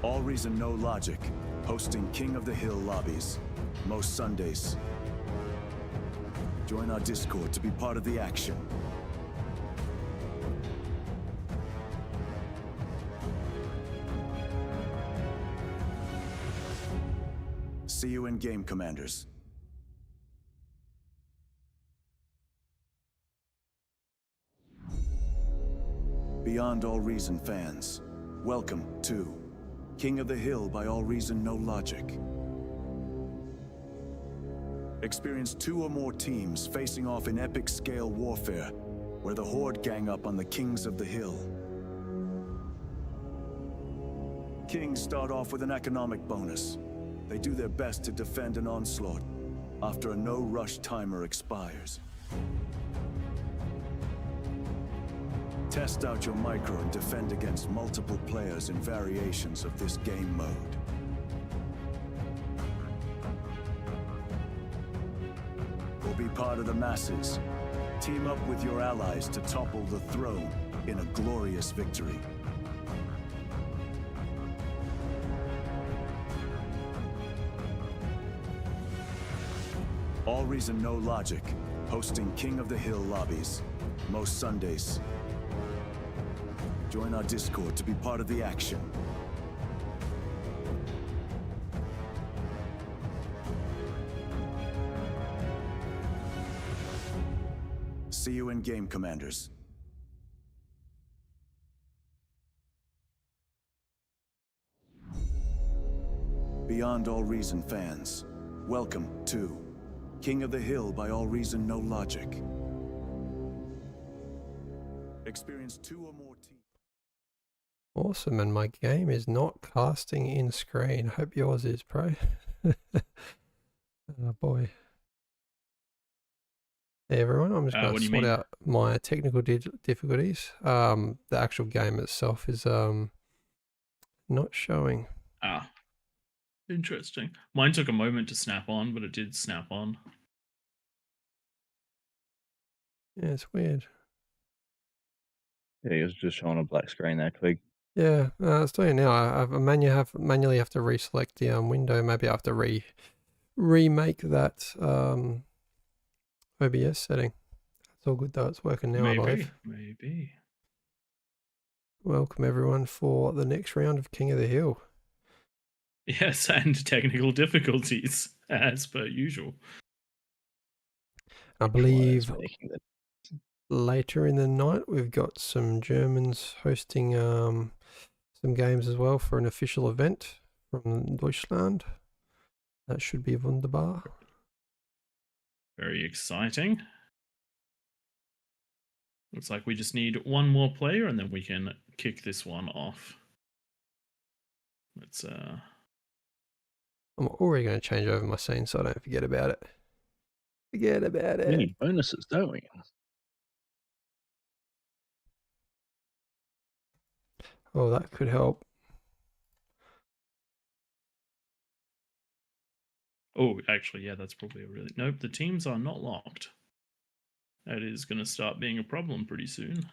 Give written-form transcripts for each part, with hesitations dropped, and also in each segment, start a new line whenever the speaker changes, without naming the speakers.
All Reason No Logic, hosting King of the Hill lobbies, most Sundays. Join our Discord to be part of the action. See you in game, Commanders. Beyond All Reason fans, welcome to King of the Hill by All Reason No Logic. Experience 2 or more teams facing off in epic scale warfare, where the Horde gang up on the Kings of the Hill. Kings start off with an economic bonus. They do their best to defend an onslaught after a no-rush timer expires. Test out your micro and defend against multiple players in variations of this game mode. Or be part of the masses. Team up with your allies to topple the throne in a glorious victory. All Reason No Logic, hosting King of the Hill lobbies, most Sundays. Join our Discord to be part of the action. See you in game, Commanders. Beyond All Reason fans, welcome to King of the Hill by All Reason No Logic. Experience 2 or more teams.
Awesome, and my game is not casting in screen. Hope yours is, Pro. Oh boy. Hey everyone, I'm just going to sort out my technical difficulties. The actual game itself is not showing.
Ah, interesting. Mine took a moment to snap on, but it did snap on.
Yeah, it's weird.
Yeah, it was just showing a black screen there, Clegg.
Yeah, it's doing it now. I manually have to reselect the window. Maybe I have to remake that OBS setting. It's all good though. It's working now, I believe.
Maybe.
Welcome everyone for the next round of King of the Hill.
Yes, and technical difficulties as per usual.
I believe later in the night we've got some Germans hosting some games as well for an official event from Deutschland. That should be wunderbar.
Very exciting. Looks like we just need one more player and then we can kick this one off. Let's
I'm already going to change over my scene so I don't forget about it. Forget about it.
We need bonuses, don't we?
Oh, that could help.
Oh, actually, yeah, that's probably a really... Nope, the teams are not locked. That is going to start being a problem pretty soon.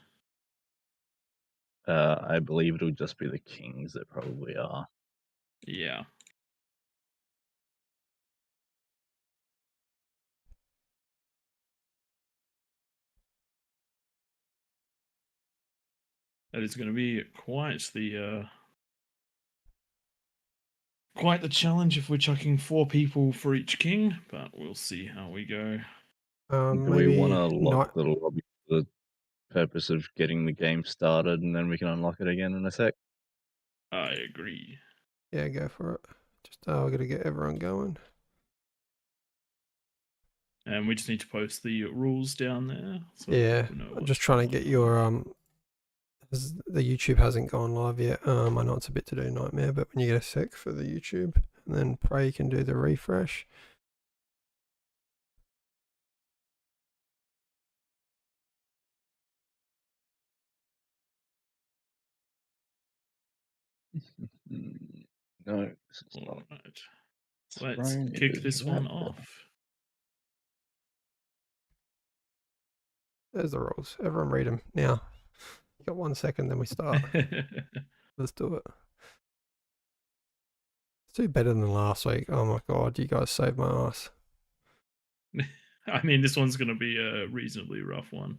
I believe it'll just be the Kings that probably are.
Yeah. That is going to be quite the challenge if we're chucking 4 people for each king, but we'll see how we go.
Do we want to lock the lobby for the purpose of getting the game started, and then we can unlock it again in a sec?
I agree.
Yeah, go for it. Just we're going to get everyone going.
And we just need to post the rules down there. So
yeah, I'm just trying to get your the YouTube hasn't gone live yet. I know it's a bit to do nightmare, but when you get a sec for the YouTube, and then pray you can do the refresh.
No, this is not.
Right. Let's kick this one off.
There's the rules. Everyone read them now. You got 1 second, then we start. Let's do it. do better than last week. Oh my god, you guys saved my ass.
I mean, this one's going to be a reasonably rough one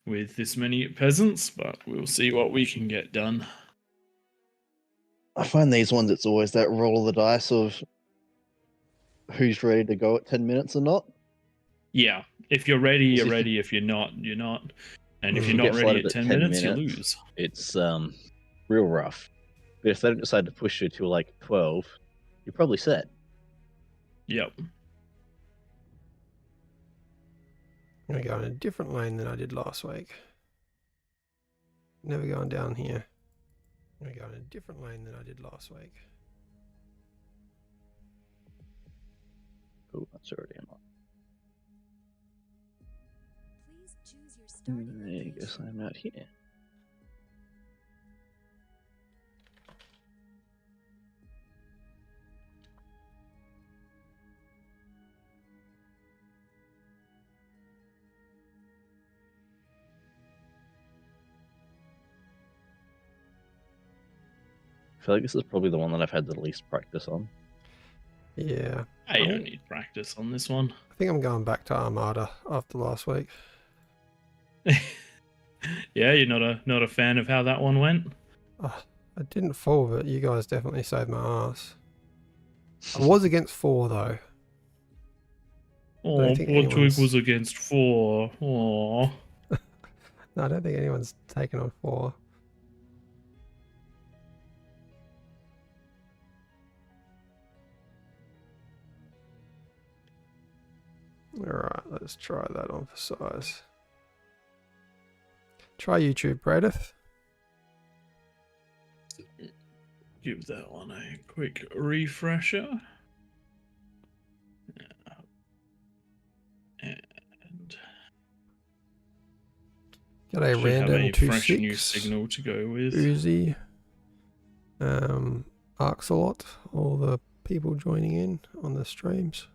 with this many peasants, but we'll see what we can get done.
I find these ones, it's always that roll of the dice of who's ready to go at 10 minutes or not.
Yeah, if you're ready, you're
If you-
ready. If you're not, you're not. And if
If
you're
you
not
get
ready
flooded
at
at
10
10
minutes, you
minutes,
lose.
It's real rough. But if they don't decide to push you to like 12, you're probably set.
Yep.
I'm going to go in a different lane than I did last week. Never going down here. I'm going to go in a different lane than I did last week.
Oh, that's already unlocked.
Please choose your starting
I guess I'm out here. I feel like this is probably the one that I've had the least practice on.
Yeah.
I don't need practice on this one.
I think I'm going back to Armada after last week.
Yeah, you're not a fan of how that one went?
Oh, I didn't fall, but you guys definitely saved my ass. I was against 4 though.
Oh,
think
poor Twig
anyone's-
was against 4. Oh.
No, I don't think anyone's taken on 4. Alright, let's try that on for size. Try YouTube, Bradith.
Give that one a quick refresher. And
Got a
should
random
have a fresh new
2-6.
signal to go with.
Uzi. Arxalot. All the people joining in on the streams.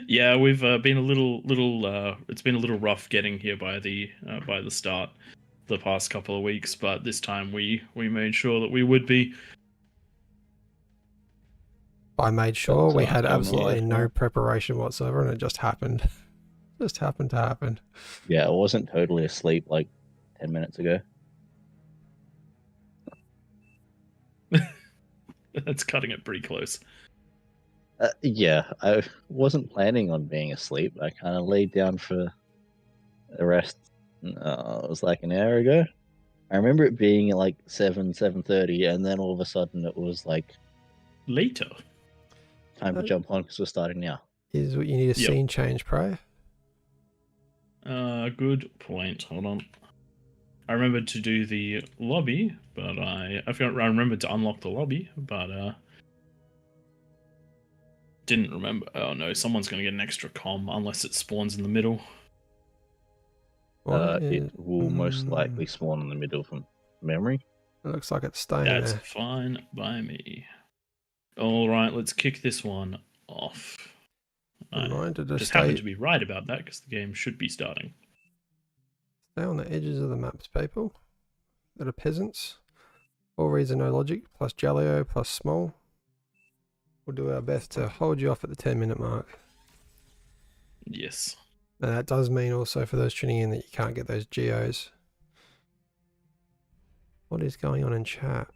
Yeah, we've been a little. It's been a little rough getting here by the start, the past couple of weeks. But this time we made sure that we would be.
I made sure we had
I'm
absolutely
alive
no
now.
preparation whatsoever, and it just happened. Just happened to happen.
Yeah, I wasn't totally asleep like 10 minutes ago.
That's cutting it pretty close.
Yeah, I wasn't planning on being asleep. I kind of laid down for a rest. It was like an hour ago. I remember it being at like 7:30, and then all of a sudden it was like
Later.
time to jump on because we're starting now.
Is what you need a
Yep.
scene change, Pray.
Good point. Hold on. I remembered to do the lobby, but I remembered to unlock the lobby, but didn't remember. Oh no, someone's gonna get an extra comm unless it spawns in the middle.
It will most likely spawn in the middle from memory.
It looks like it's staying
That's
there.
fine by me. All right, let's kick this one off. I
Reminder to
just happen
stay,
to be right about that because the game should be starting.
stay on the edges of the maps, people. That are peasants. AllReasonNoLogic plus Jaleo plus small. We'll do our best to hold you off at the 10-minute mark.
Yes.
And that does mean also for those tuning in that you can't get those geos. What is going on in chat?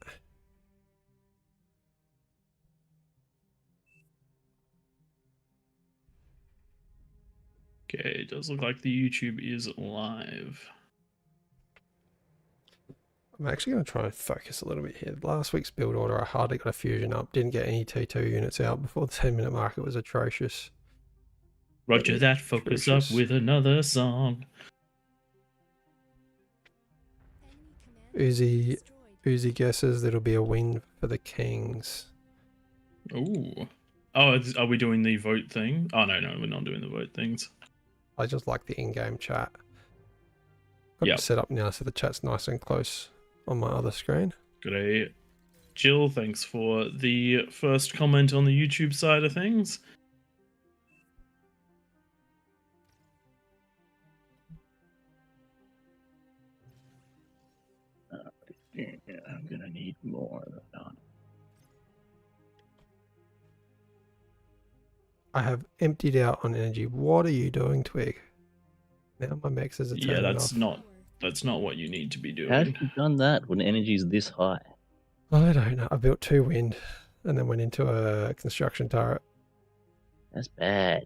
Okay, it does look like the YouTube is live.
I'm actually going to try and focus a little bit here. Last week's build order, I hardly got a fusion up. Didn't get any T2 units out before the 10-minute mark. It was atrocious.
Roger that, focus up
Atrocious.
with another song.
Uzi guesses that'll be a win for the Kings.
Ooh. Oh, are we doing the vote thing? Oh, no, we're not doing the vote things.
I just like the in-game chat. Got
Yep.
it set up now so the chat's nice and close on my other screen.
Great. Jill, thanks for the first comment on the YouTube side of things.
Yeah. need more of that.
I have emptied out on energy. What are you doing, Twig? Now my mexes are
Yeah,
turning
that's
off.
not what you need to be
How have
doing.
you done that when energy's this high?
I don't know. I built 2 wind and then went into a construction turret.
That's bad.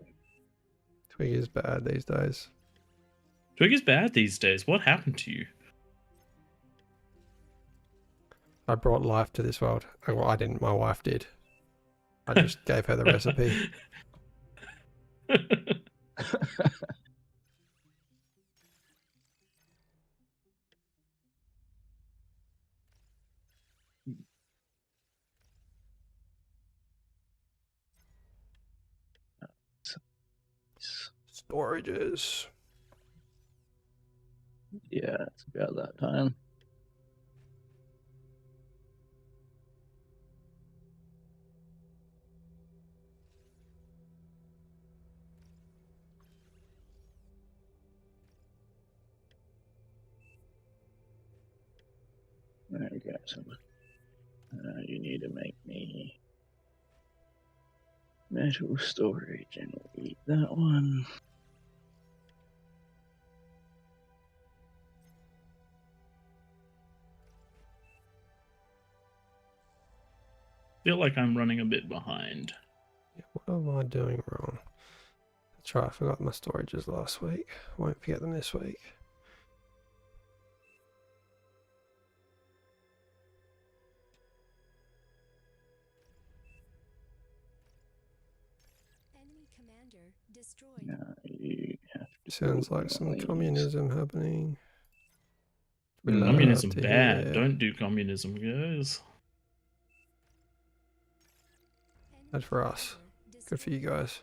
Twig is bad these days.
Twig is bad these days. What happened to you?
I brought life to this world. Oh, well, I didn't. My wife did. I just gave her the recipe. Storages.
Yeah, it's about that time. There we go. So, you need to make me metal storage, and we'll eat that one.
Feel like I'm running a bit behind.
Yeah, what am I doing wrong? That's right. I forgot my storages last week. Won't forget them this week.
Enemy commander destroyed.
Now you have to
Sounds
build
like some
more of these.
communism happening. We
Mm.
love
Communism
to
bad.
hear.
Don't do communism, guys.
Enemy
That's for us.
commander
Good for you
destroyed.
guys.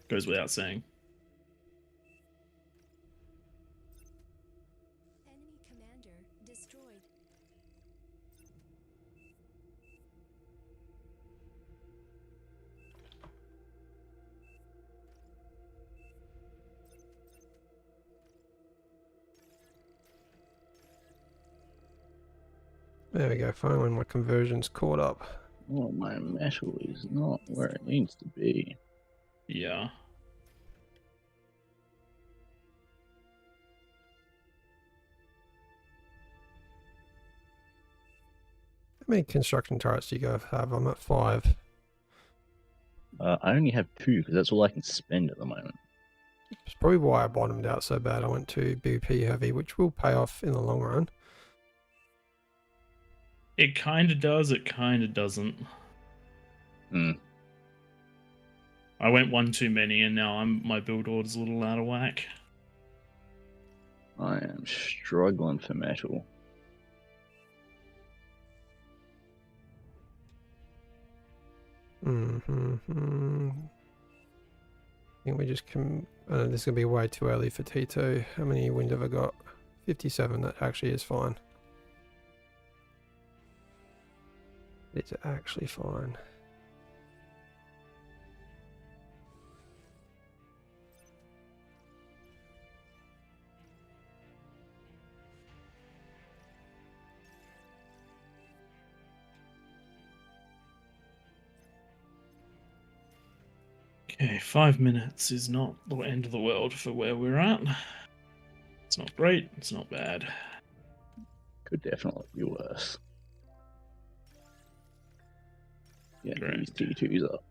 Goes without saying.
Enemy commander destroyed.
There we go. Finally, my conversion's caught up.
Oh, my metal is not where it needs to be.
Yeah.
How many construction turrets do you guys have? I'm at 5.
I only have 2 because that's all I can spend at the moment.
It's probably why I bottomed out so bad. I went to BP heavy, which will pay off in the long run.
It kind of does, it kind of doesn't.
Hmm.
I went one too many and now my build order's a little out of whack.
I am struggling for metal.
I think we just can. This is gonna be way too early for T2. How many wind have I got? 57. That actually is fine. It's actually fine.
Okay, 5 minutes is not the end of the world for where we're at. It's not great, it's not bad.
Could definitely be worse. Yeah,
Great.
these T2s up.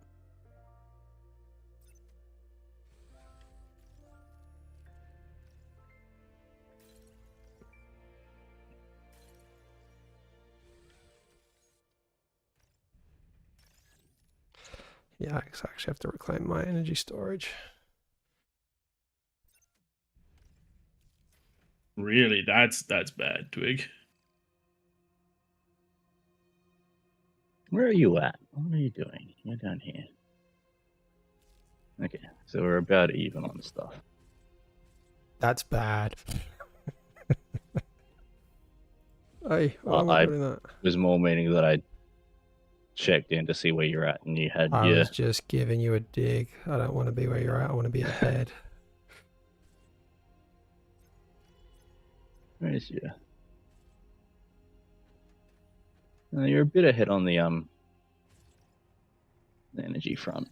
Yeah, I actually have to reclaim my energy storage.
Really, that's bad, Twig.
Where are you at? What are you doing? You're down here. Okay, so we're about even on stuff.
That's bad. Hey, why am
I-
I doing that?
It was more meaning that I checked in to see where you're at, and you had
I
your
was just giving you a dig. I don't want to be where you're at. I want to be ahead.
where's your You're a bit ahead on the energy front.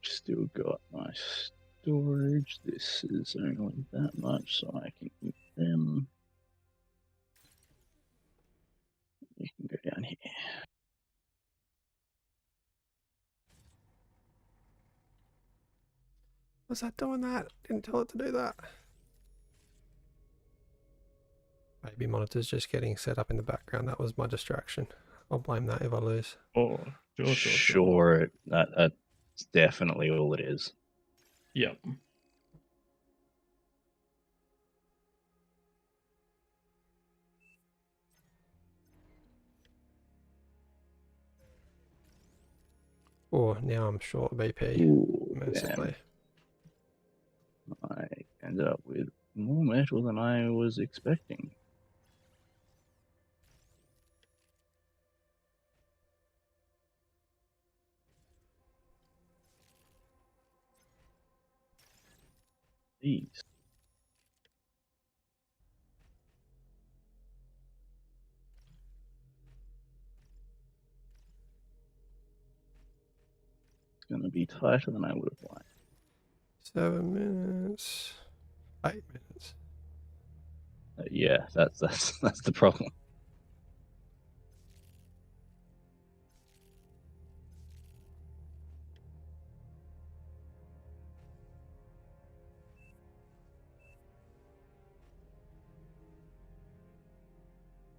Still got my storage. This is only that much, so I can eat them. You can go down here.
Was that doing that? Didn't tell it to do that. Maybe monitor's just getting set up in the background. That was my distraction. I'll blame that if I lose.
Oh, sure.
Sure, that's definitely all it is.
Yep.
Oh, now I'm short BP.
Ooh,
Massively.
damn. I ended up with more metal than I was expecting. Jeez. It's going to be tighter than I would have liked.
7 minutes. 8 minutes.
Yeah, that's the problem.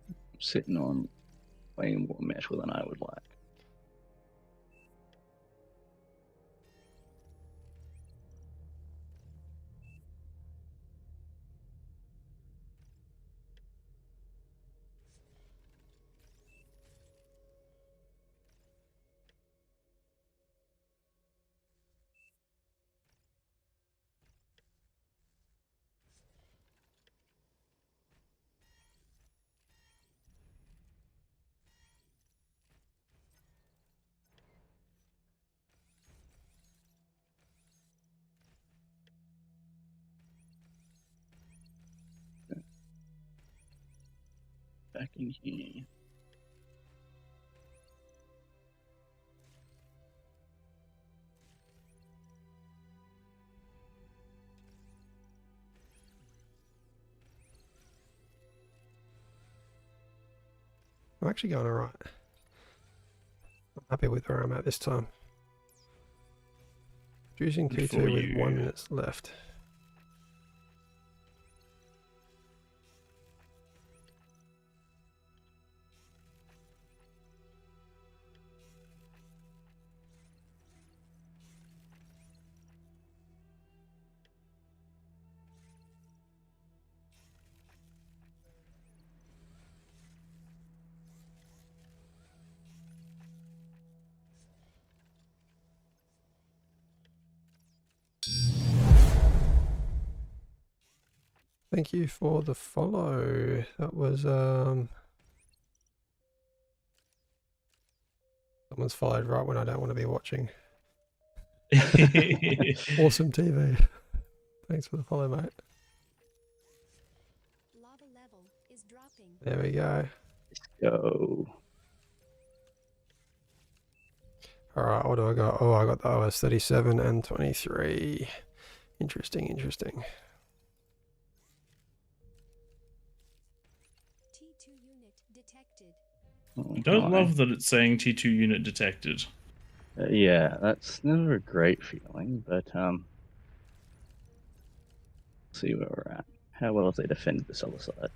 I'm sitting on way more metal than I would like. Back in here.
I'm actually going alright. I'm happy with where I'm at this time. Producing
Before
Q2 with
you-
1 minute left. Thank you for the follow. That was someone's followed right when I don't want to be watching. Awesome TV. Thanks for the follow, mate.
Lava level is dropping.
There we go.
Go.
Alright, what do I got? Oh, I got the OS 37 and 23. Interesting.
T2 unit detected.
Oh,
Don't
my.
love that it's saying T2 unit detected.
Yeah, that's never a great feeling, but see where we're at. How well have they defended this other side?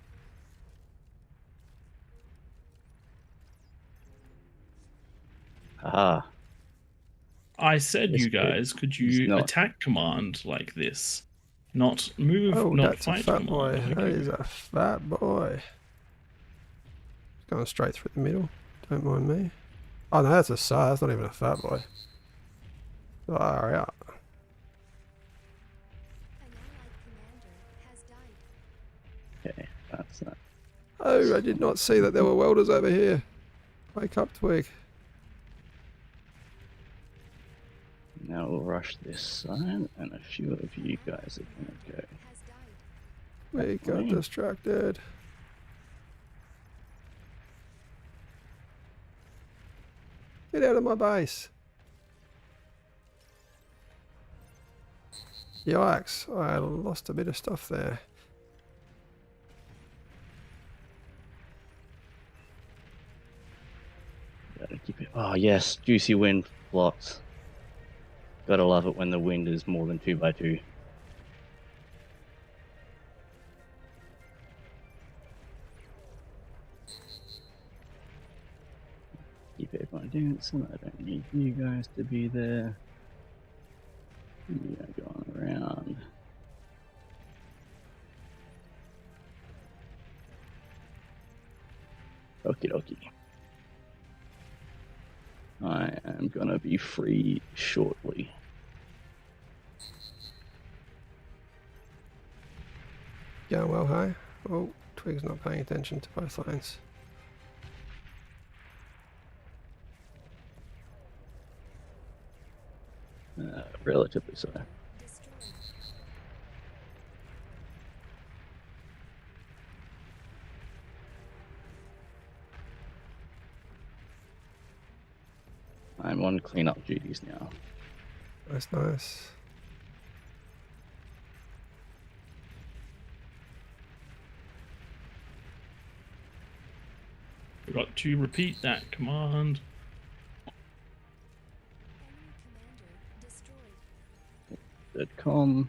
Ah,
I said,
This
you guys, could
is
you
not-
attack command like this? Not move,
Oh,
not
that's a
fight
fat boy.
command.
That is a fat boy. Going straight through the middle. Don't mind me. Oh no, that's a size. That's not even a fat boy. Far out.
An allied commander has died.
okay, that's not.
Oh, I did not see that there were welders over here. Wake up, Twig.
Now we'll rush this side, and a few of you guys are gonna go.
Has died.
We got distracted. Get out of my base. Yikes, I lost a bit of stuff there.
Gotta keep it. Oh yes, juicy wind blocks. Gotta love it when the wind is more than 2x2. Keep everyone dancing. I don't need you guys to be there. Yeah, going around. Okie dokie. I am gonna be free shortly.
Going well, hey? Oh, Twig's not paying attention to both lanes.
Relatively so.
Destroyed.
I'm on cleanup duties now.
Nice, nice.
Forgot to repeat that command.
Enemy commander destroyed.
.com.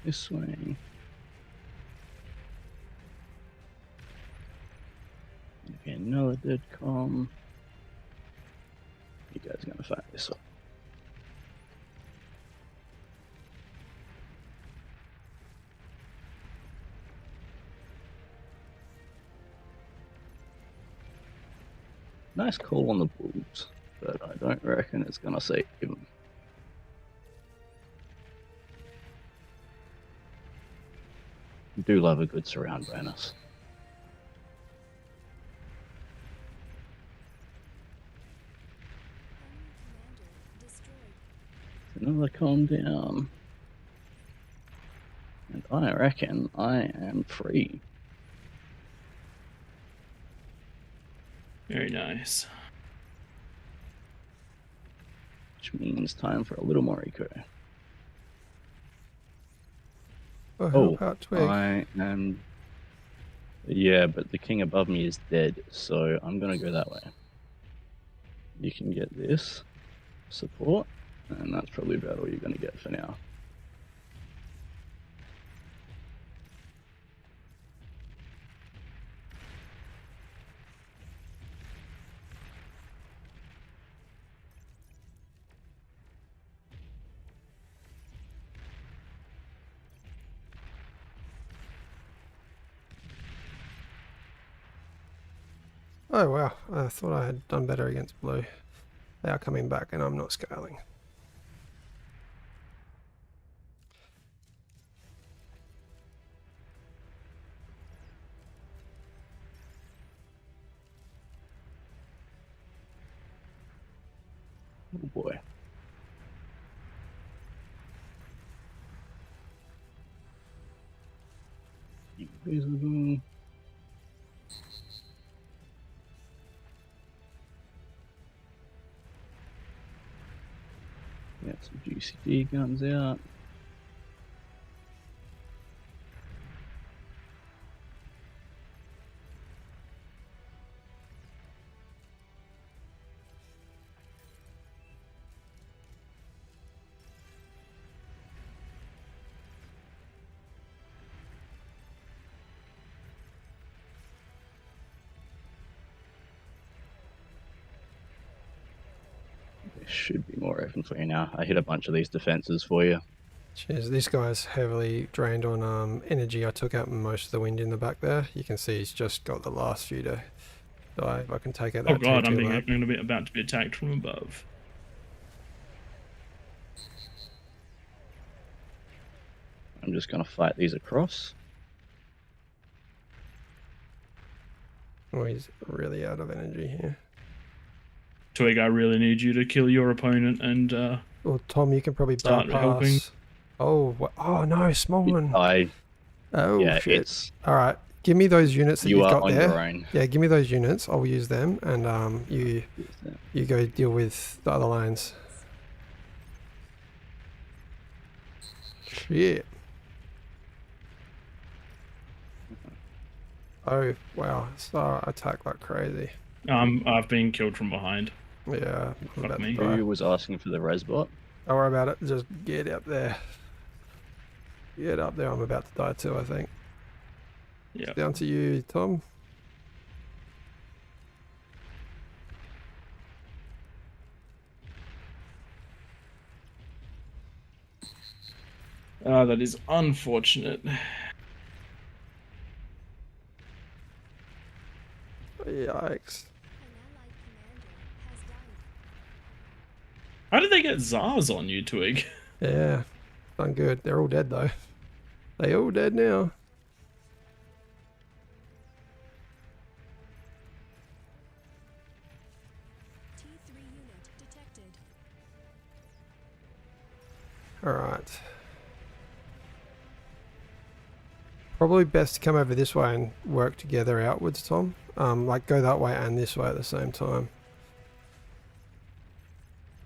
This way. Okay, ARNL.com. You guys are gonna find this one. Nice call on the Bulls, but I don't reckon it's gonna save him. Do love a good surround bonus.
Enemy commander destroyed.
Another calm down. And I reckon I am free.
Very nice.
Which means time for a little more eco.
Oh,
Oh,
help out Twig.
I am. Yeah, but the king above me is dead, so I'm gonna go that way. You can get this support, and that's probably about all you're gonna get for now.
Oh wow, I thought I had done better against blue. They are coming back and I'm not scaling.
Oh boy. Invisible. Get some GCD guns out. There should be more open for you now. I hit a bunch of these defenses for you.
Jeez, this guy's heavily drained on energy. I took out most of the wind in the back there. You can see he's just got the last few to die. If I can take out that
Oh god, I'm
T2
being
lab.
going to be about to be attacked from above.
I'm just gonna fight these across.
Oh, he's really out of energy here.
Twig, I really need you to kill your opponent and
Well, Tom, you can probably
Start helping.
bypass. Oh, oh no, small one. Oh
Yeah,
shit.
it's
All right, give me those units that
you
you've
are
got
on
there.
your own.
Yeah, give me those units. I'll use them, and you go deal with the other lanes. Shit. Oh wow, Star attack like crazy.
I've been killed from behind.
Yeah, I'm
Fuck
about
me.
to die.
Who was asking for the resbot?
Don't worry about it. Just get up there. Get up there. I'm about to die too, I think.
Yeah.
Down to you, Tom.
That is unfortunate.
Yikes.
An allied commander has died.
How did they get Zars on you, Twig?
Yeah, done good. They're all dead though. They all dead now.
T3 unit detected.
All right. Probably best to come over this way and work together outwards, Tom. Like go that way and this way at the same time.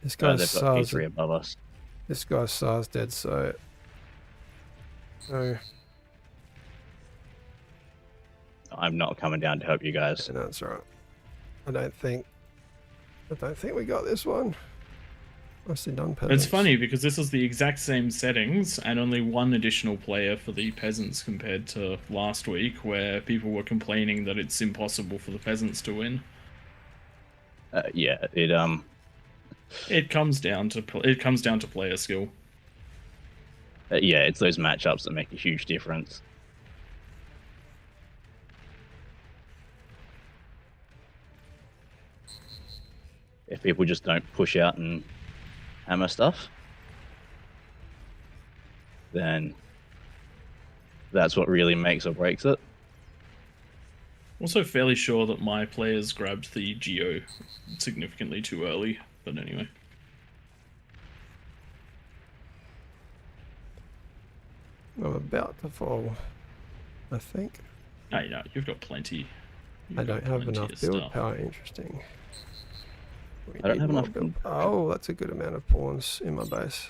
This guy's
They've got
SARS.
T3 above us.
This guy's SARS dead, so. No,
I'm not coming down to help you guys.
no, that's right. I don't think we got this one. Nicely done, peasants.
It's funny because this is the exact same settings and only one additional player for the peasants compared to last week, where people were complaining that it's impossible for the peasants to win.
Yeah,
It comes down to player skill.
yeah, it's those matchups that make a huge difference. If people just don't push out and hammer stuff, then that's what really makes or breaks it.
Also fairly sure that my players grabbed the Geo significantly too early, but anyway.
I'm about to fall, I think.
Oh, you know, you've got plenty.
I don't have enough
of
build
stuff.
power. Interesting. We
I don't
need
have
more
enough
build.
build
Oh, that's a good amount of pawns in my base.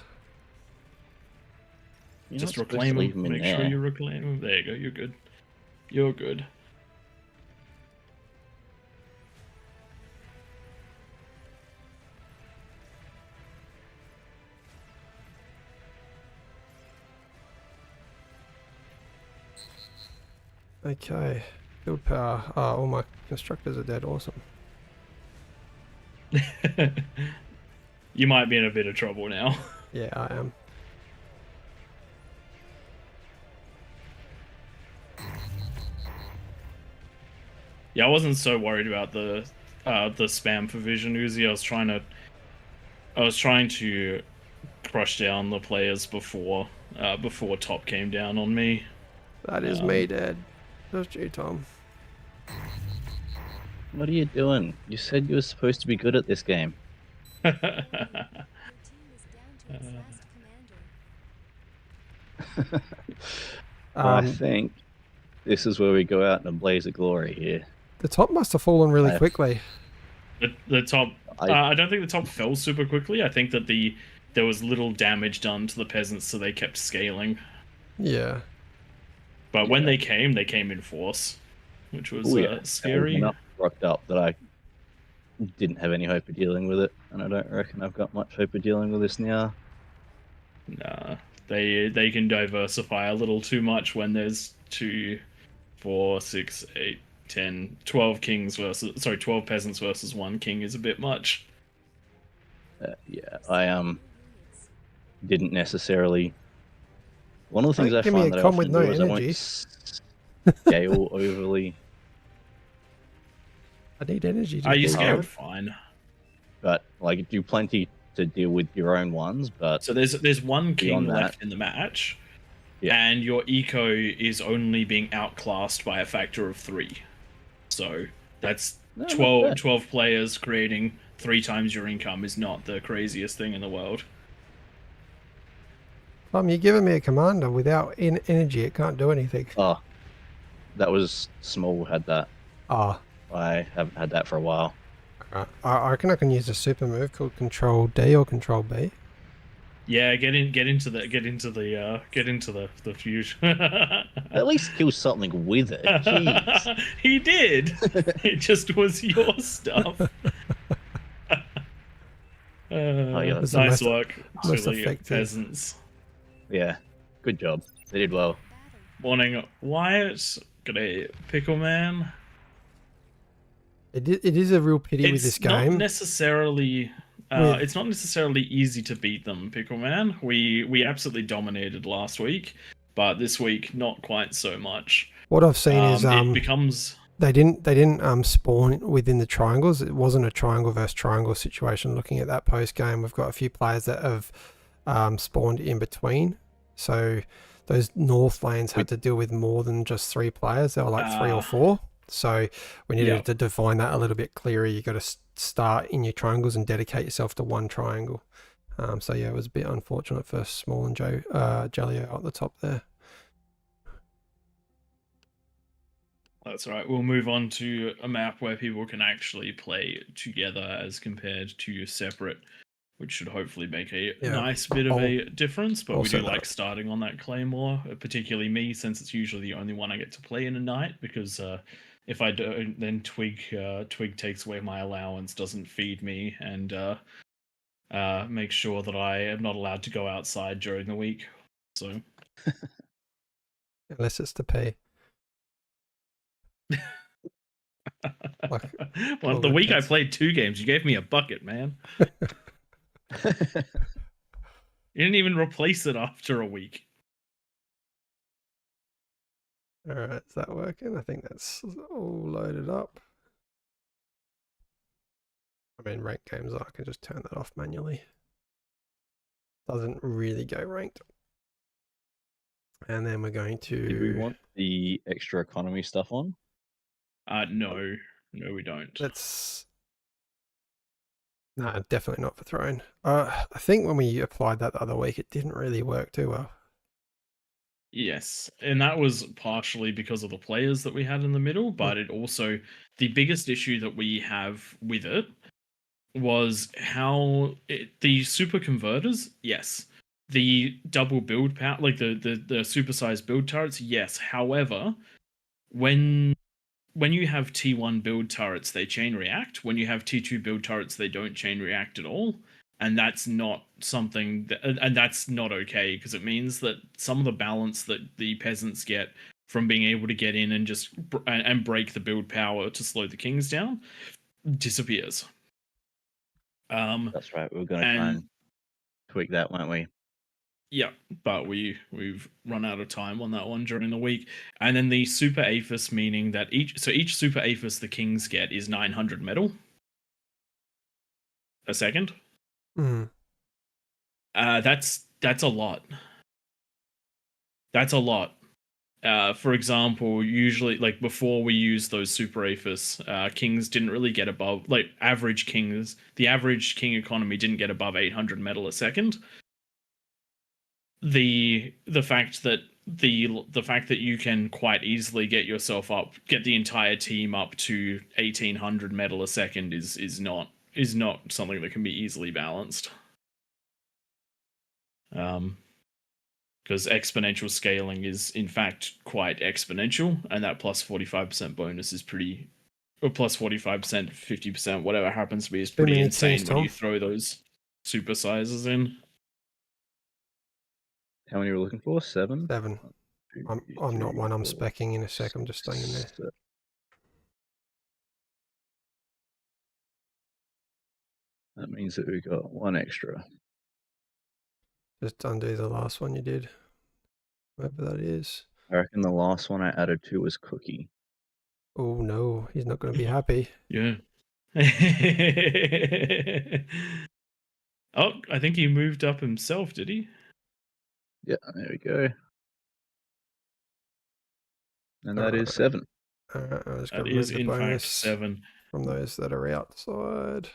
You're
Just
not supposed to
reclaim
leave
them.
them in
Make sure
there.
you reclaim them. There you go. You're good. You're good.
Okay. Build power. Oh, all my constructors are dead. Awesome.
You might be in a bit of trouble now.
Yeah, I am.
Yeah, I wasn't so worried about the spam for Vision Uzi. I was trying to crush down the players before top came down on me.
That is me dead. Just you, Tom.
What are you doing? You said you were supposed to be good at this game.
Your team is down to its last commander.
I think this is where we go out in a blaze of glory here.
The top must have fallen really
I-
quickly.
The top. I don't think the top fell super quickly. I think that there was little damage done to the peasants, so they kept scaling.
Yeah.
But when they came in force, which was scary.
Enough rocked up that I didn't have any hope of dealing with it, and I don't reckon I've got much hope of dealing with this now.
Nah, they can diversify a little too much when there's 2, 4, 6, 8, 10, 12 kings 12 peasants versus 1 king is a bit much.
Yeah, I didn't necessarily. One of the things
Don't
I
give me
find
a
that I
com
often
with no
do is I won't
energy.
scale overly,
I need energy. to
You
do
scaled
that.
fine.
but like do plenty to deal with your own ones. But
So there's 1 king
Beyond that-
left in the match,
Yeah.
and your eco is only being outclassed by a factor of 3. So that's
No, not
12,
bad.
12 players creating 3 times your income is not the craziest thing in the world.
You're giving me a commander without energy. It can't do anything.
Oh, that was small. Had that.
Ah,
I haven't had that for a while.
alright. I reckon I can use a super move called Control D or Control B.
Yeah, get into the fusion.
At least kill something with it. Jeez.
He did. It just was your stuff.
yeah.
That's the
Nice
most-
work,
most
silly
effective.
peasants.
Yeah. Good job. They did well.
Morning, Wyatt. G'day, Pickle Man.
It is a real pity with this
Not
game.
necessarily. It's not necessarily easy to beat them, Pickle Man. We absolutely dominated last week, but this week not quite so much.
What I've seen is
it becomes.
they didn't spawn within the triangles. It wasn't a triangle versus triangle situation. Looking at that post game, we've got a few players that have spawned in between. So those north lanes had to deal with more than just 3 players. They were like 3 or 4. So we needed to define that a little bit clearer. You got to start in your triangles and dedicate yourself to one triangle. So yeah, it was a bit unfortunate for Small and Jalio at the top there.
That's right. We'll move on to a map where people can actually play together as compared to separate, which should hopefully make a nice bit of a difference. But we do like starting on that Claymore, particularly me, since it's usually the only one I get to play in a night, because if I don't, then Twig takes away my allowance, doesn't feed me, and makes sure that I am not allowed to go outside during the week. So
unless it's to pay.
Well, the week I played 2 games, you gave me a bucket, man. You didn't even replace it after a week.
All right, is that working? I think that's all loaded up. I mean, ranked games, I can just turn that off manually. Doesn't really go ranked. And then we're going to...
Did we want the extra economy stuff on?
No, we don't.
That's... No, definitely not for throne. I think when we applied that the other week, it didn't really work too well.
Yes, and that was partially because of the players that we had in the middle, but it also, the biggest issue that we have with it was how the super converters, yes. The double build power, like the supersized build turrets, yes. However, when you have T1 build turrets, they chain react. When you have T2 build turrets, they don't chain react at all. And that's not something and that's not okay, because it means that some of the balance that the peasants get from being able to get in and just and break the build power to slow the kings down disappears.
That's right. We were going to try and tweak that, weren't we?
Yeah, but we've run out of time on that one during the week. And then the super aphis, meaning that each super aphis the kings get is 900 metal a second. That's a lot. That's a lot. For example, usually, like before we used those super aphis, kings didn't really get above, like average kings. The average king economy didn't get above 800 metal a second. The fact that you can quite easily get the entire team up to 1800 metal a second is not something that can be easily balanced. Because exponential scaling is in fact quite exponential, and that plus 45% bonus is pretty, or plus 45%, 50%, whatever happens to be, is pretty insane when you throw those super sizes in.
How many are we looking for? 7?
7. I'm not one. I'm speccing in a sec. I'm just staying in there.
That means that we got 1 extra.
Just undo the last one you did. Whatever that is.
I reckon the last one I added to was Cookie.
Oh no, he's not going to be happy.
Yeah. Oh, I think he moved up himself, did he?
Yeah, there we go. And that is 7.
I was
That is in fact 7
from those that are outside.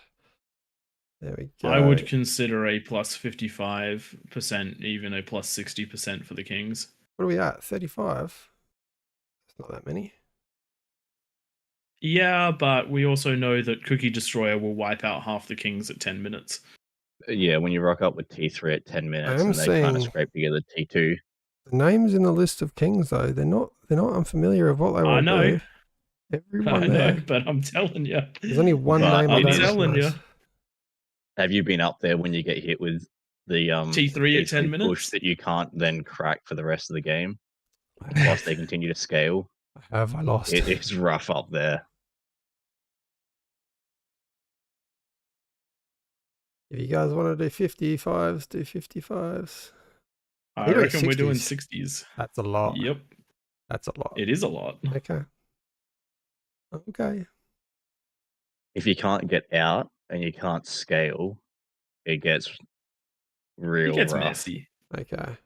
There we go.
I would consider a plus 55%, even a plus 60% for the kings.
What are we at? 35? It's not that many.
Yeah, but we also know that Cookie Destroyer will wipe out half the kings at 10 minutes.
Yeah, when you rock up with T3 at 10 minutes
am
and they kind
saying-
of scrape together T2.
The names in the list of kings, though, they're not unfamiliar of what they
I
want
know.
to do. Everyone
I know,
there.
but I'm telling you.
There's only one
But
name I
I'm
don't
telling you.
recognise.
Have you been up there when you get hit with the
T3 at 10
push
minutes?
that you can't then crack for the rest of the game whilst they continue to scale?
I lost.
It's rough up there.
If you guys want to do 55s, do 55s.
I
You're doing
reckon we're doing
60s.
60s.
That's a lot.
Yep,
That's a lot.
it is a lot.
Okay. Okay.
If you can't get out and you can't scale, it gets real
It gets
rough.
messy.
Okay.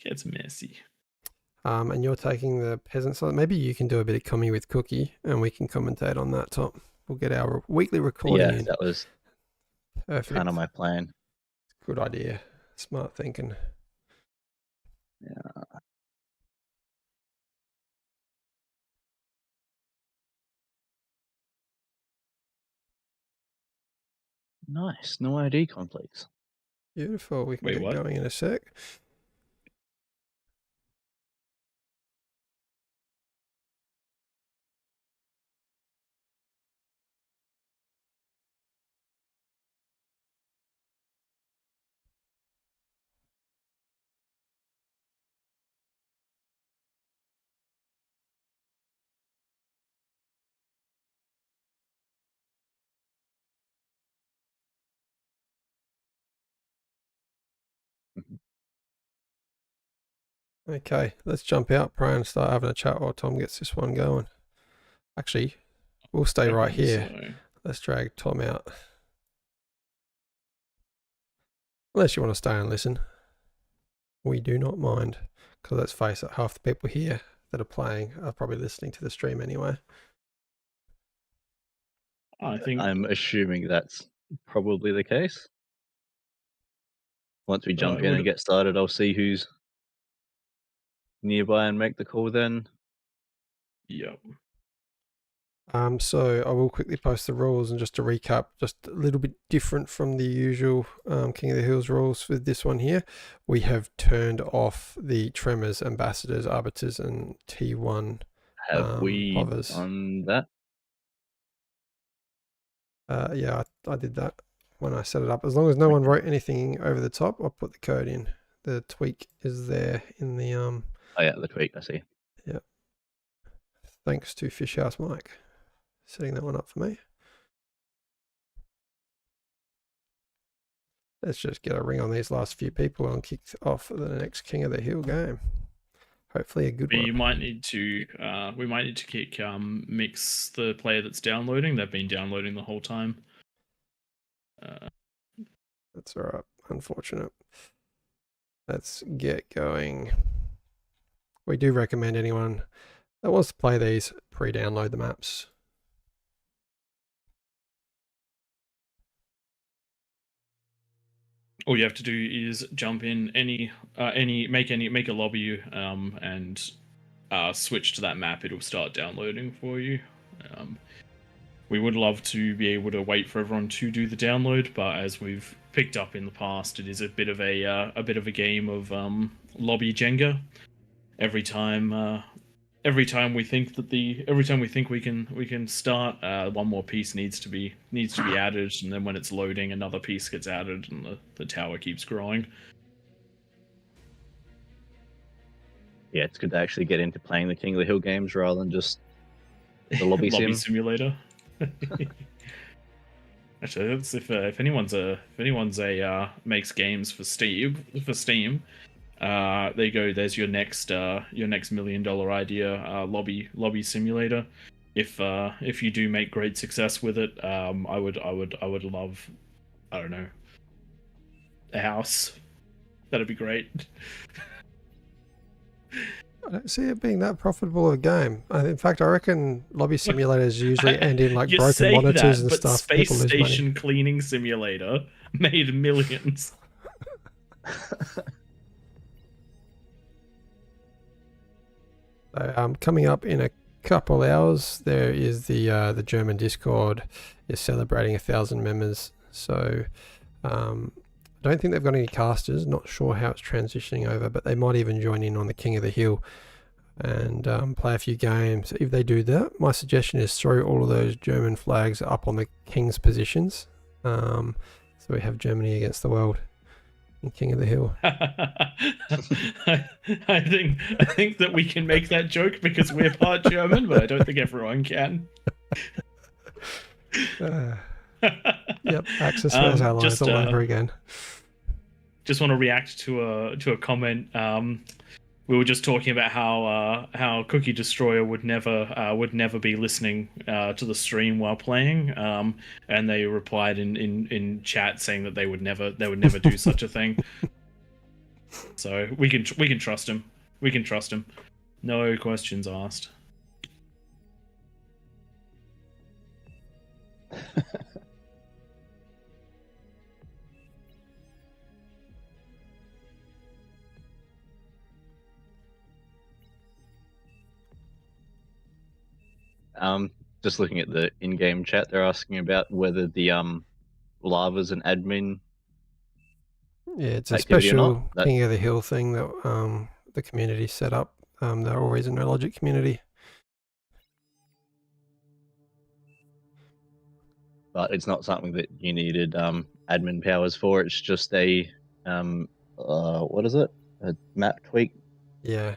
Gets messy.
And you're taking the peasant side. Maybe you can do a bit of commie with Cookie and we can commentate on that, Tom. We'll get our weekly recording
Yeah,
in.
that was
Perfect.
kind of my plan.
Good idea. Smart thinking.
Yeah. Nice. No ID conflicts.
Beautiful. We can
Wait,
get
what?
going in a sec. Okay, let's jump out, Pray, and start having a chat while Tom gets this one going. Actually, we'll stay right here.
So,
Let's drag Tom out. Unless you want to stay and listen. We do not mind. Because let's face it, half the people here that are playing are probably listening to the stream anyway.
I think
I'm assuming that's probably the case. Once we jump
it
in
would-
and get started, I'll see who's nearby and make the call then.
Yep.
So I will quickly post the rules, and just to recap, just a little bit different from the usual King of the Hills rules with this one here. We have turned off the Tremors, Ambassadors, Arbiters, and T1
Have we
hovers.
done that?
Yeah, I did that when I set it up. As long as no one wrote anything over the top, I'll put the code in. The tweak is there in the
Oh yeah, the tweak, I see.
Yeah. Thanks to Fishhouse Mike setting that one up for me. Let's just get a ring on these last few people and kick off the next King of the Hill game. Hopefully a good
We
one.
might need to kick Mix, the player that's downloading. They've been downloading the whole time.
That's all right. Unfortunate. Let's get going. We do recommend anyone that wants to play these pre-download the maps.
All you have to do is jump in make a lobby and switch to that map. It'll start downloading for you. We would love to be able to wait for everyone to do the download, but as we've picked up in the past, it is a bit of a game of lobby Jenga. Every time we think we can start, one more piece needs to be added, and then when it's loading, another piece gets added, and the tower keeps growing.
Yeah, it's good to actually get into playing the King of the Hill games rather than just the lobby sim.
Simulator. Actually, that's if anyone's makes games for Steam. There you go. There's your next $1 million idea, lobby simulator. If you do make great success with it, I would love, I don't know, a house. That'd be great.
I don't see it being that profitable a game. In fact, I reckon lobby simulators usually end in like
You
broken
say
monitors
that,
and
but
stuff.
Space
People lose money.
Station Cleaning Simulator made millions.
So, coming up in a couple hours, there is the German Discord is celebrating 1,000 members. So I don't think they've got any casters. Not sure how it's transitioning over, but they might even join in on the King of the Hill and play a few games. If they do that, my suggestion is throw all of those German flags up on the King's positions. So we have Germany against the world in King of the Hill.
I think that we can make that joke because we're part German, but I don't think everyone can.
Yep, Axis versus Allies all over again.
Just want to react to a comment. We were just talking about how Cookie Destroyer would never be listening to the stream while playing, and they replied in chat saying that they would never do such a thing. So we can trust him. We can trust him. No questions asked.
Just looking at the in-game chat, they're asking about whether the lava's an admin.
Yeah, it's a
activity or not.
special
That-
King of the Hill thing that the community set up. The AllReasonNoLogic community.
But it's not something that you needed admin powers for. It's just a what is it? A map tweak.
Yeah.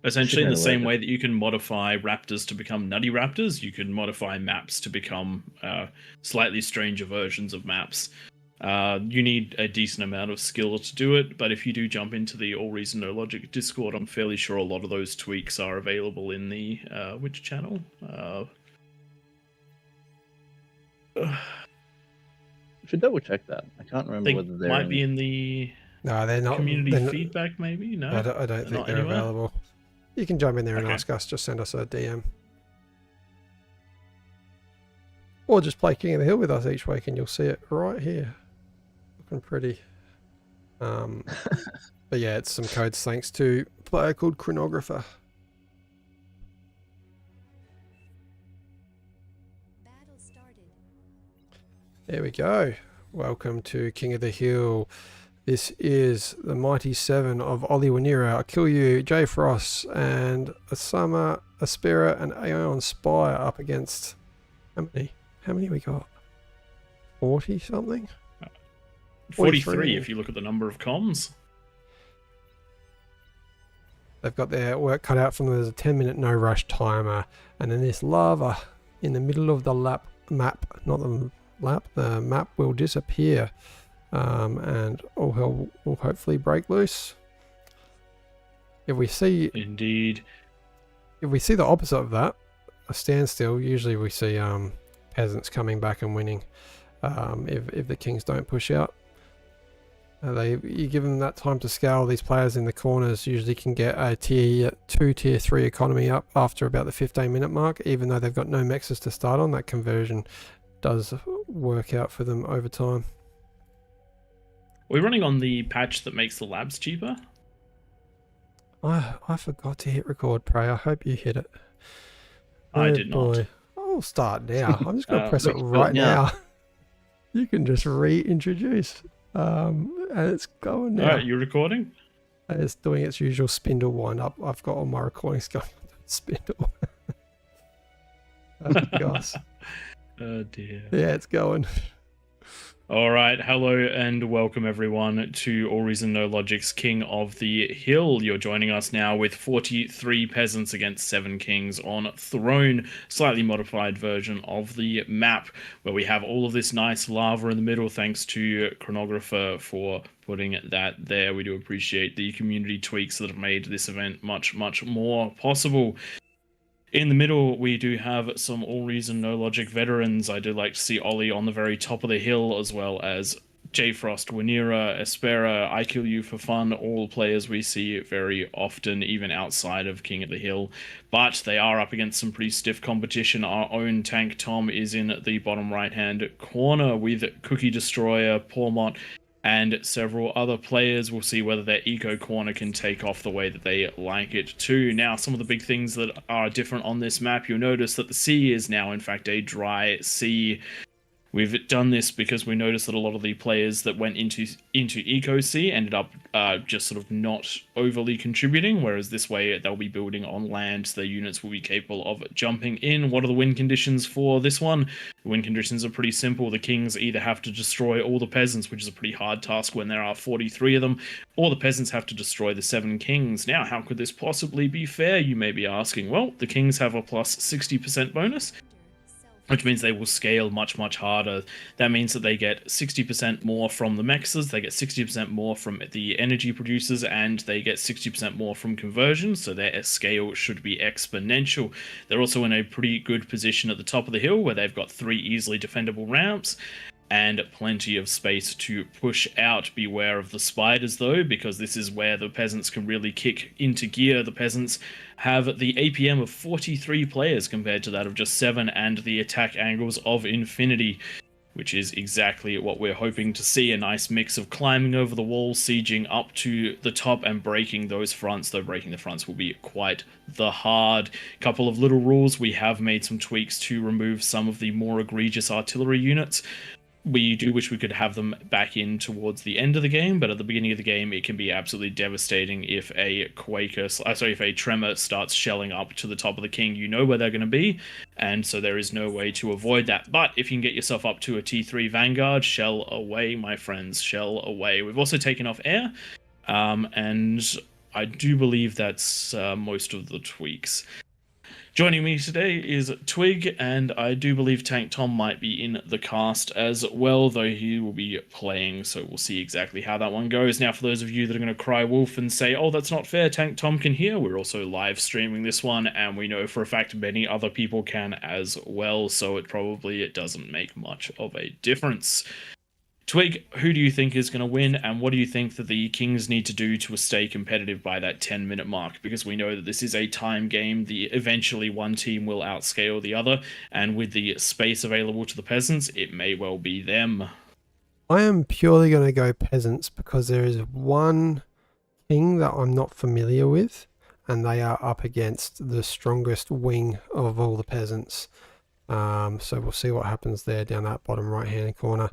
Essentially, in the
Should
same
know
way that you can modify raptors to become nutty raptors, you can modify maps to become slightly stranger versions of maps. You need a decent amount of skill to do it, but if you do jump into the AllReasonNoLogic Discord, I'm fairly sure a lot of those tweaks are available in the which channel?
Should double check that. I can't
I
remember
think
whether they're
might be in the
No, they're not.
community
they're not-
feedback, maybe. No,
I don't think
not
they're
anywhere?
available. You can jump in there and
Okay.
ask us. Just send us a DM. Or just play King of the Hill with us each week and you'll see it right here. Looking pretty. But yeah, it's some codes thanks to a player called Chronographer.
Battle started.
There we go. Welcome to King of the Hill. This is the Mighty Seven of Oli Wanira, Akilyu, J Frost, and Asama, Aspera, and Aeon Spire up against how many? How many we got? 40 something?
43 if you look at the number of comms.
They've got their work cut out from them. There's a 10-minute no rush timer, and then this lava in the middle of the map, not the lap, the map will disappear, and all hell will hopefully break loose. If we see
Indeed.
the opposite of that, a standstill, usually we see peasants coming back and winning if the kings don't push out. You give them that time to scale. These players in the corners usually can get a tier 2, tier 3 economy up after about the 15-minute mark, even though they've got no mexes to start on. That conversion does work out for them over time.
We're running on the patch that makes the labs cheaper.
I forgot to hit record, Prey. I hope you hit it.
I did not.
I'll start now. I'm just going to press it
let's go
right
now.
now. You can just reintroduce. And it's going now.
Alright, you recording?
It's doing its usual spindle wind up. I've got all my recordings going on spindle. Oh, gosh.
Oh dear.
Yeah, it's going.
Alright, hello and welcome everyone to AllReasonNoLogic's King of the Hill. You're joining us now with 43 peasants against 7 kings on Throne, slightly modified version of the map, where we have all of this nice lava in the middle, thanks to Chronographer for putting that there. We do appreciate the community tweaks that have made this event much, much more possible. In the middle, we do have some AllReasonNoLogic veterans. I do like to see Ollie on the very top of the hill, as well as J-Frost, Winera, Espera, I Kill You for Fun, all players we see very often, even outside of King of the Hill. But they are up against some pretty stiff competition. Our own Tank Tom is in the bottom right-hand corner with Cookie Destroyer, Pormont, and several other players. We'll see whether their Eco Corner can take off the way that they like it too. Now, some of the big things that are different on this map, you'll notice that the sea is now, in fact, a dry sea. We've done this because we noticed that a lot of the players that went into Eco Sea ended up just sort of not overly contributing, whereas this way they'll be building on land, so their units will be capable of jumping in. What are the win conditions for this one? The win conditions are pretty simple. The kings either have to destroy all the peasants, which is a pretty hard task when there are 43 of them, or the peasants have to destroy the 7 kings. Now, how could this possibly be fair, you may be asking? Well, the kings have a plus 60% bonus, which means they will scale much, much harder. That means that they get 60% more from the mexes, they get 60% more from the energy producers, and they get 60% more from conversion, so their scale should be exponential. They're also in a pretty good position at the top of the hill, where they've got 3 easily defendable ramps, and plenty of space to push out. Beware of the spiders though, because this is where the peasants can really kick into gear. The peasants have the APM of 43 players compared to that of just 7, and the attack angles of infinity, which is exactly what we're hoping to see. A nice mix of climbing over the wall, sieging up to the top, and breaking those fronts, though breaking the fronts will be quite the hard. Couple of little rules. We have made some tweaks to remove some of the more egregious artillery units. We do wish we could have them back in towards the end of the game, but at the beginning of the game, it can be absolutely devastating if a if a tremor starts shelling up to the top of the king. You know where they're going to be, and so there is no way to avoid that. But if you can get yourself up to a T3 Vanguard, shell away, my friends, shell away. We've also taken off air, and I do believe that's most of the tweaks. Joining me today is Twig, and I do believe Tank Tom might be in the cast as well, though he will be playing, so we'll see exactly how that one goes. Now, for those of you that are going to cry wolf and say, oh, that's not fair, Tank Tom can hear, we're also live streaming this one, and we know for a fact many other people can as well, so it doesn't make much of a difference. Twig, who do you think is going to win, and what do you think that the Kings need to do to stay competitive by that 10-minute mark? Because we know that this is a time game. Eventually one team will outscale the other, and with the space available to the peasants, it may well be them.
I am purely going to go peasants because there is one king that I'm not familiar with, and they are up against the strongest wing of all the peasants. So we'll see what happens there down that bottom right-hand corner.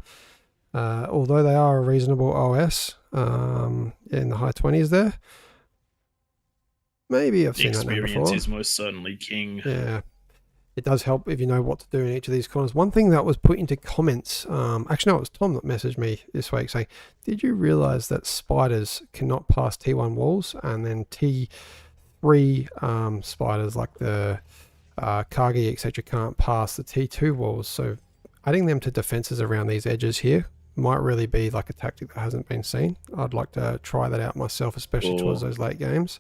Although they are a reasonable OS in the high 20s there. Maybe I've seen that number before.
Experience is most certainly king.
Yeah. It does help if you know what to do in each of these corners. One thing that was put into comments, actually no, it was Tom that messaged me this week saying, did you realize that spiders cannot pass T1 walls, and then T3 spiders like the Kagi, etc. can't pass the T2 walls? So adding them to defenses around these edges here might really be like a tactic that hasn't been seen. I'd like to try that out myself, especially towards those late games.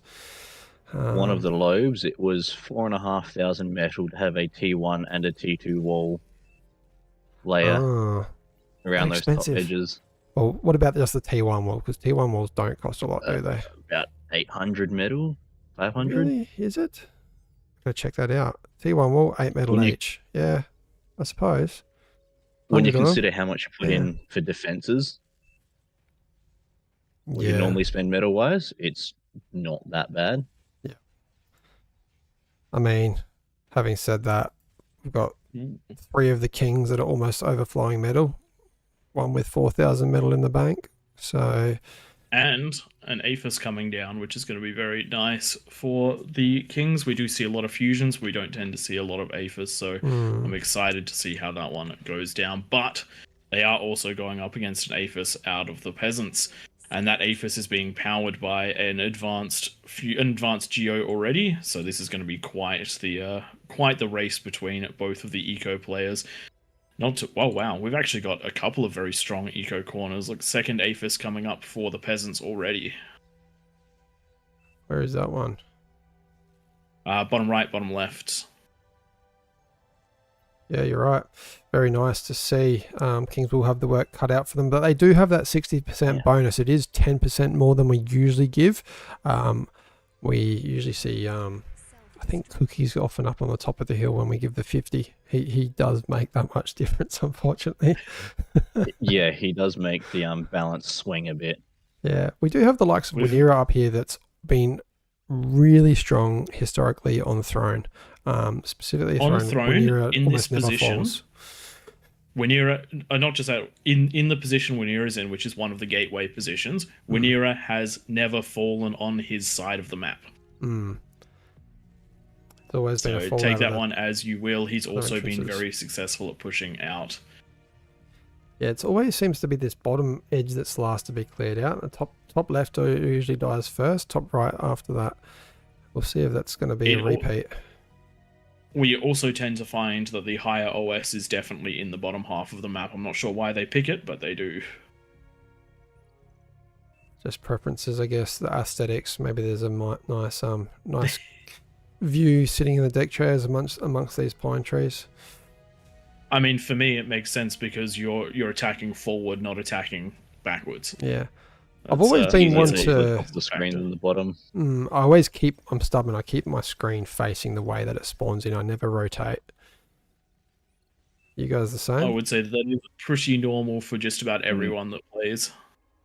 One of the lobes, it was 4,500 metal to have a T1 and a T2 wall layer around those top edges.
Well, what about just the T1 wall? Because T1 walls don't cost a lot, do they?
About 800 metal, 500.
Really? Is it? Go check that out. T1 wall, 8 metal each. Yeah, I suppose.
When you consider how much you put in for defenses, what you normally spend metal wise, it's not that bad.
Yeah. I mean, having said that, we've got 3 of the kings that are almost overflowing metal, one with 4,000 metal in the bank. So,
and an Aphis coming down, which is going to be very nice for the Kings. We do see a lot of fusions. We don't tend to see a lot of Aphis, so I'm excited to see how that one goes down. But they are also going up against an Aphis out of the peasants, and that Aphis is being powered by an advanced Geo already. So this is going to be quite the race between both of the eco players. Oh wow, we've actually got a couple of very strong eco corners. Like second Aphis coming up for the peasants already.
Where is that one?
Bottom right, bottom left.
Yeah, you're right. Very nice to see. Kings will have the work cut out for them, but they do have that 60%
Yeah.
bonus. It is 10% more than we usually give. We usually see, I think Cookie's often up on the top of the hill when we give the 50. He does make that much difference, unfortunately.
Yeah, he does make the balance swing a bit.
Yeah, we do have the likes of
We've-
Wanira up here that's been really strong historically on the throne. Specifically
On
throne,
throne,
Wanira
in this
almost never
position,
falls.
Wanira, not just that, in the position Wanira's in, which is one of the gateway positions, Wanira has never fallen on his side of the map.
Mm. It's always been a
So
fall
take
out of
that one as you will. He's also been
entrances.
very successful at pushing out.
Yeah, it always seems to be this bottom edge that's last to be cleared out. The top left usually dies first, top right after that. We'll see if that's going to be a repeat.
We also tend to find that the higher OS is definitely in the bottom half of the map. I'm not sure why they pick it, but they do.
Just preferences, I guess. The aesthetics. Maybe there's a nice view sitting in the deck chairs amongst these pine trees.
I mean, for me, it makes sense because you're attacking forward, not attacking backwards.
Yeah.
That's,
I've always been
easier
one
to
to...
Off the screen at the bottom.
I'm stubborn. I keep my screen facing the way that it spawns in. I never rotate. You guys the same?
I would say that is pretty normal for just about everyone that plays.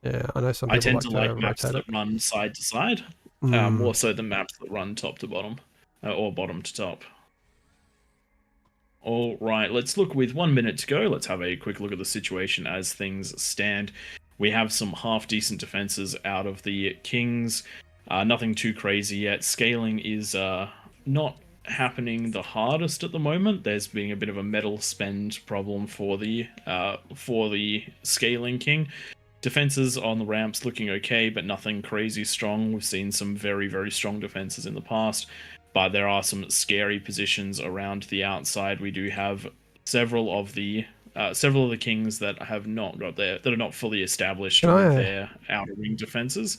Yeah, I know some
I
people
tend to like maps
rotate
that
it.
run side to side, more so than maps that run top to bottom, or bottom to top. All right, let's look with 1 minute to go. Let's have a quick look at the situation as things stand. We have some half-decent defenses out of the Kings. Nothing too crazy yet. Scaling is not happening the hardest at the moment. There's being a bit of a metal spend problem for the scaling King. Defenses on the ramps looking okay, but nothing crazy strong. We've seen some very, very strong defenses in the past, but there are some scary positions around the outside. We do have several of the Kings that have not got that are not fully established with their outer ring defenses.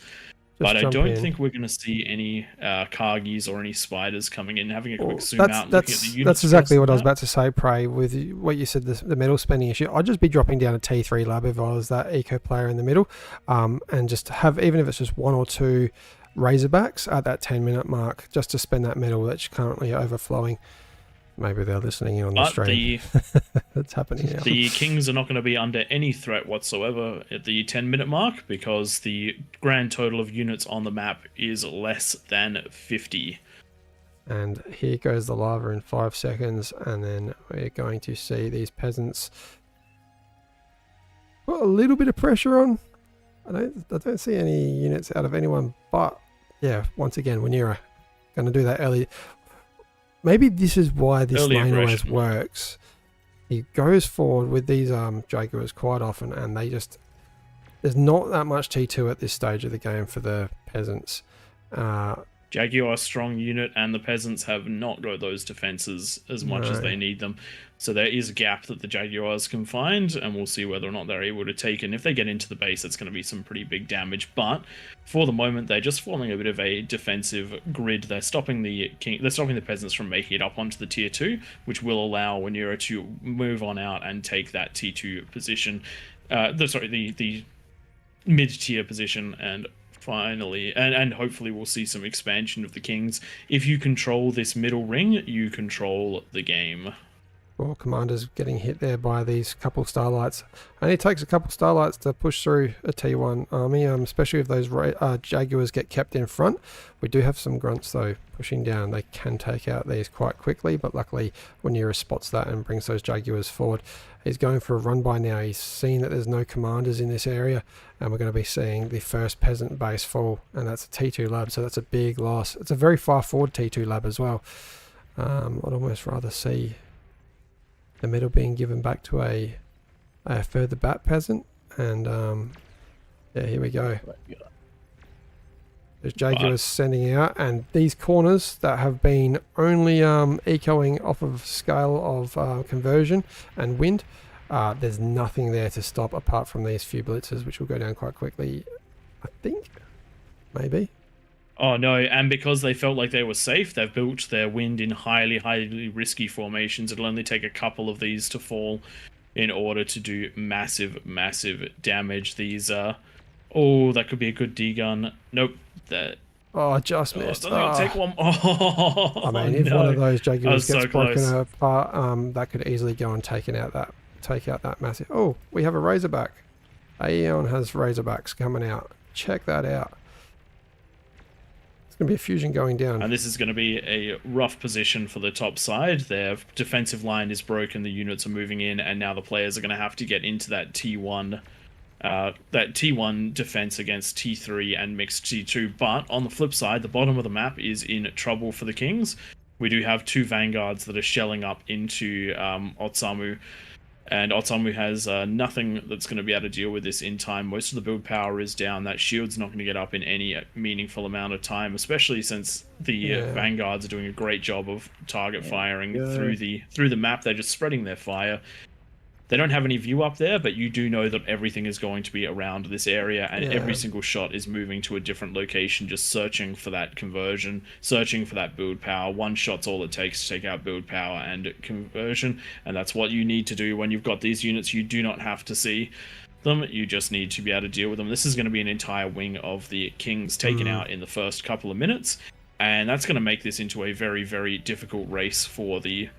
But I don't think we're going to see any Kargis or any spiders coming in. Having a quick zoom out and looking at the units.
That's exactly what I was about to say, Prey, with what you said, the metal spending issue. I'd just be dropping down a T3 lab if I was that eco player in the middle, and just have, even if it's just 1 or 2 Razorbacks at that 10-minute mark, just to spend that metal that's currently overflowing. Maybe they're listening in on the stream. That's happening now.
The Kings are not going to be under any threat whatsoever at the 10-minute mark because the grand total of units on the map is less than 50.
And here goes the lava in 5 seconds, and then we're going to see these peasants put a little bit of pressure on. I don't see any units out of anyone, but yeah, once again, Wanira going to do that early. Maybe this is why this lane always works. He goes forward with these Jaguars quite often, and there's not that much T2 at this stage of the game for the peasants.
Jaguar strong unit, and the peasants have not got those defenses as much as they need them. So there is a gap that the Jaguars can find, and we'll see whether or not they're able to take it. And if they get into the base, it's going to be some pretty big damage. But for the moment, they're just forming a bit of a defensive grid. They're stopping the peasants from making it up onto the tier 2, which will allow Wanira to move on out and take that T2 position. The mid-tier position, and finally, and hopefully we'll see some expansion of the Kings. If you control this middle ring, you control the game.
Well, Commander's getting hit there by these couple Starlights. Only takes a couple Starlights to push through a T1 army, especially if those Jaguars get kept in front. We do have some Grunts, though, pushing down. They can take out these quite quickly, but luckily Wanira spots that and brings those Jaguars forward. He's going for a run by now. He's seen that there's no Commanders in this area, and we're going to be seeing the first peasant base fall, and that's a T2 lab, so that's a big loss. It's a very far forward T2 lab as well. I'd almost rather see the middle being given back to a further back peasant, and yeah, here we go. There's Jaguars sending out, and these corners that have been only ecoing off of scale of conversion and wind, there's nothing there to stop apart from these few blitzers, which will go down quite quickly, I think. Maybe.
Oh no, and because they felt like they were safe, they've built their wind in highly, highly risky formations. It'll only take a couple of these to fall in order to do massive, massive damage. These, oh, that could be a good D-gun. Nope, that...
Oh, just
Oh,
missed.
it's only gonna take one. Oh,
I mean, if
no.
one of those
That
Jaguars
was so
gets broken
close.
apart, that could easily go and take out that massive. Oh, we have a Razorback. Aeon has Razorbacks coming out. Check that out. It's going to be a fusion going down.
And this is going to be a rough position for the top side. Their defensive line is broken, the units are moving in, and now the players are going to have to get into that T1 defense against T3 and mixed T2. But on the flip side, the bottom of the map is in trouble for the Kings. We do have 2 Vanguards that are shelling up into Otsamu. And Otsamu has nothing that's going to be able to deal with this in time. Most of the build power is down. That shield's not going to get up in any meaningful amount of time, especially since the Vanguards are doing a great job of target firing through the map. They're just spreading their fire. They don't have any view up there, but you do know that everything is going to be around this area, and every single shot is moving to a different location, just searching for that conversion, searching for that build power. One shot's all it takes to take out build power and conversion, and that's what you need to do when you've got these units. You do not have to see them, you just need to be able to deal with them. This is going to be an entire wing of the Kings taken out in the first couple of minutes, and that's going to make this into a very, very difficult race for the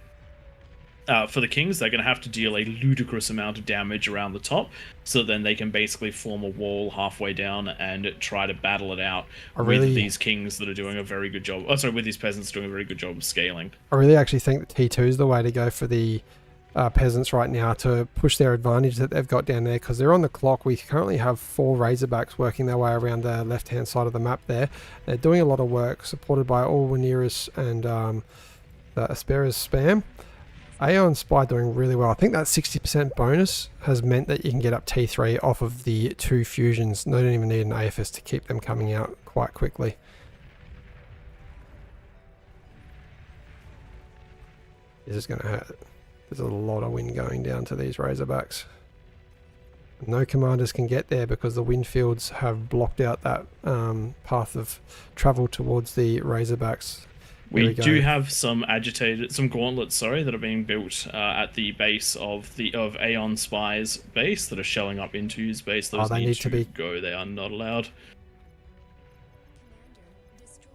Kings. They're going to have to deal a ludicrous amount of damage around the top, so then they can basically form a wall halfway down and try to battle it out with these Kings that are doing a very good job. Oh, sorry, with these Peasants doing a very good job of scaling.
I really actually think that T2 is the way to go for the Peasants right now to push their advantage that they've got down there, because they're on the clock. We currently have 4 Razorbacks working their way around the left-hand side of the map there. They're doing a lot of work, supported by all Rhaenyra's and the Aspera's spam. Aeon Spy doing really well. I think that 60% bonus has meant that you can get up T3 off of the 2 fusions. No, don't even need an AFS to keep them coming out quite quickly. This is going to hurt. There's a lot of wind going down to these Razorbacks. No commanders can get there because the wind fields have blocked out that path of travel towards the Razorbacks.
We do have some gauntlets, that are being built at the base of Aeon Spy's base that are shelling up into his base. Those need to go. They are not allowed.
Commander destroyed.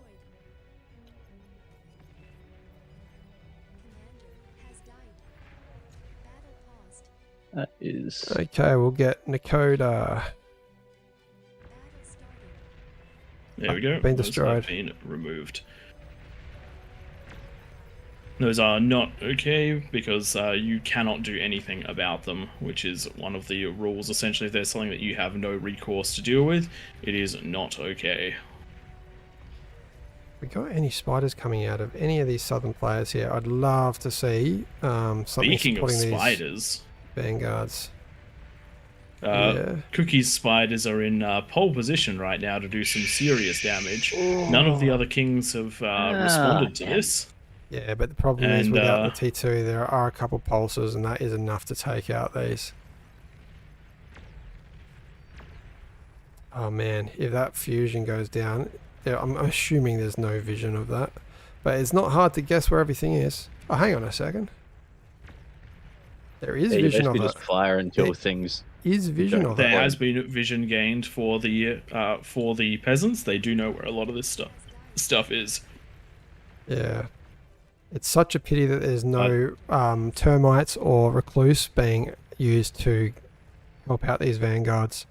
Commander has died. Battle paused.
That is...
Okay, we'll get Nakoda.
Battle started.
There we go.
Been
Those
destroyed.
have been removed. Those are not okay because you cannot do anything about them, which is one of the rules. Essentially, if there's something that you have no recourse to deal with, it is not okay.
We got any spiders coming out of any of these southern players here? I'd love to see something
Speaking of
supporting
spiders,
these Vanguards.
Cookie's spiders are in pole position right now to do some serious damage. None of the other Kings have responded to this.
Yeah, but the problem is without the T2, there are a couple pulses, and that is enough to take out these. Oh man, if that fusion goes down, I'm assuming there's no vision of that. But it's not hard to guess where everything is. Oh, hang on a second. There is vision of it.
Just fire until things...
Is vision of it.
There has been vision gained for the Peasants. They do know where a lot of this stuff is.
Yeah. It's such a pity that there's no termites or recluse being used to help out these Vanguards.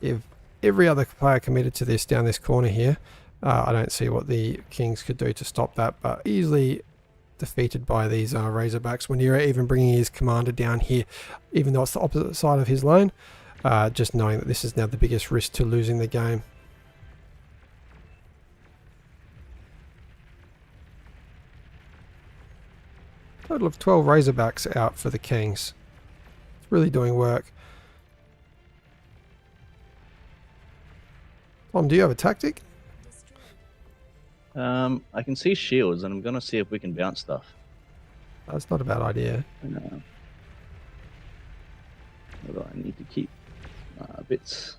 If every other player committed to this down this corner here, I don't see what the Kings could do to stop that, but easily defeated by these Razorbacks. Rhaenyra even bringing his commander down here, even though it's the opposite side of his lane, just knowing that this is now the biggest risk to losing the game. Total of 12 Razorbacks out for the Kings. It's really doing work. Tom, do you have a tactic?
Destroyed.
I can see shields, and I'm gonna see if we can bounce stuff.
That's not a bad idea.
What do I need to keep? Bits.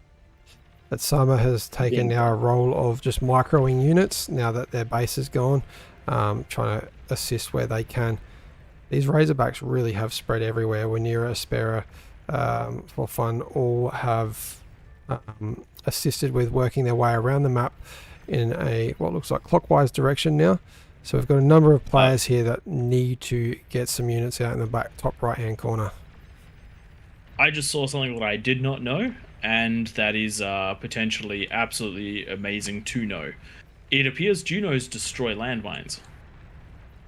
But Summer has taken now a role of just microing units now that their base is gone, trying to assist where they can. These Razorbacks really have spread everywhere. Wenira, Aspera, for fun, all have assisted with working their way around the map in a what looks like clockwise direction now. So we've got a number of players here that need to get some units out in the back top right hand corner.
I just saw something that I did not know, and that is potentially absolutely amazing to know. It appears Junos destroy landmines.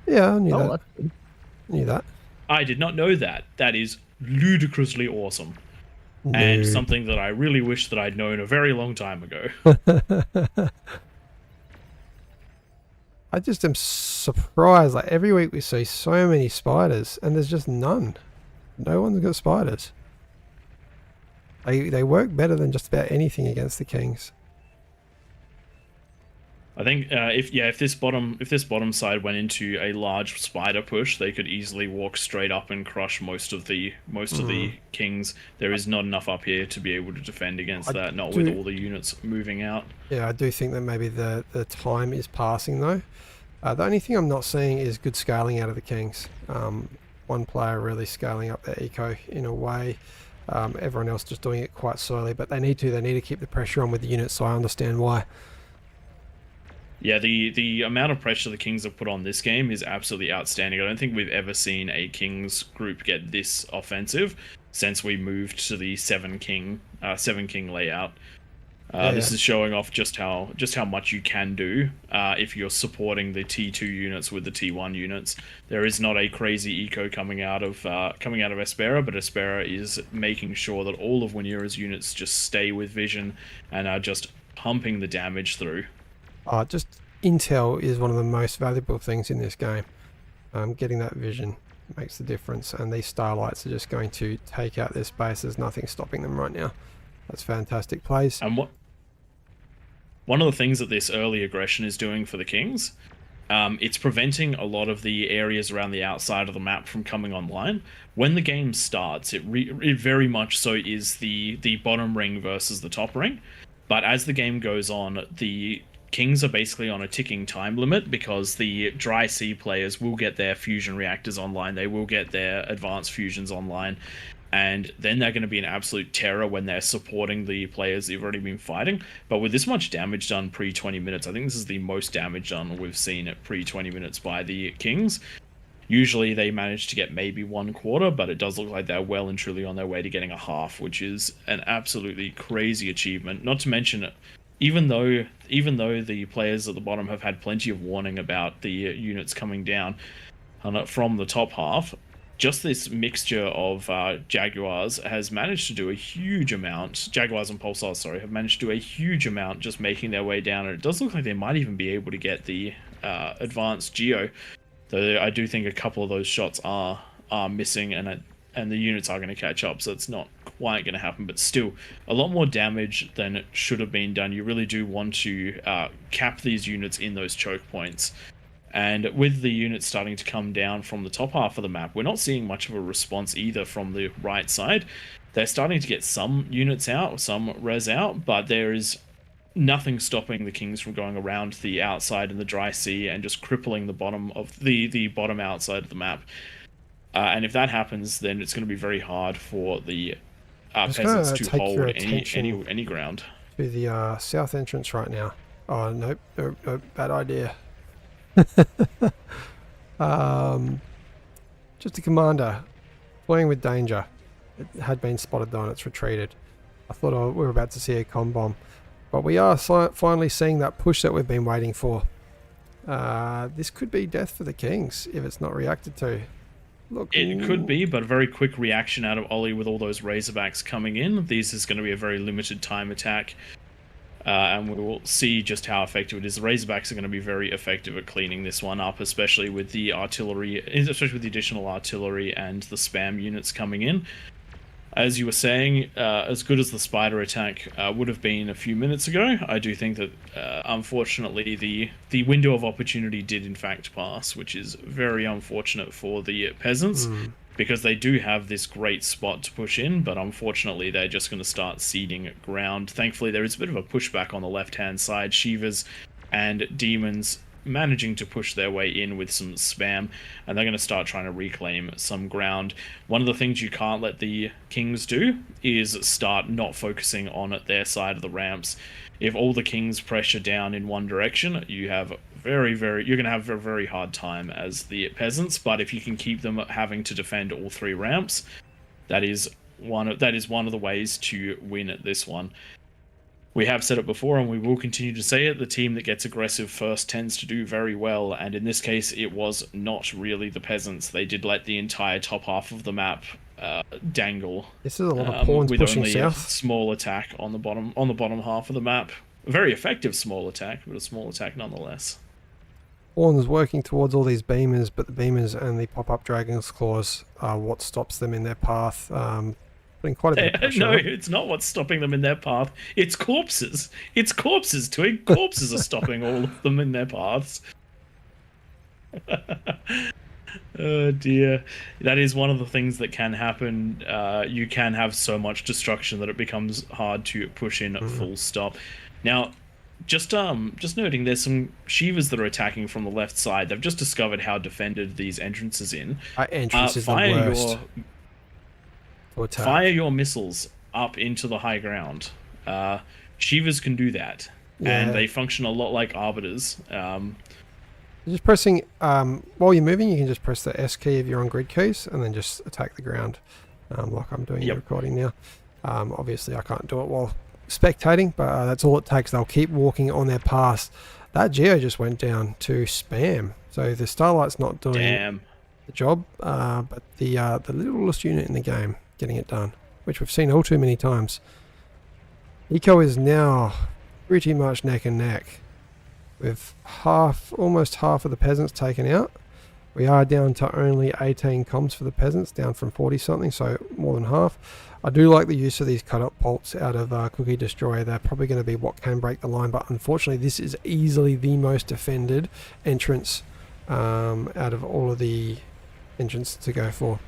Yeah, I knew
Oh,
that.
that's good.
Knew that.
I did not know that. That is ludicrously awesome. And something that I really wish that I'd known a very long time ago.
I just am surprised. Like every week we see so many spiders, and there's just none. No one's got spiders. They work better than just about anything against the Kings.
I think if this bottom side went into a large spider push, they could easily walk straight up and crush most of the Kings. There is not enough up here to be able to defend against that. Not with all the units moving out.
Yeah, I do think that maybe the time is passing though. The only thing I'm not seeing is good scaling out of the Kings. One player really scaling up their eco in a way. Everyone else just doing it quite slowly, but they need to keep the pressure on with the units, so I understand why.
Yeah, the amount of pressure the Kings have put on this game is absolutely outstanding. I don't think we've ever seen a Kings group get this offensive since we moved to the 7-king layout. This is showing off just how much you can do if you're supporting the T2 units with the T1 units. There is not a crazy eco coming out of Aspera, but Aspera is making sure that all of Wenira's units just stay with vision and are just pumping the damage through.
Just intel is one of the most valuable things in this game. Getting that vision makes the difference, and these starlights are just going to take out their space. There's nothing stopping them right now. That's fantastic plays.
And one of the things that this early aggression is doing for the Kings, it's preventing a lot of the areas around the outside of the map from coming online. When the game starts, it very much so is the bottom ring versus the top ring. But as the game goes on, the Kings are basically on a ticking time limit because the dry sea players will get their fusion reactors online. They will get their advanced fusions online. And then they're going to be an absolute terror when they're supporting the players they've already been fighting. But with this much damage done pre-20 minutes, I think this is the most damage done we've seen at pre-20 minutes by the Kings. Usually they manage to get maybe 1/4, but it does look like they're well and truly on their way to getting a half, which is an absolutely crazy achievement. Not to mention, even though the players at the bottom have had plenty of warning about the units coming down from the top half, just this mixture of Jaguars has managed to do a huge amount. Jaguars and Pulsars, sorry, have managed to do a huge amount just making their way down. And it does look like they might even be able to get the advanced Geo. Though I do think a couple of those shots are missing, and the units are going to catch up. So it's not quite going to happen, but still a lot more damage than it should have been done. You really do want to cap these units in those choke points. And with the units starting to come down from the top half of the map, we're not seeing much of a response either from the right side. They're starting to get some units out, some res out, but there is nothing stopping the Kings from going around the outside in the dry sea and just crippling the bottom of the bottom outside of the map. And if that happens, then it's going to be very hard for the peasants to hold any ground.
To the south entrance right now. Oh, nope, bad idea. Just a commander playing with danger. It had been spotted though and it's retreated. I thought we were about to see a com bomb, but we are finally seeing that push that we've been waiting for. This could be death for the Kings if it's not reacted to. Look,
it could be, but a very quick reaction out of Ollie with all those Razorbacks coming in. This is going to be a very limited time attack. And we will see just how effective it is. The Razorbacks are going to be very effective at cleaning this one up, especially with the artillery, especially with the additional artillery and the spam units coming in. As you were saying, as good as the spider attack would have been a few minutes ago, I do think that unfortunately the window of opportunity did in fact pass, which is very unfortunate for the peasants. because they do have this great spot to push in, but unfortunately they're just going to start ceding ground. Thankfully, there is a bit of a pushback on the left-hand side. Shivas and Demons managing to push their way in with some spam, and they're going to start trying to reclaim some ground. One of the things you can't let the Kings do is start not focusing on their side of the ramps. If all the Kings pressure down in one direction, you have you're going to have a very hard time as the Peasants. But if you can keep them having to defend all 3 ramps, that is one of the ways to win at this one. We have said it before, and we will continue to say it. The team that gets aggressive first tends to do very well, and in this case, it was not really the Peasants. They did let the entire top half of the map dangle.
This is a lot of pawns
with
pushing
only
south.
a small attack on the bottom half of the map. A very effective small attack, but a small attack nonetheless.
Pawns working towards all these beamers, but the beamers and the pop-up Dragon's Claws are what stops them in their path. Putting quite a bit of pressure
No,
on.
it's not what's stopping them in their path. It's corpses. It's corpses, Twig. Corpses are stopping all of them in their paths. Oh dear. That is one of the things that can happen. You can have so much destruction that it becomes hard to push in full stop. Now, just noting, there's some Shivas that are attacking from the left side. They've just discovered how defended these entrances in.
Entrance is the worst.
Fire your missiles up into the high ground. Shivas can do that, and they function a lot like arbiters.
Just pressing, while you're moving, you can just press the S key if you're on grid keys, and then just attack the ground, like I'm doing in the recording now. Obviously, I can't do it while spectating, but that's all it takes. They'll keep walking on their path. That Geo just went down to spam, so the Starlight's not doing the job, but the littlest unit in the game getting it done, which we've seen all too many times. Eco is now pretty much neck and neck, with almost half of the Peasants taken out. We are down to only 18 comms for the Peasants, down from 40 something, so more than half. I do like the use of these cut-up bolts out of Cookie Destroyer. They're probably going to be what can break the line, but unfortunately this is easily the most defended entrance out of all of the entrances to go for.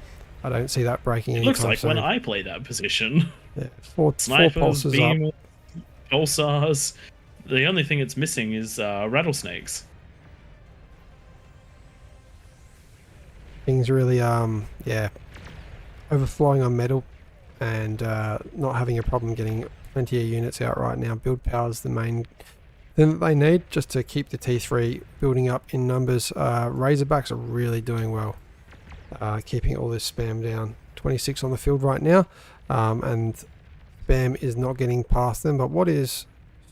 I don't see that breaking anytime soon.
Looks like when I play that position.
Yeah, four
Snipers,
pulses
beam,
up.
pulsars. The only thing it's missing is rattlesnakes.
Things really, overflowing on metal and not having a problem getting plenty of units out right now. Build power is the main thing that they need just to keep the T3 building up in numbers. Razorbacks are really doing well, keeping all this spam down. 26 on the field right now, and spam is not getting past them. But what is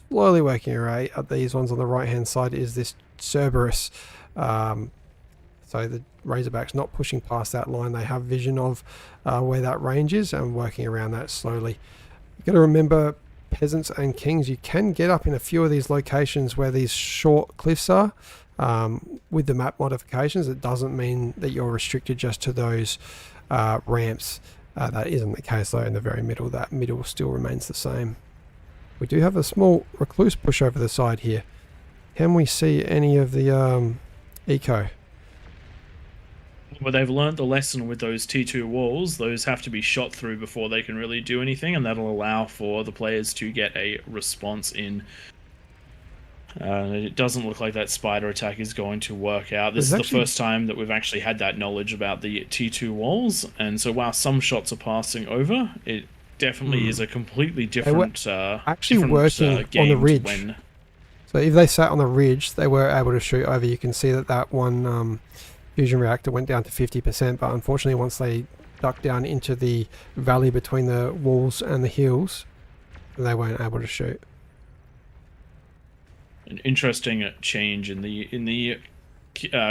slowly working away at these ones on the right hand side is this Cerberus. So the Razorbacks not pushing past that line. They have vision of where that range is and working around that slowly. You've got to remember, Peasants and Kings, you can get up in a few of these locations where these short cliffs are. With the map modifications, it doesn't mean that you're restricted just to those ramps. That isn't the case though in the very middle. That middle still remains the same. We do have a small recluse push over the side here. Can we see any of the eco?
Well, they've learned the lesson with those T2 walls. Those have to be shot through before they can really do anything, and that'll allow for the players to get a response in. It doesn't look like that spider attack is going to work out. This is the first time that we've actually had that knowledge about the T2 walls, and so while some shots are passing over, it definitely is a completely different
actually working on the ridge. So if they sat on the ridge, they were able to shoot over. You can see that one fusion reactor went down to 50%, but unfortunately once they ducked down into the valley between the walls and the hills, they weren't able to shoot.
An interesting change in the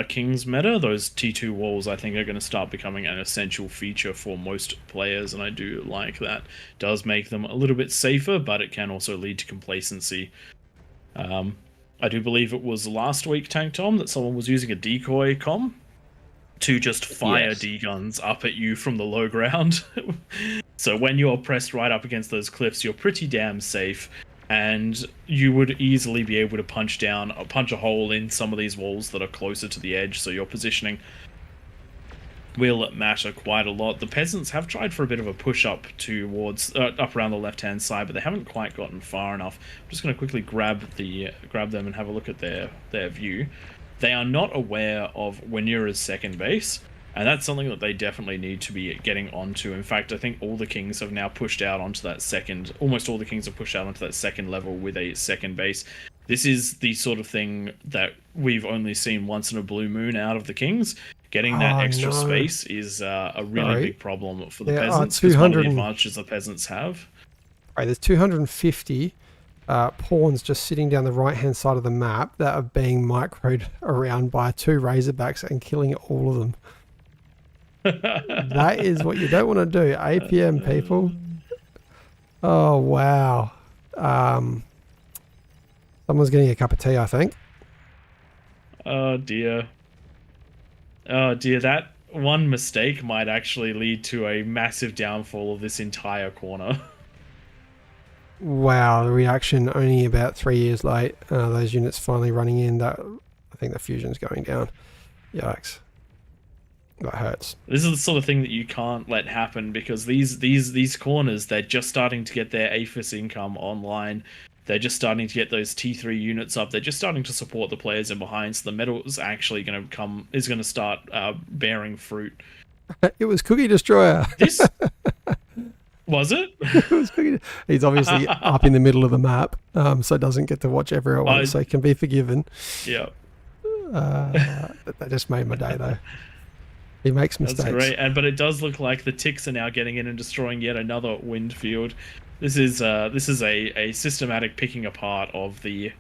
Kings meta. Those T2 walls, I think, are going to start becoming an essential feature for most players, and I do like that. Does make them a little bit safer, but it can also lead to complacency. I do believe it was last week, Tank Tom, that someone was using a decoy comm to just fire D-guns up at you from the low ground. So when you're pressed right up against those cliffs, you're pretty damn safe, and you would easily be able to punch a hole in some of these walls that are closer to the edge, so your positioning will matter quite a lot. The peasants have tried for a bit of a push up towards up around the left-hand side, but they haven't quite gotten far enough. I'm just going to quickly grab them and have a look at their view. They are not aware of Wenura's second base, and that's something that they definitely need to be getting onto. In fact, I think all the kings have now pushed out onto that second. Almost all the kings have pushed out onto that second level with a second base. This is the sort of thing that we've only seen once in a blue moon out of the kings. Getting that extra space is a really big problem for the peasants, because one of the advantages the peasants have.
Right, there's 250 pawns just sitting down the right-hand side of the map that are being microed around by 2 Razorbacks and killing all of them. That is what you don't want to do. APM, people. Oh, wow. Someone's getting a cup of tea, I think.
Oh, dear. Oh dear, that one mistake might actually lead to a massive downfall of this entire corner.
Wow, the reaction only about 3 years late. Those units finally running in. I think the fusion's going down. Yikes. That hurts.
This is the sort of thing that you can't let happen, because these corners, they're just starting to get their APHIS income online. They're just starting to get those T3 units up. They're just starting to support the players in behind. So the metal is actually going to start bearing fruit.
It was Cookie Destroyer.
This was it?
It was Cookie. He's obviously up in the middle of the map, so doesn't get to watch everyone, so he can be forgiven.
Yeah.
That just made my day, though. He makes mistakes.
That's great, but it does look like the ticks are now getting in and destroying yet another wind field. This is a systematic picking apart of the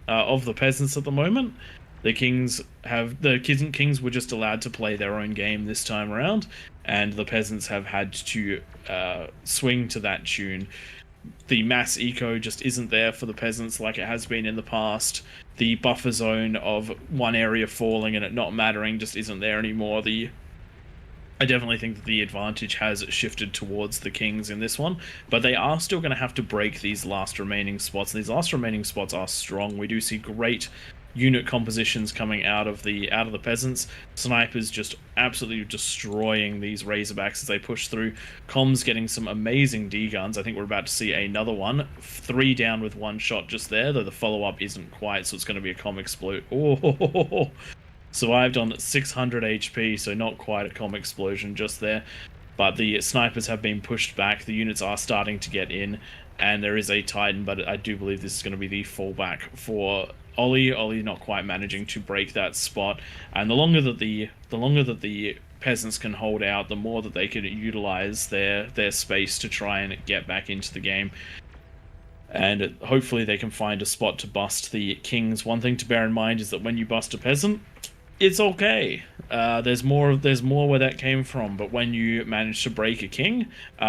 peasants at the moment. The kings were just allowed to play their own game this time around, and the peasants have had to swing to that tune. The mass eco just isn't there for the peasants like it has been in the past. The buffer zone of one area falling and it not mattering just isn't there anymore. I definitely think that the advantage has shifted towards the kings in this one, but they are still going to have to break these last remaining spots. These last remaining spots are strong. We do see great unit compositions coming out of the peasants. Snipers just absolutely destroying these Razorbacks as they push through. Comms getting some amazing D guns. I think we're about to see another one. 3 down with 1 shot just there, though the follow-up isn't quite, so it's going to be a comm explode. Oh, survived on 600 HP, so not quite a comm explosion just there. But the snipers have been pushed back. The units are starting to get in, and there is a Titan, but I do believe this is going to be the fallback for Ollie. Ollie not quite managing to break that spot, and the longer that the peasants can hold out, the more that they can utilize their space to try and get back into the game. And hopefully they can find a spot to bust the kings. One thing to bear in mind is that when you bust a peasant, it's okay. There's more where that came from, but when you manage to break a king,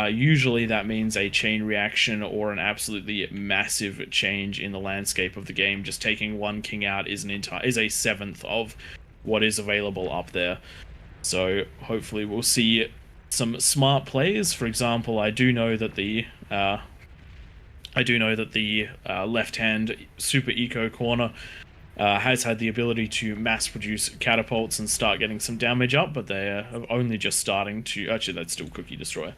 usually that means a chain reaction or an absolutely massive change in the landscape of the game. Just taking one king out is a seventh of what is available up there. So hopefully we'll see some smart plays. For example, I do know that the left-hand super eco corner has had the ability to mass produce catapults and start getting some damage up, but they are only just starting to, actually that's still Cookie Destroyer,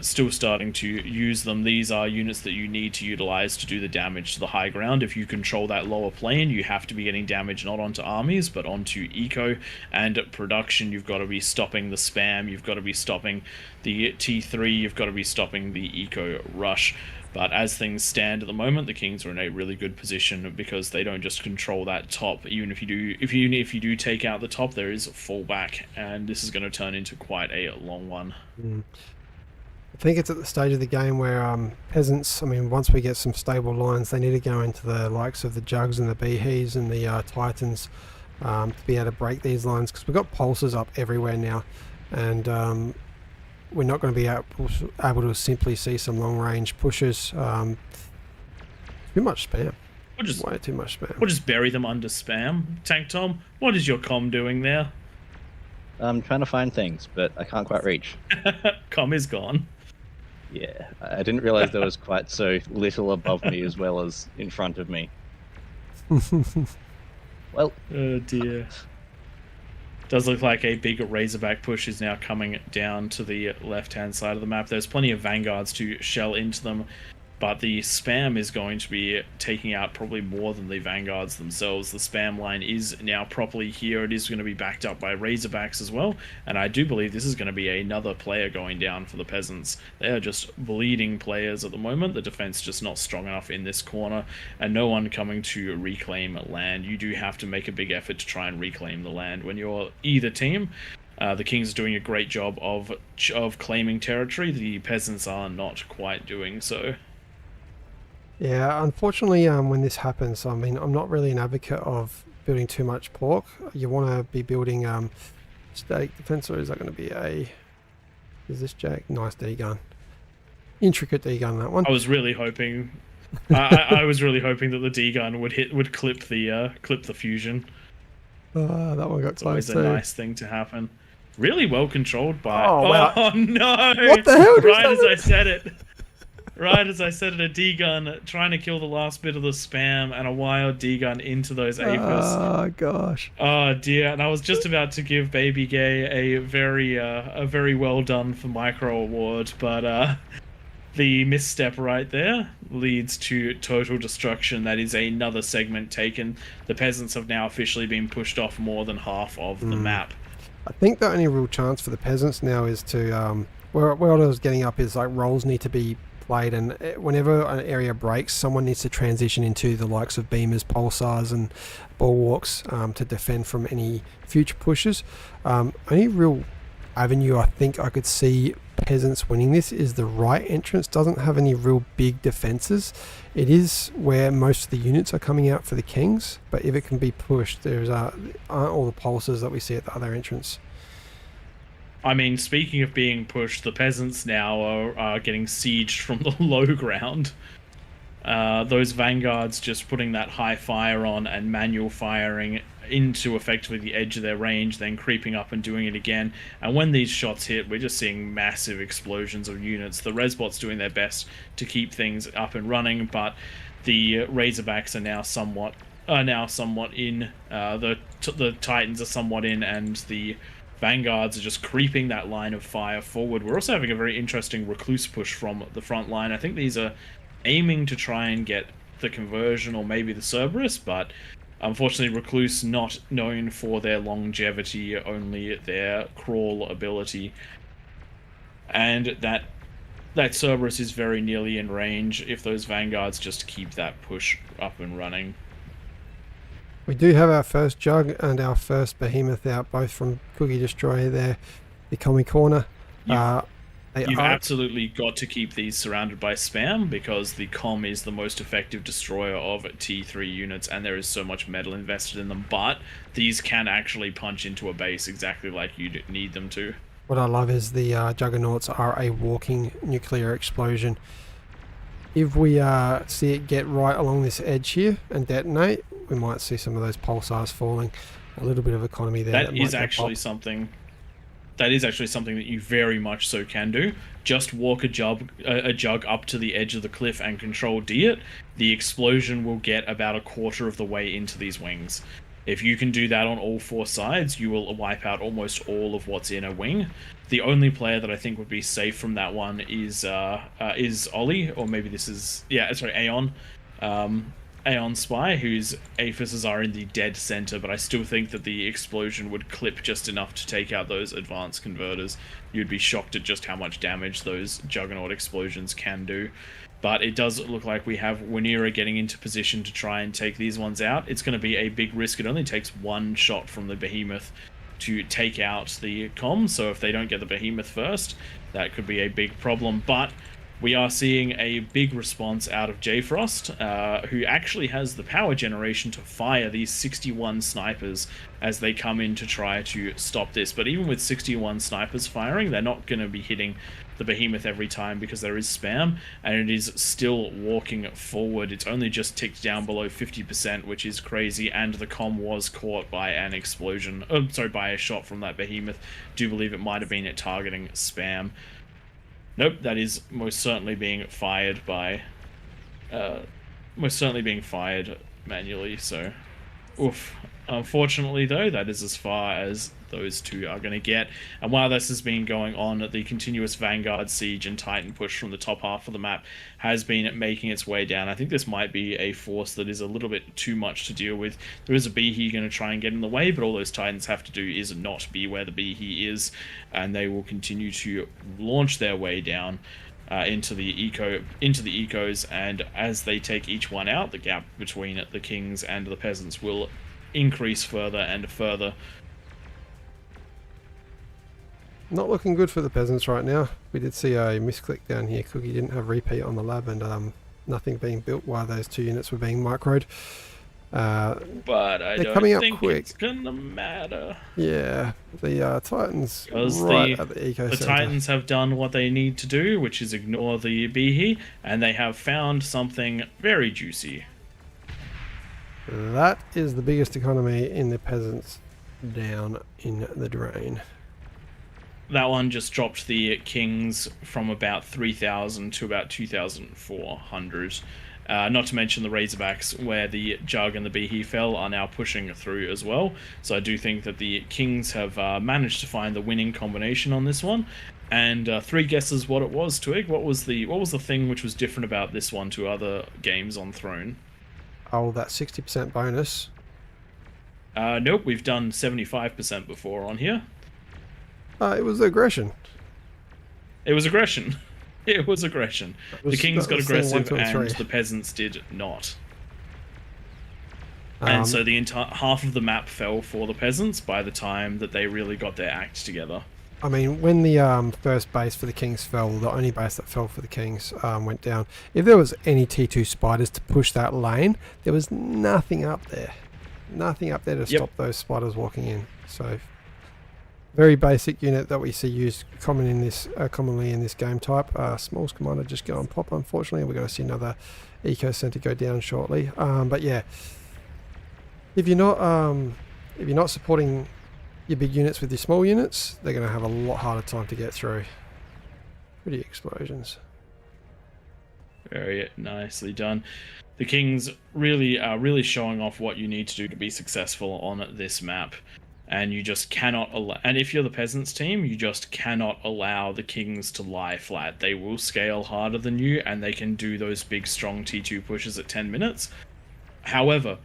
still starting to use them. These are units that you need to utilize to do the damage to the high ground. If you control that lower plane, you have to be getting damage not onto armies, but onto eco and production. You've got to be stopping the spam, you've got to be stopping the T3, you've got to be stopping the eco rush. But as things stand at the moment, the kings are in a really good position because they don't just control that top. Even if you do take out the top, there is a fallback, and this is going to turn into quite a long one.
I think it's at the stage of the game where peasants, I mean, once we get some stable lines, they need to go into the likes of the Jugs and the Behees and the Titans to be able to break these lines, because we've got pulses up everywhere now, and we're not going to be able to simply see some long-range pushes. Too much spam. Way too much spam.
We'll just bury them under spam. Tank Tom, what is your comm doing there?
I'm trying to find things, but I can't quite reach.
Comm is gone.
Yeah, I didn't realize there was quite so little above me as well as in front of me. Well,
oh dear. does look like a big Razorback push is now coming down to the left-hand side of the map. There's plenty of Vanguards to shell into them, but the spam is going to be taking out probably more than the Vanguards themselves. The spam line is now properly here. It is going to be backed up by Razorbacks as well, and I do believe this is going to be another player going down for the Peasants. They are just bleeding players at the moment. The defense just not strong enough in this corner, and no one coming to reclaim land. You do have to make a big effort to try and reclaim the land when you're either team. The Kings are doing a great job of claiming territory. The Peasants are not quite doing so.
Yeah, unfortunately, when this happens, I mean, I'm not really an advocate of building too much pork. You want to be building static defense, or is that going to be a... Is this Jack? Nice D-gun. Intricate D-gun, that one.
I was really hoping... I was really hoping that the D-gun would clip the fusion.
That one got
It's always
close
a
too.
nice thing to happen. Really well controlled by...
Oh, wow.
Oh no!
What the hell?
Right as I said it. Right as I said it, a D-gun trying to kill the last bit of the spam, and a wild D-gun into those Apis.
Oh, gosh.
Oh dear, and I was just about to give Baby Gay a very well done for micro award, but the misstep right there leads to total destruction. That is another segment taken. The Peasants have now officially been pushed off more than half of the map.
I think the only real chance for the Peasants now is to... where I was getting up is like roles need to be played, and whenever an area breaks, someone needs to transition into the likes of beamers, pulsars and bulwarks to defend from any future pushes. Only real avenue I think I could see Peasants winning this is the right entrance. Doesn't have any real big defenses. It is where most of the units are coming out for the Kings, but if it can be pushed, there's aren't all the pulsars that we see at the other entrance.
I mean, speaking of being pushed, the Peasants now are getting sieged from the low ground. Those Vanguards just putting that high fire on and manual firing into effectively the edge of their range, then creeping up and doing it again. And when these shots hit, we're just seeing massive explosions of units. The Resbots doing their best to keep things up and running, but the Razorbacks are now somewhat in. The Titans are somewhat in, and the Vanguards are just creeping that line of fire forward. We're also having a very interesting Recluse push from the front line. I think these are aiming to try and get the conversion or maybe the Cerberus, but unfortunately Recluse not known for their longevity, only their crawl ability. And that Cerberus is very nearly in range if those Vanguards just keep that push up and running.
We do have our first Jug and our first Behemoth out, both from Cookie Destroyer there, the Commie Corner.
You've absolutely got to keep these surrounded by spam, because the Com is the most effective destroyer of T3 units, and there is so much metal invested in them, but these can actually punch into a base exactly like you need them to.
What I love is the Juggernauts are a walking nuclear explosion. If we see it get right along this edge here and detonate, we might see some of those pulsars falling. A little bit of economy there.
That is actually something that you very much so can do. Just walk a jug up to the edge of the cliff and control D it. The explosion will get about a quarter of the way into these wings. If you can do that on all four sides, you will wipe out almost all of what's in a wing. The only player that I think would be safe from that one is Ollie, or maybe this is Aeon. Aeon Spy, whose Aphises are in the dead center, but I still think that the explosion would clip just enough to take out those advanced converters. You'd be shocked at just how much damage those Juggernaut explosions can do. But it does look like we have Wanira getting into position to try and take these ones out. It's going to be a big risk. It only takes one shot from the Behemoth to take out the Com, so if they don't get the Behemoth first, that could be a big problem. But we are seeing a big response out of J-Frost, who actually has the power generation to fire these 61 snipers as they come in to try to stop this. But even with 61 snipers firing, they're not going to be hitting the Behemoth every time because there is spam, and it is still walking forward. It's only just ticked down below 50%, which is crazy, and the Com was caught by an explosion, by a shot from that Behemoth. Do believe it might have been it targeting spam. Nope, that is most certainly being fired manually, so oof. Unfortunately, though, that is as far as those two are going to get. And while this has been going on, the continuous Vanguard siege and Titan push from the top half of the map has been making its way down. I think this might be a force that is a little bit too much to deal with. There is a Behe going to try and get in the way, but all those Titans have to do is not be where the Behe is, and they will continue to launch their way down into the ecos, and as they take each one out, the gap between the Kings and the Peasants will increase further and further.
Not looking good for the Peasants right now. We did see a misclick down here. Cookie didn't have repeat on the lab, and nothing being built while those two units were being microed.
But I
they're
don't
coming up
think
quick.
it's gonna matter.
Yeah, the Titans
Because
right at the eco
the
center.
Titans have done what they need to do, which is ignore the Behe, and they have found something very juicy.
That is the biggest economy in the Peasants down in the drain.
That one just dropped the Kings from about 3,000 to about 2,400. Not to mention the Razorbacks, where the Jug and the Behe fell, are now pushing through as well. So I do think that the Kings have managed to find the winning combination on this one. And 3 guesses what it was, Twig. What was the thing which was different about this one to other games on Throne?
Oh, that 60% bonus.
Nope, we've done 75% before on here.
It was aggression.
It was aggression. It was aggression. The Kings got aggressive and the Peasants did not. And so the entire half of the map fell for the Peasants by the time that they really got their act together.
I mean, when the first base for the Kings fell, the only base that fell for the Kings went down. If there was any T2 spiders to push that lane, there was nothing up there. Nothing up there to stop those spiders walking in. So, very basic unit that we see used commonly in this game type. Smalls Commander just got on pop, unfortunately. We're going to see another Eco Center go down shortly. But yeah, if you're not supporting your big units with your small units, they're going to have a lot harder time to get through. Pretty explosions.
Very nicely done. The Kings really are really showing off what you need to do to be successful on this map. And you just cannot allow, and if you're the Peasants team, you just cannot allow the Kings to lie flat. They will scale harder than you, and they can do those big strong T2 pushes at 10 minutes. However,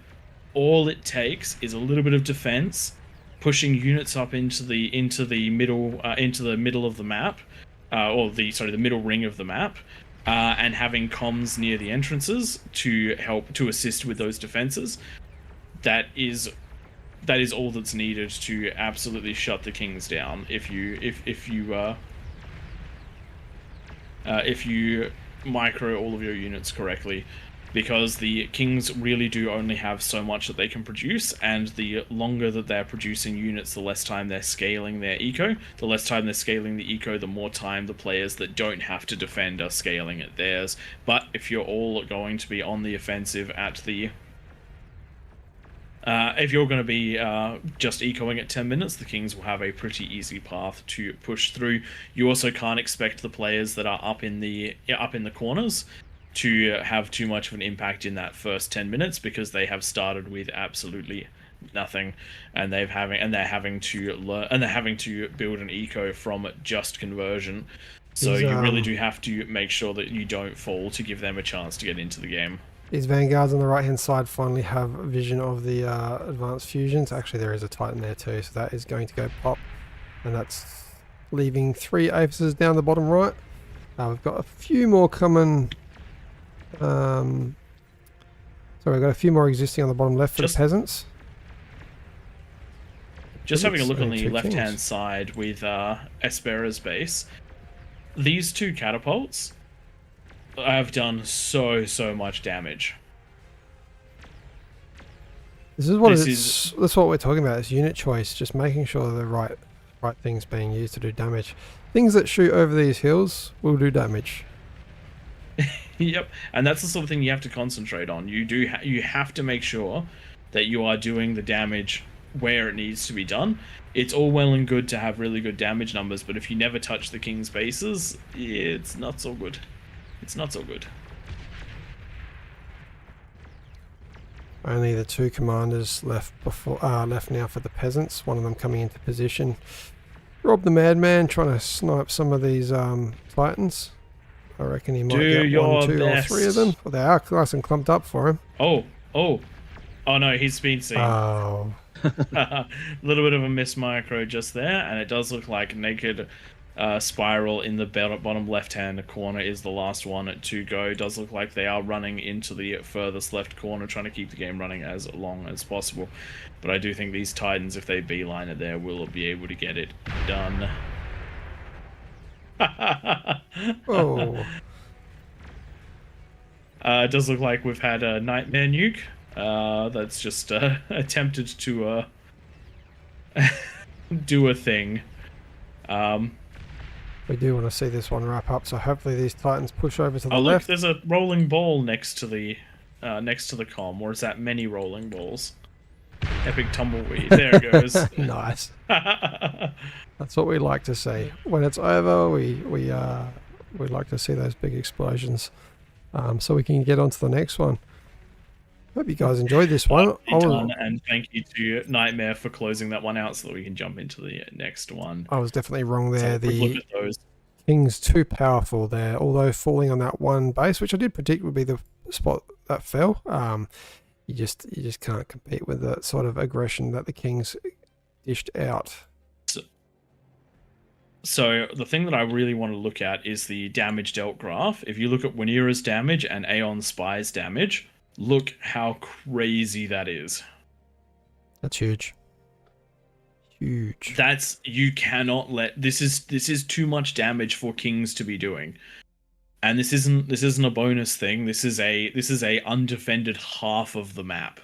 all it takes is a little bit of defense, pushing units up into the middle of the map, the middle ring of the map, and having comms near the entrances to help to assist with those defenses. That is all that's needed to absolutely shut the Kings down. If you micro all of your units correctly. Because the Kings really do only have so much that they can produce, and the longer that they're producing units, the less time they're scaling their eco. The less time they're scaling the eco, the more time the players that don't have to defend are scaling at theirs. But if you're all going to be on the offensive at the... if you're going to be just ecoing at 10 minutes, the Kings will have a pretty easy path to push through. You also can't expect the players that are up in the corners to have too much of an impact in that first 10 minutes, because they have started with absolutely nothing, and they're having to build an eco from just conversion. So you really do have to make sure that you don't fall to give them a chance to get into the game.
These Vanguards on the right hand side finally have vision of the advanced fusions. Actually, there is a Titan there too, so that is going to go pop, and that's leaving 3 Aphises down the bottom right. We've got a few more coming. We've got a few more existing on the bottom left for the Peasants.
Just having a look on the left-hand side with Espera's base. These 2 catapults have done so much damage.
That's what we're talking about. Is unit choice, just making sure the right things being used to do damage. Things that shoot over these hills will do damage.
Yep, and that's the sort of thing you have to concentrate on. You have to make sure that you are doing the damage where it needs to be done. It's all well and good to have really good damage numbers, but if you never touch the King's bases, it's not so good. It's not so good.
Only the 2 commanders left left now for the peasants. One of them coming into position. Rob the Madman trying to snipe some of these titans. I reckon he might
Do
get 1,
your
2, or 3 of them.
best.
Well, they are nice and clumped up for him.
Oh no, he's been seen.
Oh,
A little bit of a miss micro just there, and it does look like naked spiral in the bottom left hand corner is the last one to go. It does look like they are running into the furthest left corner, trying to keep the game running as long as possible. But I do think these Titans, if they beeline it there, will be able to get it done.
oh.
It does look like we've had a Nightmare Nuke that's just attempted to do a thing.
We do want to see this one wrap up, so hopefully these titans push over to the
Oh look,
left.
there's a rolling ball next to the comm, or is that many rolling balls? Epic tumbleweed. There it goes.
Nice. That's what we like to see. When it's over, we like to see those big explosions, so we can get on to the next one. Hope you guys enjoyed this one.
Done, and thank you to Nightmare for closing that one out so that we can jump into the next one.
I was definitely wrong there.
So look
The
at those.
King's too powerful there, although falling on that one base, which I did predict would be the spot that fell. You just can't compete with the sort of aggression that the Kings dished out.
So the thing that I really want to look at is the damage dealt graph. If you look at Wanira's damage and Aeon Spy's damage, look how crazy that is.
That's huge. Huge.
That's, you cannot let, this is too much damage for Kings to be doing. And this isn't a bonus thing. This is a undefended half of the map.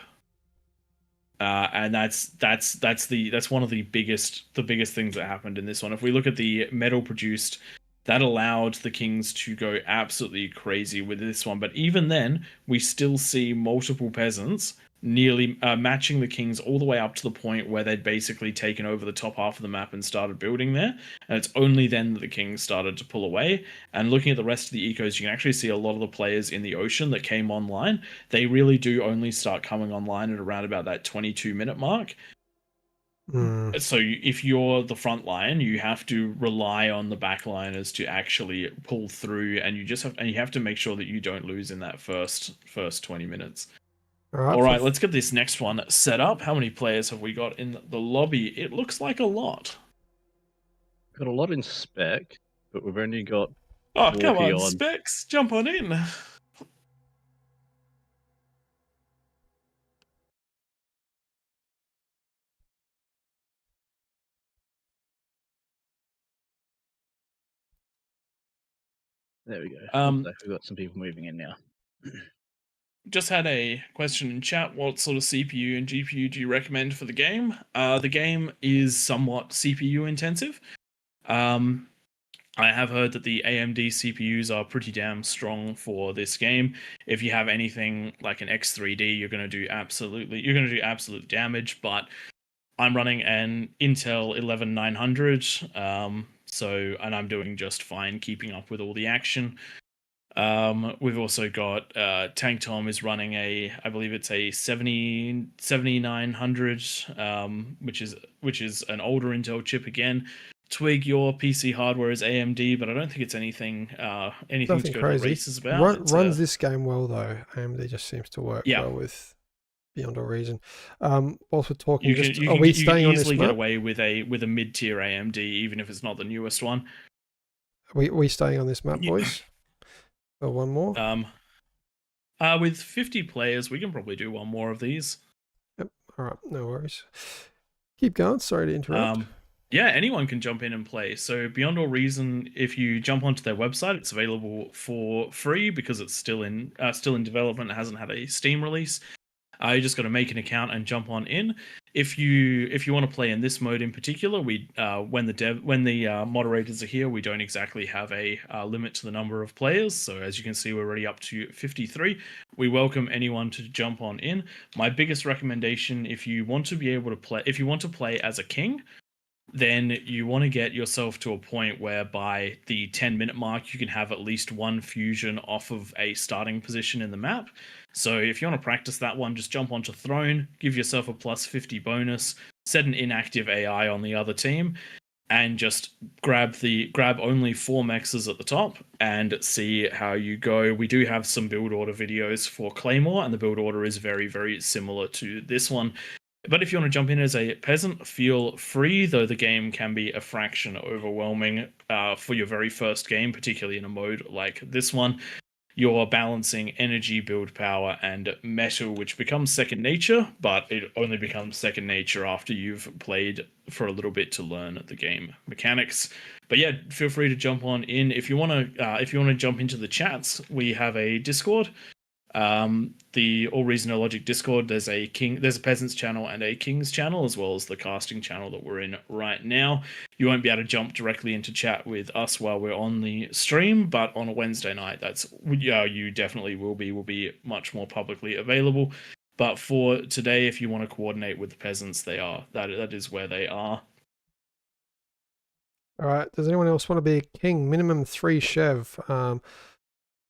And that's one of the biggest things that happened in this one. If we look at the metal produced, that allowed the Kings to go absolutely crazy with this one. But even then, we still see multiple peasants nearly matching the Kings all the way up to the point where they'd basically taken over the top half of the map and started building there. And it's only then that the Kings started to pull away. And looking at the rest of the ecos, you can actually see a lot of the players in the ocean that came online. They really do only start coming online at around about that 22-minute mark. So if you're the front line, you have to rely on the backliners to actually pull through, and you have to make sure that you don't lose in that first 20 minutes. All right, let's get this next one set up. How many players have we got in the lobby? It looks like a lot.
Got a lot in spec, but we've only got.
Oh, come on,
40 odd.
Specs, jump on in.
There we go. Looks like we've got some people moving in now.
Just had a question in chat. What sort of CPU and GPU do you recommend for the game? The game is somewhat CPU intensive. I have heard that the AMD CPUs are pretty damn strong for this game. If you have anything like an X3D, you're going to do absolute damage. But I'm running an Intel 11900, and I'm doing just fine, keeping up with all the action. We've also got Tank Tom is running I believe it's a 7900, which is an older Intel chip again. Twig, your PC hardware is AMD, but I don't think it's anything to go to races about.
Runs this game well though. AMD just seems to work well with Beyond All Reason. Whilst we're talking, are we staying on this map?
You can easily get away with a mid-tier AMD, even if it's not the newest one.
Are we staying on this map, boys? Or one more?
With 50 players, we can probably do one more of these.
Yep. All right, no worries. Keep going. Sorry to interrupt.
Yeah, anyone can jump in and play. So Beyond All Reason, if you jump onto their website, it's available for free because it's still in development. It hasn't had a Steam release. You just got to make an account and jump on in. If you want to play in this mode in particular, when the moderators are here, we don't exactly have a limit to the number of players. So as you can see, we're already up to 53. We welcome anyone to jump on in. My biggest recommendation, if you want to play as a king, then you want to get yourself to a point where by the 10-minute mark, you can have at least one fusion off of a starting position in the map. So if you want to practice that one, just jump onto Throne, give yourself a plus 50 bonus, set an inactive AI on the other team, and just grab only 4 mexes at the top and see how you go. We do have some build order videos for Claymore, and the build order is very, very similar to this one. But if you want to jump in as a peasant, feel free, though the game can be a fraction overwhelming for your very first game, particularly in a mode like this one. You're balancing energy, build power, and metal, which becomes second nature, but it only becomes second nature after you've played for a little bit to learn the game mechanics. But yeah, feel free to jump on in if you want to jump into the chats. We have a Discord. The AllReasonNoLogic Discord, there's a peasants channel and a kings channel, as well as the casting channel that we're in right now. You won't be able to jump directly into chat with us while we're on the stream, but on a Wednesday night, you definitely will be much more publicly available. But for today, if you want to coordinate with the peasants, that is where they are.
All right. Does anyone else want to be a king? Minimum 3 Chev.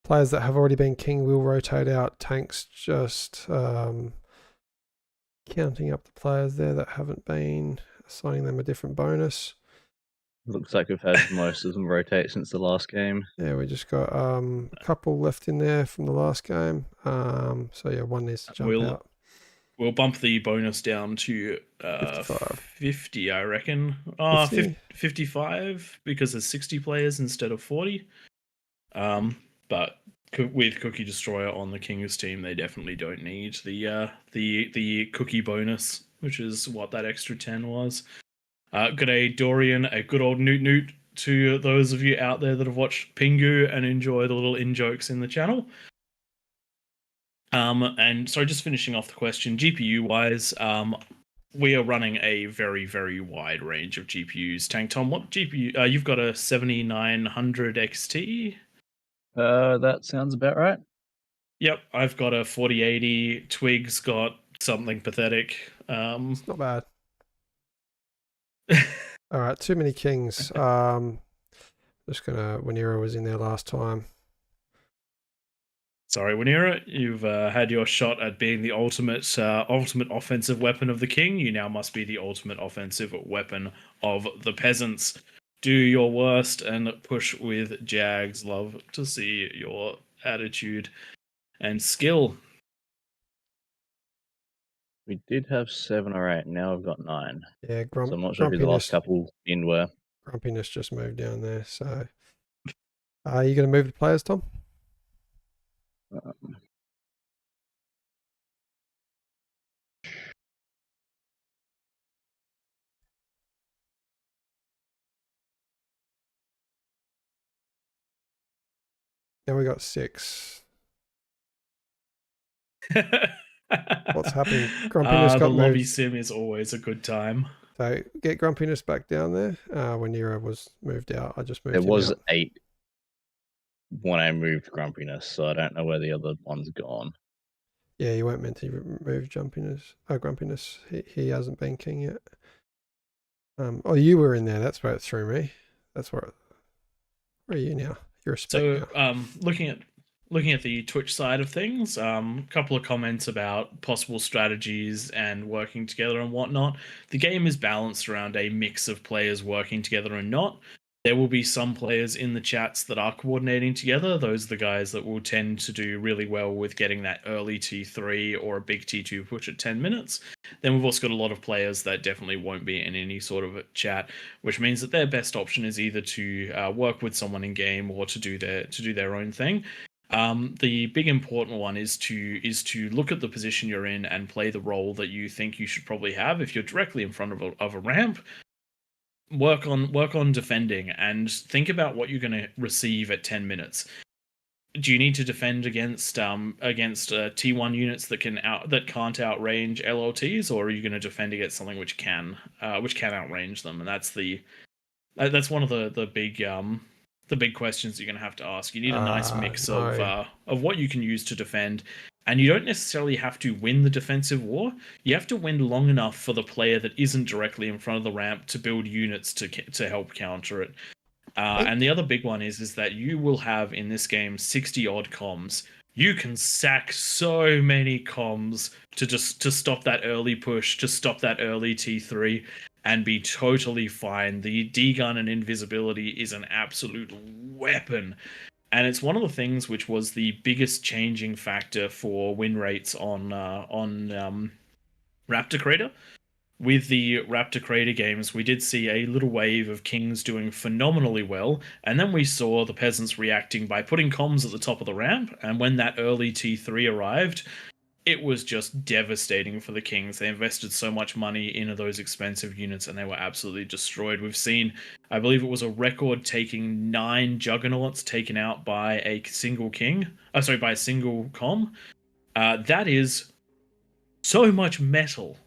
Players that have already been king will rotate out. Tanks just counting up the players there that haven't been, assigning them a different bonus.
Looks like we've had most of them rotate since the last game.
Yeah, we just got a couple left in there from the last game. So yeah, one needs to jump out.
We'll bump the bonus down to 50, I reckon. 55, because there's 60 players instead of 40. But with Cookie Destroyer on the King's team, they definitely don't need the cookie bonus, which is what that extra 10 was. Good day, Dorian, a good old Newt to those of you out there that have watched Pingu and enjoy the little in-jokes in the channel. And so just finishing off the question, GPU-wise, we are running a very, very wide range of GPUs. Tank Tom, what GPU? You've got a 7900 XT?
That sounds about right.
Yep, I've got a 4080. Twig's got something pathetic.
It's not bad. All right, too many kings. Just gonna. Wanira was in there last time.
Sorry, Wanira, you've had your shot at being the ultimate offensive weapon of the king. You now must be the ultimate offensive weapon of the peasants. Do your worst and push with Jags. Love to see your attitude and skill.
We did have 7 or 8. Now we've got 9.
Yeah,
so I'm not sure who the last couple in were.
Grumpiness just moved down there. So, are you going to move the players, Tom? Now we got 6. What's happening? Grumpiness got
the
moved.
lobby sim is always a good time.
So get Grumpiness back down there. When Nero was moved out, I just moved.
There
him
was
out.
8 when I moved Grumpiness, so I don't know where the other one's gone.
Yeah, you weren't meant to remove Grumpiness. He hasn't been king yet. Oh, you were in there. That's where it threw me. That's where are you now? You're a spec now.
Looking at the Twitch side of things, a couple of comments about possible strategies and working together and whatnot. The game is balanced around a mix of players working together and not. There will be some players in the chats that are coordinating together. Those are the guys that will tend to do really well with getting that early T3 or a big T2 push at 10 minutes. Then we've also got a lot of players that definitely won't be in any sort of a chat, which means that their best option is either to work with someone in game or to do their own thing. The big important one is to look at the position you're in and play the role that you think you should probably have. If you're directly in front of a ramp, work on defending and think about what you're going to receive at 10 minutes. Do you need to defend against T1 units that can't outrange LLTs, or are you going to defend against something which can outrange them? And that's one of the big questions you're going to have to ask. You need a nice mix of what you can use to defend. And you don't necessarily have to win the defensive war. You have to win long enough for the player that isn't directly in front of the ramp to build units to help counter it. And the other big one is that you will have in this game 60 odd comms. You can sack so many comms to stop that early push, to stop that early T3, and be totally fine. The D-gun and invisibility is an absolute weapon. And it's one of the things which was the biggest changing factor for win rates on Raptor Crater. With the Raptor Crater games, we did see a little wave of Kings doing phenomenally well, and then we saw the Peasants reacting by putting comms at the top of the ramp, and when that early T3 arrived, it was just devastating for the Kings. They invested so much money into those expensive units, and they were absolutely destroyed. We've seen, I believe it was a record taking 9 Juggernauts taken out by a single King. By a single comm. That is so much metal.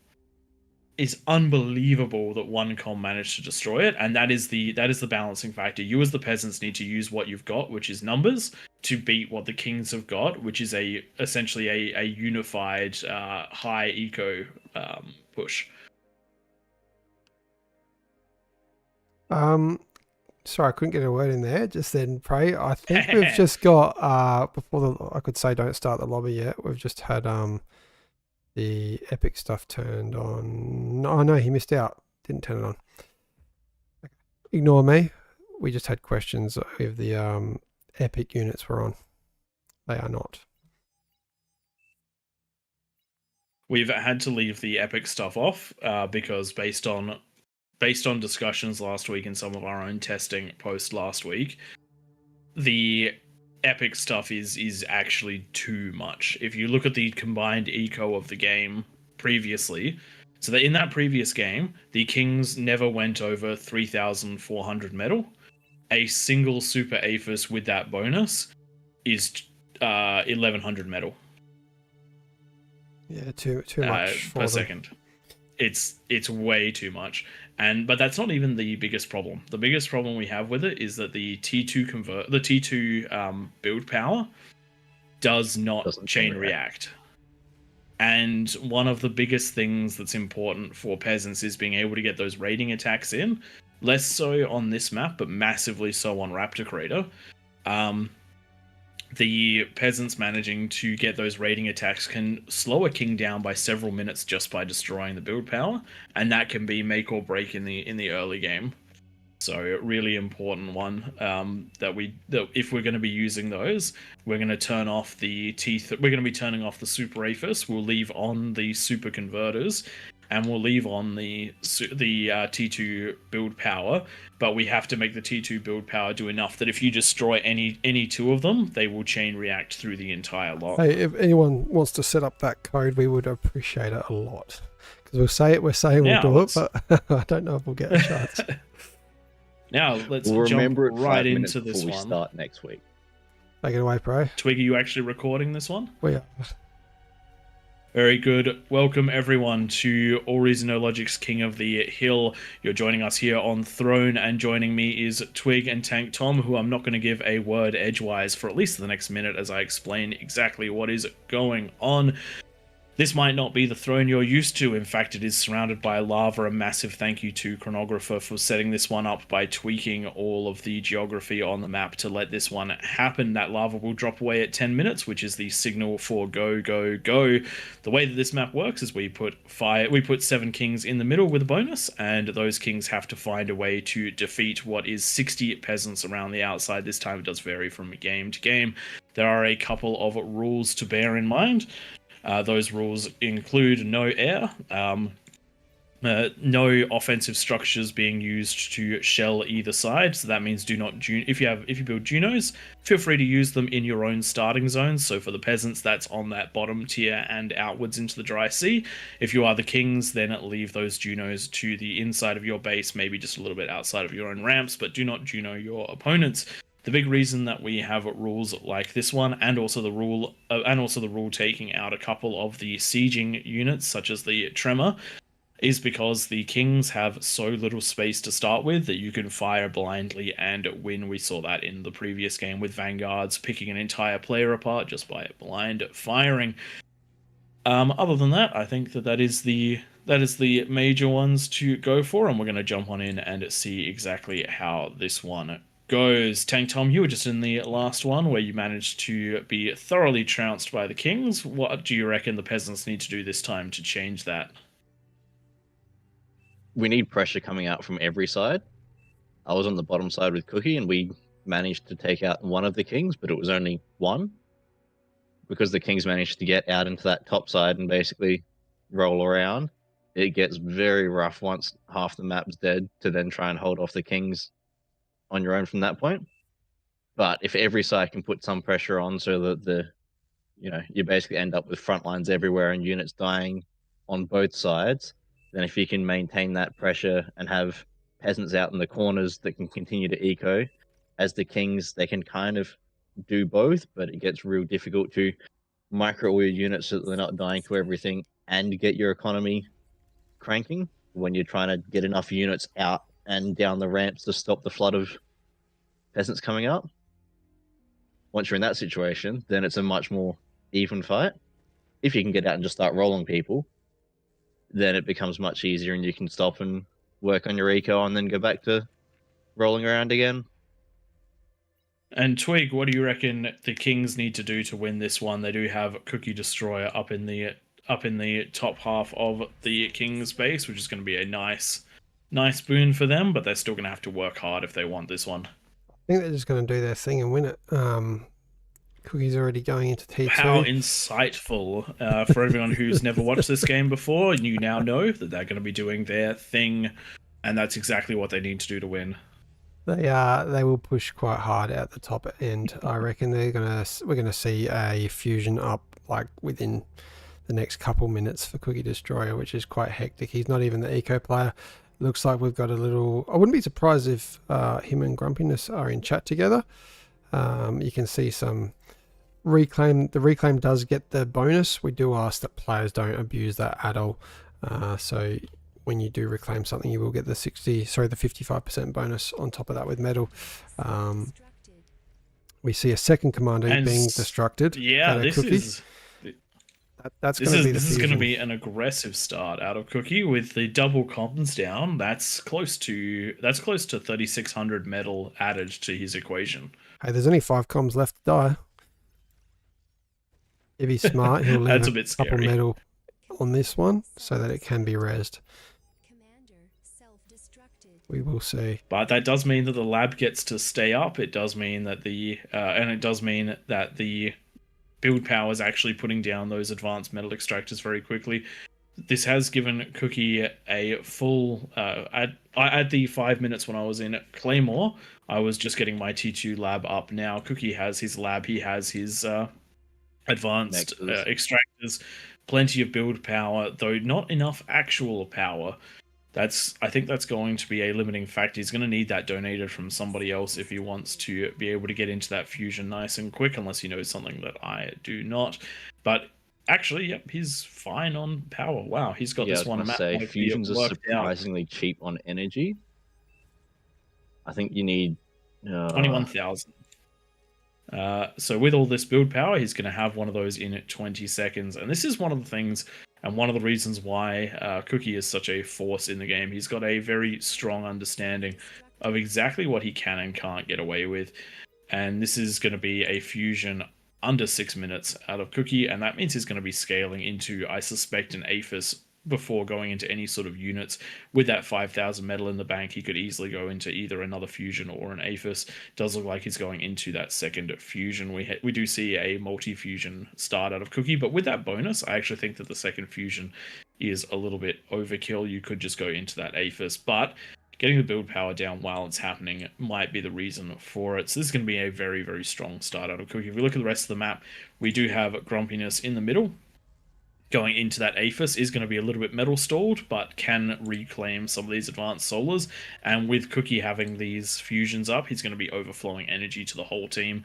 Is unbelievable that one comm managed to destroy it, and that is the balancing factor. You as the Peasants need to use what you've got, which is numbers, to beat what the Kings have got, which is essentially a unified high eco push.
Sorry, I couldn't get a word in there just then, Prey. I think we've just got I could say don't start the lobby yet. We've just had the epic stuff turned on. Oh no, he missed out. Didn't turn it on. Okay. Ignore me. We just had questions if the epic units were on. They are not.
We've had to leave the epic stuff off because based on discussions last week and some of our own testing post last week, the epic stuff is actually too much. If you look at the combined eco of the game previously, so that in that previous game, the Kings never went over 3,400 metal. A single super Aphis with that bonus is 1,100 metal.
Yeah, too much
per second. It's way too much. But that's not even the biggest problem. The biggest problem we have with it is that the T2 build power doesn't chain react. And one of the biggest things that's important for Peasants is being able to get those raiding attacks in. Less so on this map, but massively so on Raptor Crater. The Peasants managing to get those raiding attacks can slow a King down by several minutes just by destroying the build power, and that can be make or break in the early game. So a really important one that if we're going to be using those, we're going to turn off the we're going to be turning off the super Aphis. We'll leave on the super converters, and we'll leave on the T2 build power. But we have to make the T2 build power do enough that if you destroy any two of them, they will chain react through the entire lot.
Hey, if anyone wants to set up that code, we would appreciate it a lot. Because we're saying we'll do it, but I don't know if we'll get a chance.
Now let's
jump
right into this
before we
one.
Start next week.
Take it away, Pro.
Twig, are you actually recording this one?
We are.
Very good. Welcome everyone to AllReasonNoLogic's King of the Hill. You're joining us here on Throne, and joining me is Twig and Tank Tom, who I'm not going to give a word edgewise for at least the next minute as I explain exactly what is going on. This might not be the Throne you're used to. In fact, it is surrounded by lava. A massive thank you to Chronographer for setting this one up by tweaking all of the geography on the map to let this one happen. That lava will drop away at 10 minutes, which is the signal for go, go, go. The way that this map works is we put 7 Kings in the middle with a bonus, and those Kings have to find a way to defeat what is 60 Peasants around the outside. This time it does vary from game to game. There are a couple of rules to bear in mind. Those rules include no air, no offensive structures being used to shell either side. So that means do not if you build Junos, feel free to use them in your own starting zones. So for the Peasants, that's on that bottom tier and outwards into the dry sea. If you are the Kings, then leave those Junos to the inside of your base, maybe just a little bit outside of your own ramps, but do not Juno your opponents. The big reason that we have rules like this one, and also the rule taking out a couple of the sieging units, such as the Tremor, is because the Kings have so little space to start with that you can fire blindly and win. We saw that in the previous game with Vanguards picking an entire player apart just by blind firing. Other than that, I think that is the major ones to go for, and we're going to jump on in and see exactly how this one goes. Tank Tom, you were just in the last one where you managed to be thoroughly trounced by the Kings. What do you reckon the Peasants need to do this time to change that?
We need pressure coming out from every side. I was on the bottom side with Cookie, and we managed to take out one of the Kings, but it was only one. Because the Kings managed to get out into that top side and basically roll around, it gets very rough once half the map's dead to then try and hold off the Kings on your own from that point. But if every side can put some pressure on so that you basically end up with front lines everywhere and units dying on both sides, then if you can maintain that pressure and have Peasants out in the corners that can continue to eco, as the Kings, they can kind of do both, but it gets real difficult to micro all your units so that they're not dying to everything and get your economy cranking when you're trying to get enough units out and down the ramps to stop the flood of Peasants coming up. Once you're in that situation, then it's a much more even fight. If you can get out and just start rolling people, then it becomes much easier and you can stop and work on your eco and then go back to rolling around again.
And Twig, what do you reckon the Kings need to do to win this one? They do have Cookie Destroyer up in the top half of the Kings base, which is going to be a nice boon for them, but they're still going to have to work hard if they want this one.
I think they're just going to do their thing and win it. Cookie's already going into T2.
How insightful for everyone who's never watched this game before. You now know that they're going to be doing their thing, and that's exactly what they need to do to win.
They will push quite hard at the top end. I reckon we're gonna see a fusion up like within the next couple minutes for Cookie Destroyer, which is quite hectic. He's not even the eco player. Looks like we've got a little. I wouldn't be surprised if him and Grumpiness are in chat together. You can see some reclaim. The reclaim does get the bonus. We do ask that players don't abuse that at all. So when you do reclaim something, you will get the 55% bonus on top of that with metal. We see a second commander being destructed.
Yeah,
this is
going to be an aggressive start out of Cookie with the double comms down. That's close to 3,600 metal added to his equation.
Hey, there's only 5 comms left to die. If he's smart, he'll leave
That's a bit
couple
scary.
metal on this one so that it can be rezzed. We will see.
But that does mean that the lab gets to stay up. It does mean that the build power is actually putting down those advanced metal extractors very quickly. This has given Cookie a full. At the 5 minutes when I was in Claymore, I was just getting my T2 lab up. Now Cookie has his lab. He has his advanced extractors, plenty of build power, though not enough actual power. I think that's going to be a limiting factor. He's going to need that donated from somebody else if he wants to be able to get into that fusion nice and quick, unless he knows something that I do not. But actually, yep, he's fine on power. Wow, he's got this one map.
Fusions are surprisingly cheap on energy. I think you need
21,000. So with all this build power, he's going to have one of those in 20 seconds. And this is one of the things and one of the reasons why Cookie is such a force in the game. He's got a very strong understanding of exactly what he can and can't get away with. And this is going to be a fusion under 6 minutes out of Cookie. And that means he's going to be scaling into, I suspect, an APHIS before going into any sort of units. With that 5,000 metal in the bank, he could easily go into either another fusion or an APHIS. Does look like he's going into that second fusion. We do see a multi-fusion start out of Cookie, but with that bonus, I actually think that the second fusion is a little bit overkill. You could just go into that APHIS, but getting the build power down while it's happening might be the reason for it. So this is going to be a very, very strong start out of Cookie. If we look at the rest of the map, we do have Grumpiness in the middle. Going into that APHIS is going to be a little bit metal stalled, but can reclaim some of these advanced solars. And with Cookie having these fusions up, he's going to be overflowing energy to the whole team.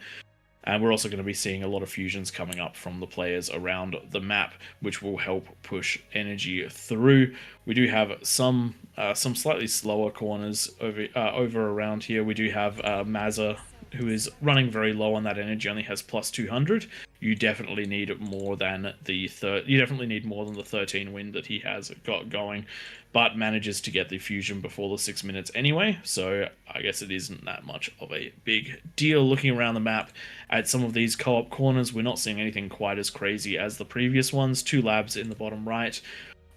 And we're also going to be seeing a lot of fusions coming up from the players around the map, which will help push energy through. We do have some slightly slower corners over around here. We do have Mazza, who is running very low on that energy, only has plus 200. You definitely need more than the 13 win that he has got going, but manages to get the fusion before the 6 minutes anyway, so I guess it isn't that much of a big deal. Looking around the map at some of these co-op corners, we're not seeing anything quite as crazy as the previous ones. 2 labs in the bottom right,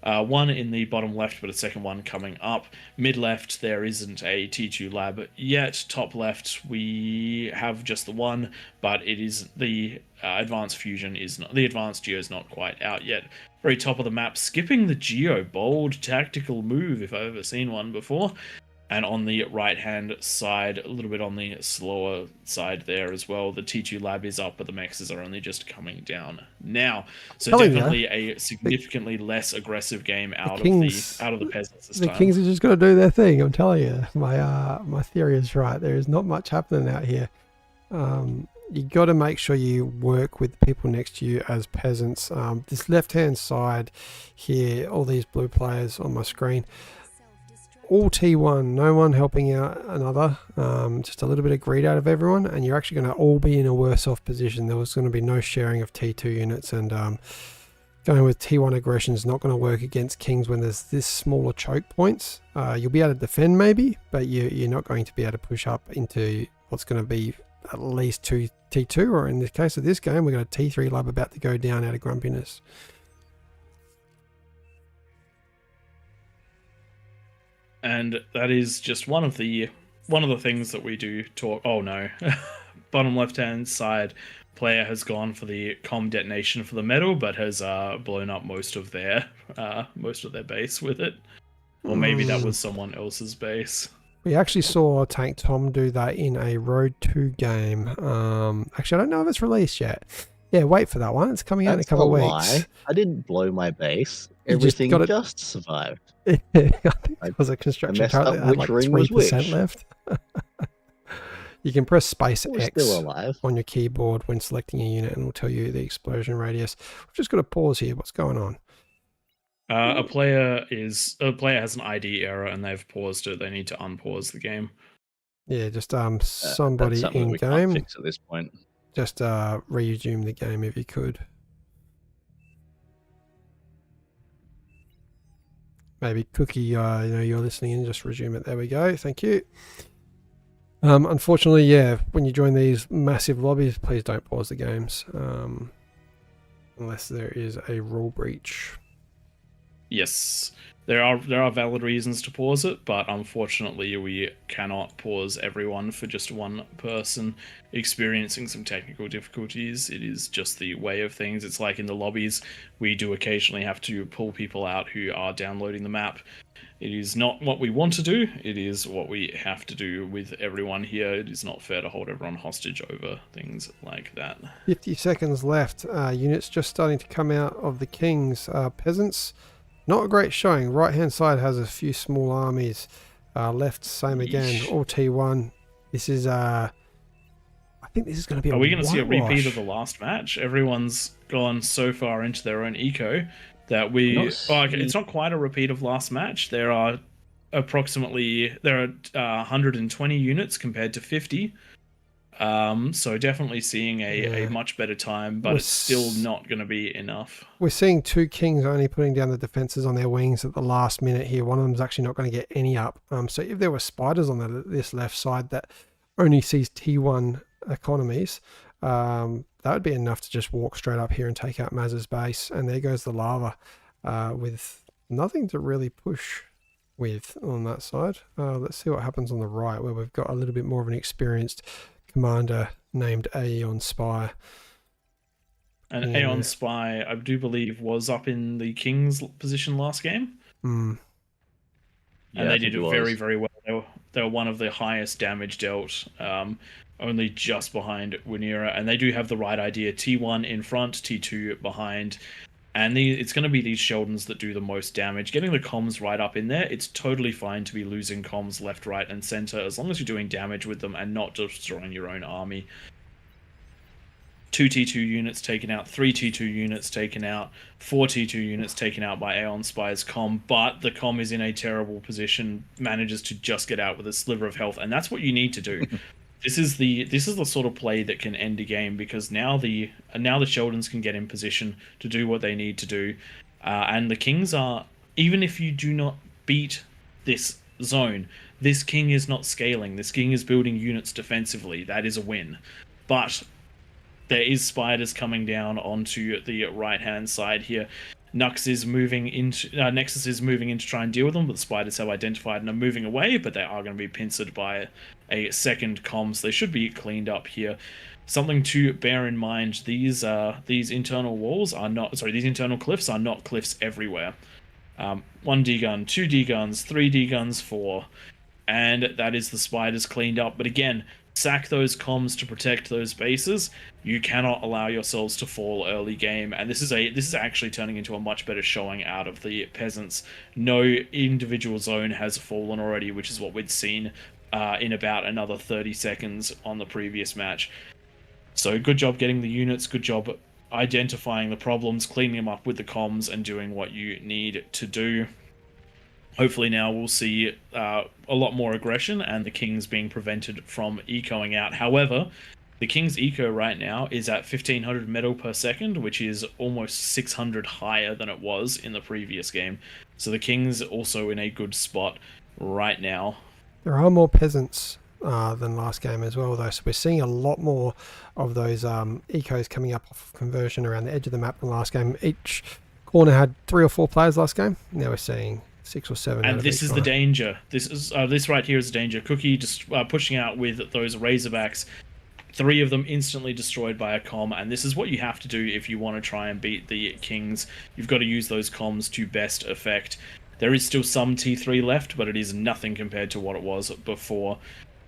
one in the bottom left, but a second one coming up. Mid left, there isn't a T2 lab yet. Top left, we have just the one, but it is the advanced fusion is not, the advanced geo is not quite out yet. Very top of the map, skipping the geo, bold tactical move if I've ever seen one before. And on the right-hand side, a little bit on the slower side there as well, the T2 lab is up, but the mexes are only just coming down now. So definitely a significantly less aggressive game out of the peasants this time.
The Kings are just going to do their thing. I'm telling you, my theory is right. There is not much happening out here. You got to make sure you work with people next to you as peasants. This left-hand side here, all these blue players on my screen, all T1, no one helping out another, just a little bit of greed out of everyone, and you're actually going to all be in a worse off position. There was going to be no sharing of T2 units, and going with T1 aggression is not going to work against Kings when there's this smaller choke points. You'll be able to defend maybe, but you're not going to be able to push up into what's going to be at least 2 T2, or in the case of this game, we've got a T3 lab about to go down out of grumpiness.
And that is just one of the things that we do talk. Oh no, bottom left hand side player has gone for the comm detonation for the medal, but has blown up most of their base with it, or maybe that was someone else's base.
We actually saw Tank Tom do that in a Road 2 game. Actually, I don't know if it's released yet. Yeah, wait for that one. It's coming out in a couple of weeks.
I didn't blow my base. Everything just survived.
I think it was a construction chart that had like 3% left. You can press space X on your keyboard when selecting a unit and it will tell you the explosion radius. We've just got to pause here. What's going on?
A player has an ID error and they've paused it. They need to unpause the game.
Yeah, just somebody in game.
Fix at this point.
Just resume the game if you could. Maybe Cookie, you're listening in, just resume it. There we go. Thank you. Unfortunately, yeah, when you join these massive lobbies, please don't pause the games unless there is a rule breach.
Yes, there are valid reasons to pause it, but unfortunately we cannot pause everyone for just one person experiencing some technical difficulties. It is just the way of things. It's like in the lobbies, we do occasionally have to pull people out who are downloading the map. It is not what we want to do, it is what we have to do with everyone here. It is not fair to hold everyone hostage over things like that.
50 seconds left. Units just starting to come out of the Kings. Peasants, not a great showing. Right hand side has a few small armies. Left, same again. All T1. This is I think this is going to be
Are we going to see a repeat of the last match? Everyone's gone so far into their own eco that it's not quite a repeat of last match. There are 120 units compared to 50. So definitely seeing a much better time, but it's still not going to be enough.
We're seeing 2 Kings only putting down the defenses on their wings at the last minute here. One of them's actually not going to get any up. So if there were spiders on this left side that only sees T1 economies, that would be enough to just walk straight up here and take out Maz's base. And there goes the lava with nothing to really push with on that side. Let's see what happens on the right, where we've got a little bit more of an experienced commander named Aeon Spy.
And Aeon Spy, I do believe, was up in the King's position last game.
Mm.
And they did it very, very well. They were one of the highest damage dealt, only just behind Winera. And they do have the right idea. T1 in front, T2 behind. And it's going to be these Sheldons that do the most damage. Getting the comms right up in there, it's totally fine to be losing comms left, right, and center, as long as you're doing damage with them and not destroying your own army. 2 T2 units taken out, 3 T2 units taken out, 4 T2 units taken out by Aeon Spy's comm, but the comm is in a terrible position, manages to just get out with a sliver of health, and that's what you need to do. This is the sort of play that can end a game, because now the Sheldons can get in position to do what they need to do, and the Kings are, even if you do not beat this zone, this King is not scaling. This King is building units defensively. That is a win, but there is spiders coming down onto the right hand side here. Nexus is moving in to try and deal with them, but the spiders have identified and are moving away, but they are going to be pincered by a second comms. They should be cleaned up here. Something to bear in mind, these internal walls are not, sorry, these internal cliffs are not cliffs everywhere. 1 D-gun, 2 D-guns, 3 D-guns, 4, and that is the spiders cleaned up. But again, sack those comms to protect those bases. You cannot allow yourselves to fall early game, and this is actually turning into a much better showing out of the Peasants. No individual zone has fallen already, which is what we'd seen in about another 30 seconds on the previous match. So good job getting the units, good job identifying the problems, cleaning them up with the comms, and doing what you need to do. Hopefully now we'll see a lot more aggression and the Kings being prevented from ecoing out. However, the King's eco right now is at 1500 metal per second, which is almost 600 higher than it was in the previous game. So the King's also in a good spot right now.
There are more Peasants than last game as well, though, so we're seeing a lot more of those ecos coming up off of conversion around the edge of the map than last game. Each corner had 3 or 4 players last game. Now we're seeing 6 or 7.
And this is the danger. This right here is the danger. Cookie just pushing out with those Razorbacks. 3 of them instantly destroyed by a comm, and this is what you have to do if you want to try and beat the Kings. You've got to use those comms to best effect. There is still some T3 left, but it is nothing compared to what it was before.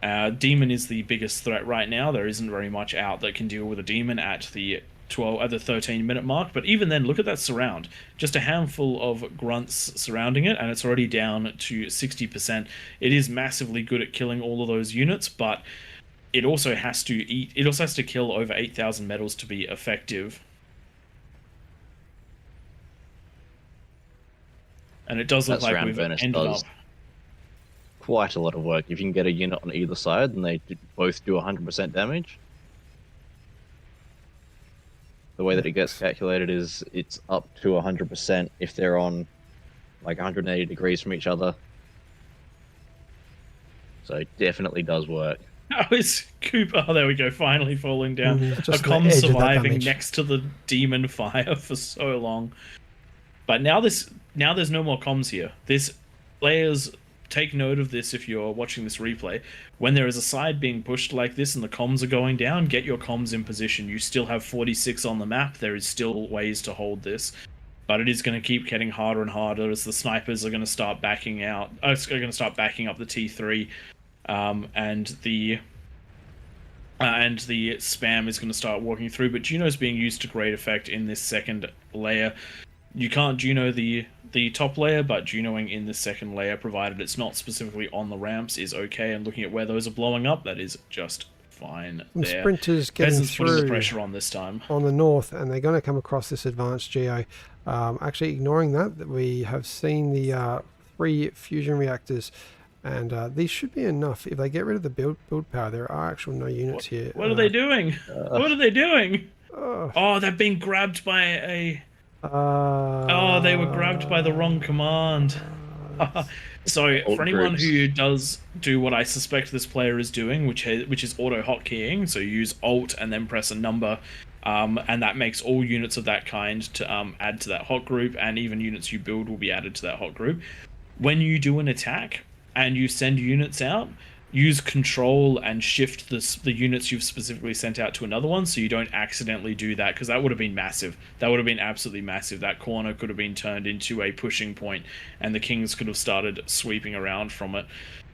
Demon is the biggest threat right now. There isn't very much out that can deal with a Demon at the 13-minute mark, but even then, look at that surround. Just a handful of grunts surrounding it, and it's already down to 60%. It is massively good at killing all of those units, but it also has to kill over 8,000 metals to be effective. And it does look like we've ended up
quite a lot of work. If you can get a unit on either side and they both do 100% damage, the way that it gets calculated is it's up to 100% if they're on like 180 degrees from each other. So it definitely does work.
Oh, it's Cooper. Oh, there we go. Finally falling down. A
Just the
comm
edge of that
surviving
damage.
next to the demon fire for so long. But now there's no more comms here. Players, take note of this if you're watching this replay. When there is a side being pushed like this and the comms are going down, get your comms in position. You still have 46 on the map. There is still ways to hold this. But it is going to keep getting harder and harder as the snipers are going to start backing out. It's going to start backing up the T3. And the spam is going to start walking through, but Juno's being used to great effect in this second layer. You can't Juno the top layer, but Junoing in the second layer, provided it's not specifically on the ramps, is okay. And looking at where those are blowing up, that is just fine there.
Sprinters getting
Peasants putting the
through
pressure on this time.
on the north, and they're going to come across this advanced geo. Actually, ignoring that we have seen the 3 fusion reactors. And these should be enough. If they get rid of the build power, there are actual no units here.
What are they doing? What are they doing? Oh, they're being grabbed by a... oh, they were grabbed by the wrong command. So, for anyone who does do what I suspect this player is doing, which is auto hotkeying, so you use Alt and then press a number, and that makes all units of that kind to add to that hot group, and even units you build will be added to that hot group. When you do an attack and you send units out, use Control and shift the units you've specifically sent out to another one, so you don't accidentally do that, because that would have been massive. That would have been absolutely massive. That corner could have been turned into a pushing point, and the Kings could have started sweeping around from it.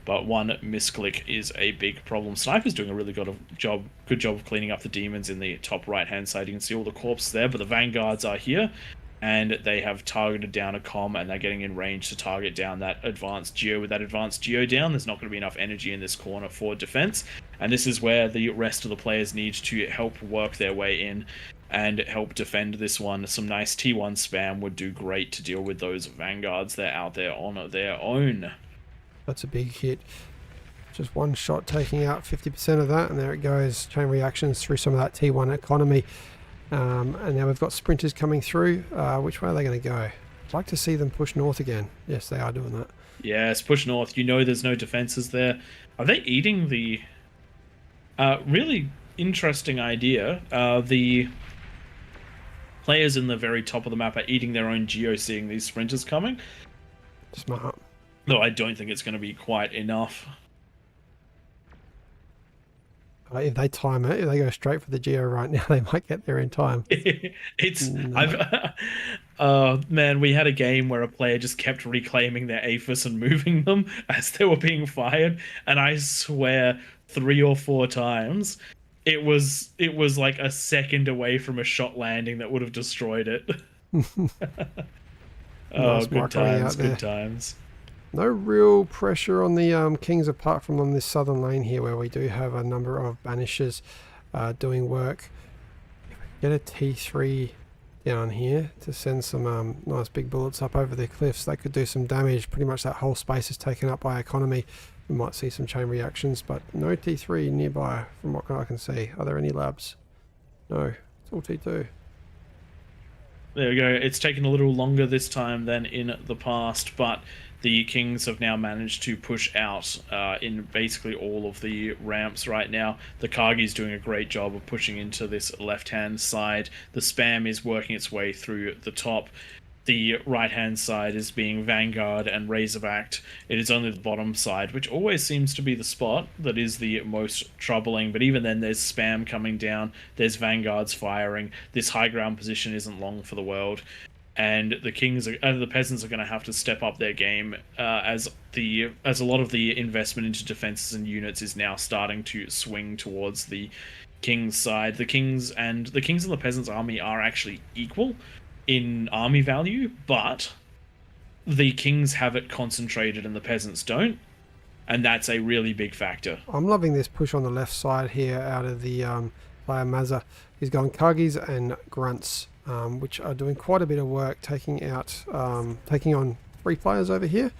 But one misclick is a big problem. Sniper's doing a really good job of cleaning up the demons in the top right-hand side. You can see all the corpses there, but the Vanguards are here. and they have targeted down a comm, and they're getting in range to target down that advanced geo. With that advanced geo down, there's not going to be enough energy in this corner for defense, and this is where the rest of the players need to help work their way in and help defend this one. Some nice T1 spam would do great to deal with those vanguards that are out there on their own.
That's a big hit. Just one shot taking out 50% of that, and there it goes. Chain reactions through some of that T1 economy. And now we've got sprinters coming through. Which way are they going to go? I'd like to see them push north again. Yes, they are doing that.
Yes, push north. You know there's no defenses there. Are they eating the... really interesting idea. The players in the very top of the map are eating their own geo, seeing these sprinters coming.
Smart.
Though I don't think it's going to be quite enough.
If they time it, if they go straight for the geo right now, they might get there in time.
It's
No.
man, we had a game where a player just kept reclaiming their APHIS and moving them as they were being fired, and I swear 3 or 4 times it was like a second away from a shot landing that would have destroyed it.
Nice
Good
mark running
times,
out there.
good times.
No real pressure on the Kings apart from on this southern lane here, where we do have a number of banishers doing work. If we get a T3 down here to send some nice big bullets up over the cliffs, that could do some damage. Pretty much that whole space is taken up by economy. We might see some chain reactions, but no T3 nearby from what I can see. Are there any labs? No, it's all T2.
There we go. It's taken a little longer this time than in the past, but the Kings have now managed to push out in basically all of the ramps right now. The Kagi's doing a great job of pushing into this left-hand side. The spam is working its way through the top. The right-hand side is being Vanguard and Razorbacked. It is only the bottom side, which always seems to be the spot that is the most troubling. But even then, there's spam coming down. There's Vanguards firing. This high ground position isn't long for the world. And the Kings, the Peasants are going to have to step up their game as a lot of the investment into defenses and units is now starting to swing towards the Kings side. The Kings and the Peasants army are actually equal in army value, but the Kings have it concentrated and the Peasants don't, and that's a really big factor.
I'm loving this push on the left side here out of the player Mazza. He's going Kagis and Grunts, which are doing quite a bit of work, taking on 3 players over here.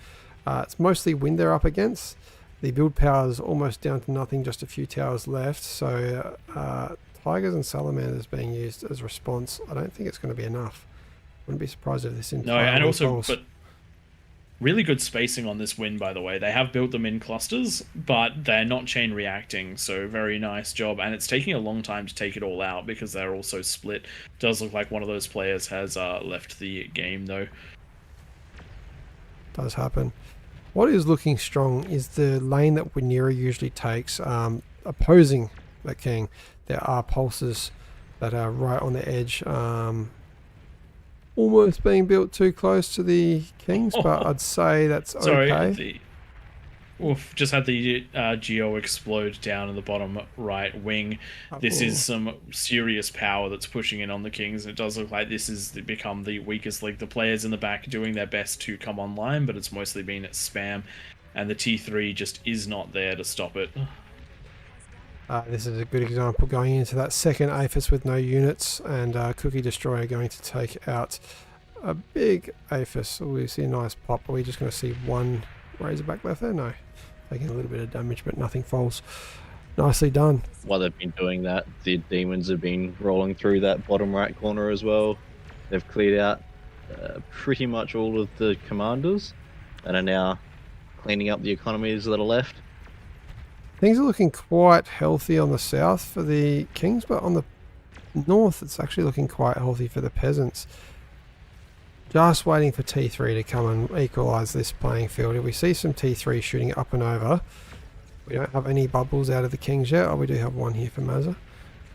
It's mostly wind they're up against. The build power is almost down to nothing, just a few towers left. So Tigers and Salamanders being used as response. I don't think it's going to be enough. Wouldn't be surprised if this entire
and also,
falls.
but really good spacing on this win, by the way. They have built them in clusters, but they're not chain reacting, so very nice job. And it's taking a long time to take it all out because they're also split. Does look like one of those players has left the game, though.
Does happen. What is looking strong is the lane that Winera usually takes, opposing the King. There are pulses that are right on the edge, almost being built too close to the Kings, but I'd say that's okay.
Just had the Geo explode down in the bottom right wing. This is some serious power that's pushing in on the Kings. It does look like this has become the weakest link. The players in the back are doing their best to come online, but it's mostly been spam, and the T3 just is not there to stop it.
This is a good example going into that second APHIS with no units, and Cookie Destroyer going to take out a big APHIS. We see a nice pop. Are we just going to see one Razorback left there? No. Taking a little bit of damage, but nothing falls. Nicely done.
While they've been doing that, the demons have been rolling through that bottom right corner as well. They've cleared out pretty much all of the commanders and are now cleaning up the economies that are left.
Things are looking quite healthy on the south for the Kings, but on the north it's actually looking quite healthy for the Peasants. Just waiting for T3 to come and equalise this playing field. If we see some T3 shooting up and over, we don't have any bubbles out of the Kings yet. Oh, we do have one here for Mazza.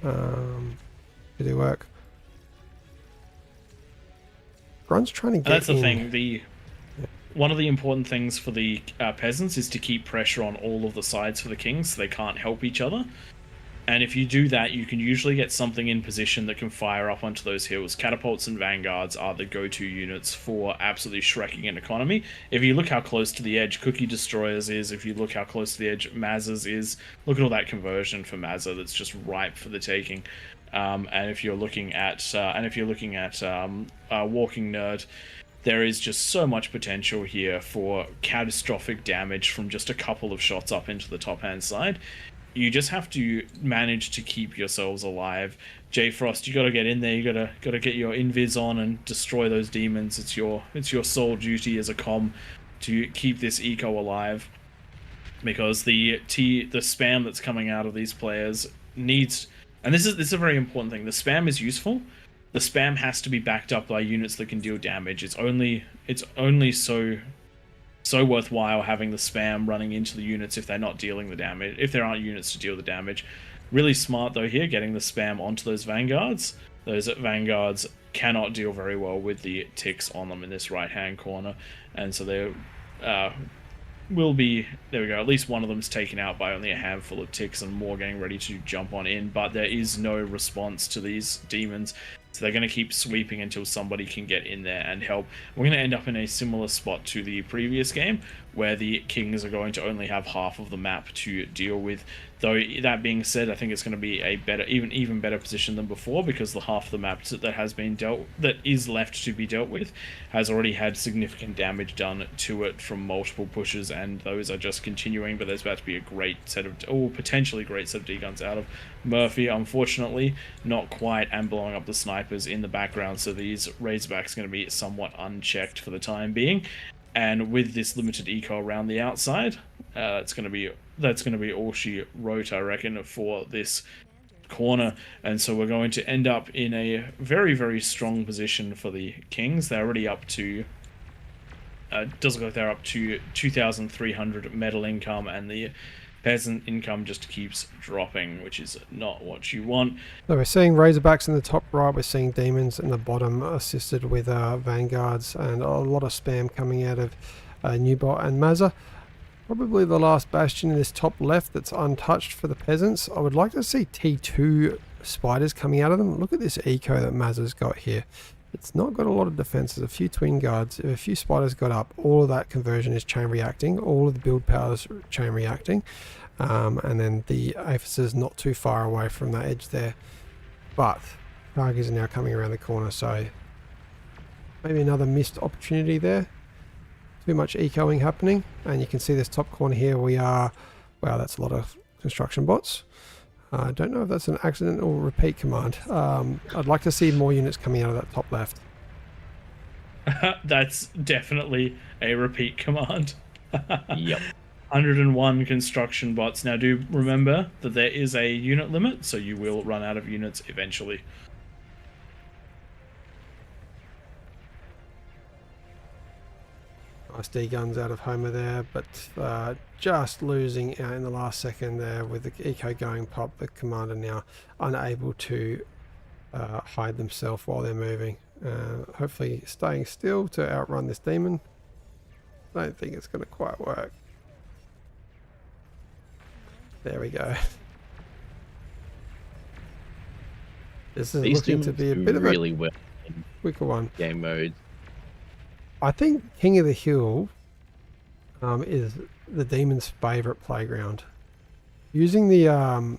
To do work. Grunt's trying to get
That's the
in.
thing. One of the important things for the Peasants is to keep pressure on all of the sides for the Kings so they can't help each other. And if you do that, you can usually get something in position that can fire up onto those hills. Catapults and vanguards are the go-to units for absolutely shrekking an economy. If you look how close to the edge Cookie Destroyers is, if you look how close to the edge Mazza's is, look at all that conversion for Mazza that's just ripe for the taking. And if you're looking at Walking Nerd, there is just so much potential here for catastrophic damage from just a couple of shots up into the top hand side. You just have to manage to keep yourselves alive. J Frost, you gotta get in there. You gotta get your invis on and destroy those demons. It's your sole duty as a com to keep this eco alive, because the spam that's coming out of these players needs. And this is a very important thing. The spam is useful. The spam has to be backed up by units that can deal damage. It's only so worthwhile having the spam running into the units if they're not dealing the damage, if there aren't units to deal the damage. Really smart though here, getting the spam onto those vanguards. Those vanguards cannot deal very well with the ticks on them in this right hand corner, and so they will be, there we go, at least one of them's taken out by only a handful of ticks and more getting ready to jump on in, but there is no response to these demons. So they're going to keep sweeping until somebody can get in there and help. We're going to end up in a similar spot to the previous game, where the Kings are going to only have half of the map to deal with. Though that being said, I think it's going to be a better, even better position than before, because the half of the map that is left to be dealt with has already had significant damage done to it from multiple pushes, and those are just continuing. But there's about to be a great set of, potentially great set of D-guns out of Murphy. Unfortunately, not quite, and blowing up the snipers in the background. So these Razorbacks are going to be somewhat unchecked for the time being. And with this limited eco around the outside, that's going to be all she wrote, I reckon, for this corner. And so we're going to end up in a very, very strong position for the Kings. They're already up to, does look like they're up to 2,300 medal income, and the Peasant income just keeps dropping, which is not what you want.
So we're seeing Razorbacks in the top right, we're seeing Demons in the bottom, assisted with Vanguards, and a lot of spam coming out of Newbot and Mazza. Probably the last bastion in this top left that's untouched for the Peasants. I would like to see T2 spiders coming out of them. Look at this eco that Mazza's got here. It's not got a lot of defenses, a few twin guards. If a few spiders got up, all of that conversion is chain reacting, all of the build powers chain reacting, and then the Aphises not too far away from that edge there. But Targies are now coming around the corner, so maybe another missed opportunity there. Too much ecoing happening, and you can see this top corner here. We are, wow, that's a lot of construction bots. I don't know if that's an accident or repeat command. I'd like to see more units coming out of that top left.
That's definitely a repeat command.
Yep.
101 construction bots. Now do remember that there is a unit limit, so you will run out of units eventually.
Nice D-guns out of Homer there, but just losing out in the last second there with the eco going pop. The commander now unable to hide themselves while they're moving. Hopefully staying still to outrun this demon. I don't think it's going to quite work. There we go. This is
These
looking to be a
do
bit of
really
a
well in
quicker one.
game mode.
I think King of the Hill is the demon's favorite playground. Using the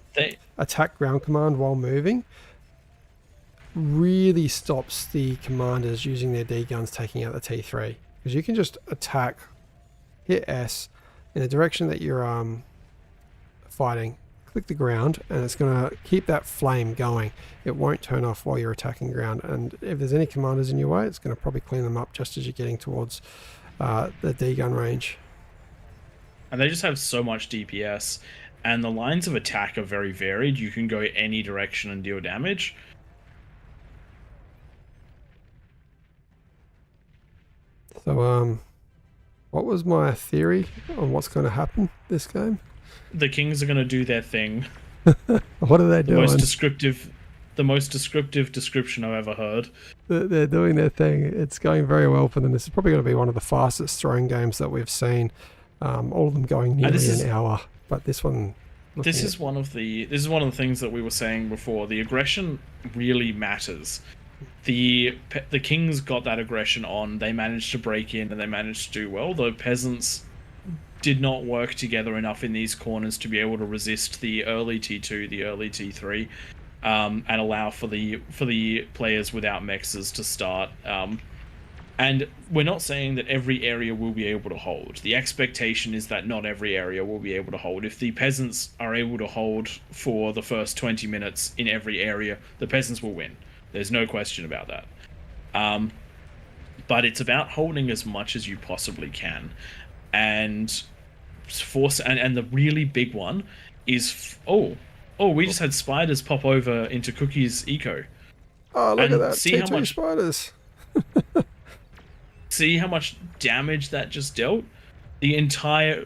attack ground command while moving really stops the commanders using their D-guns taking out the T3, because you can just attack, hit S in the direction that you're fighting, click the ground, and it's going to keep that flame going. It won't turn off while you're attacking ground, and if there's any commanders in your way, it's going to probably clean them up just as you're getting towards the D-gun range.
And they just have so much DPS, and the lines of attack are very varied. You can go any direction and deal damage.
So what was my theory on what's going to happen this game?
The Kings are going to do their thing.
What are they doing?
The most descriptive description I've ever heard.
They're doing their thing. It's going very well for them. This is probably going to be one of the fastest throwing games that we've seen. All of them going nearly an hour, but this one
This is one of the things that we were saying before. The aggression really matters. The kings got that aggression on. They managed to break in and they managed to do well. The peasants did not work together enough in these corners to be able to resist the early T2, the early T3, and allow for the players without mexes to start. And we're not saying that every area will be able to hold. The expectation is that not every area will be able to hold. If the peasants are able to hold for the first 20 minutes in every area, the peasants will win. There's no question about that. But it's about holding as much as you possibly can. And the really big one is we just had spiders pop over into Cookie's eco.
Oh, look at that!
See how much
spiders.
See how much damage that just dealt.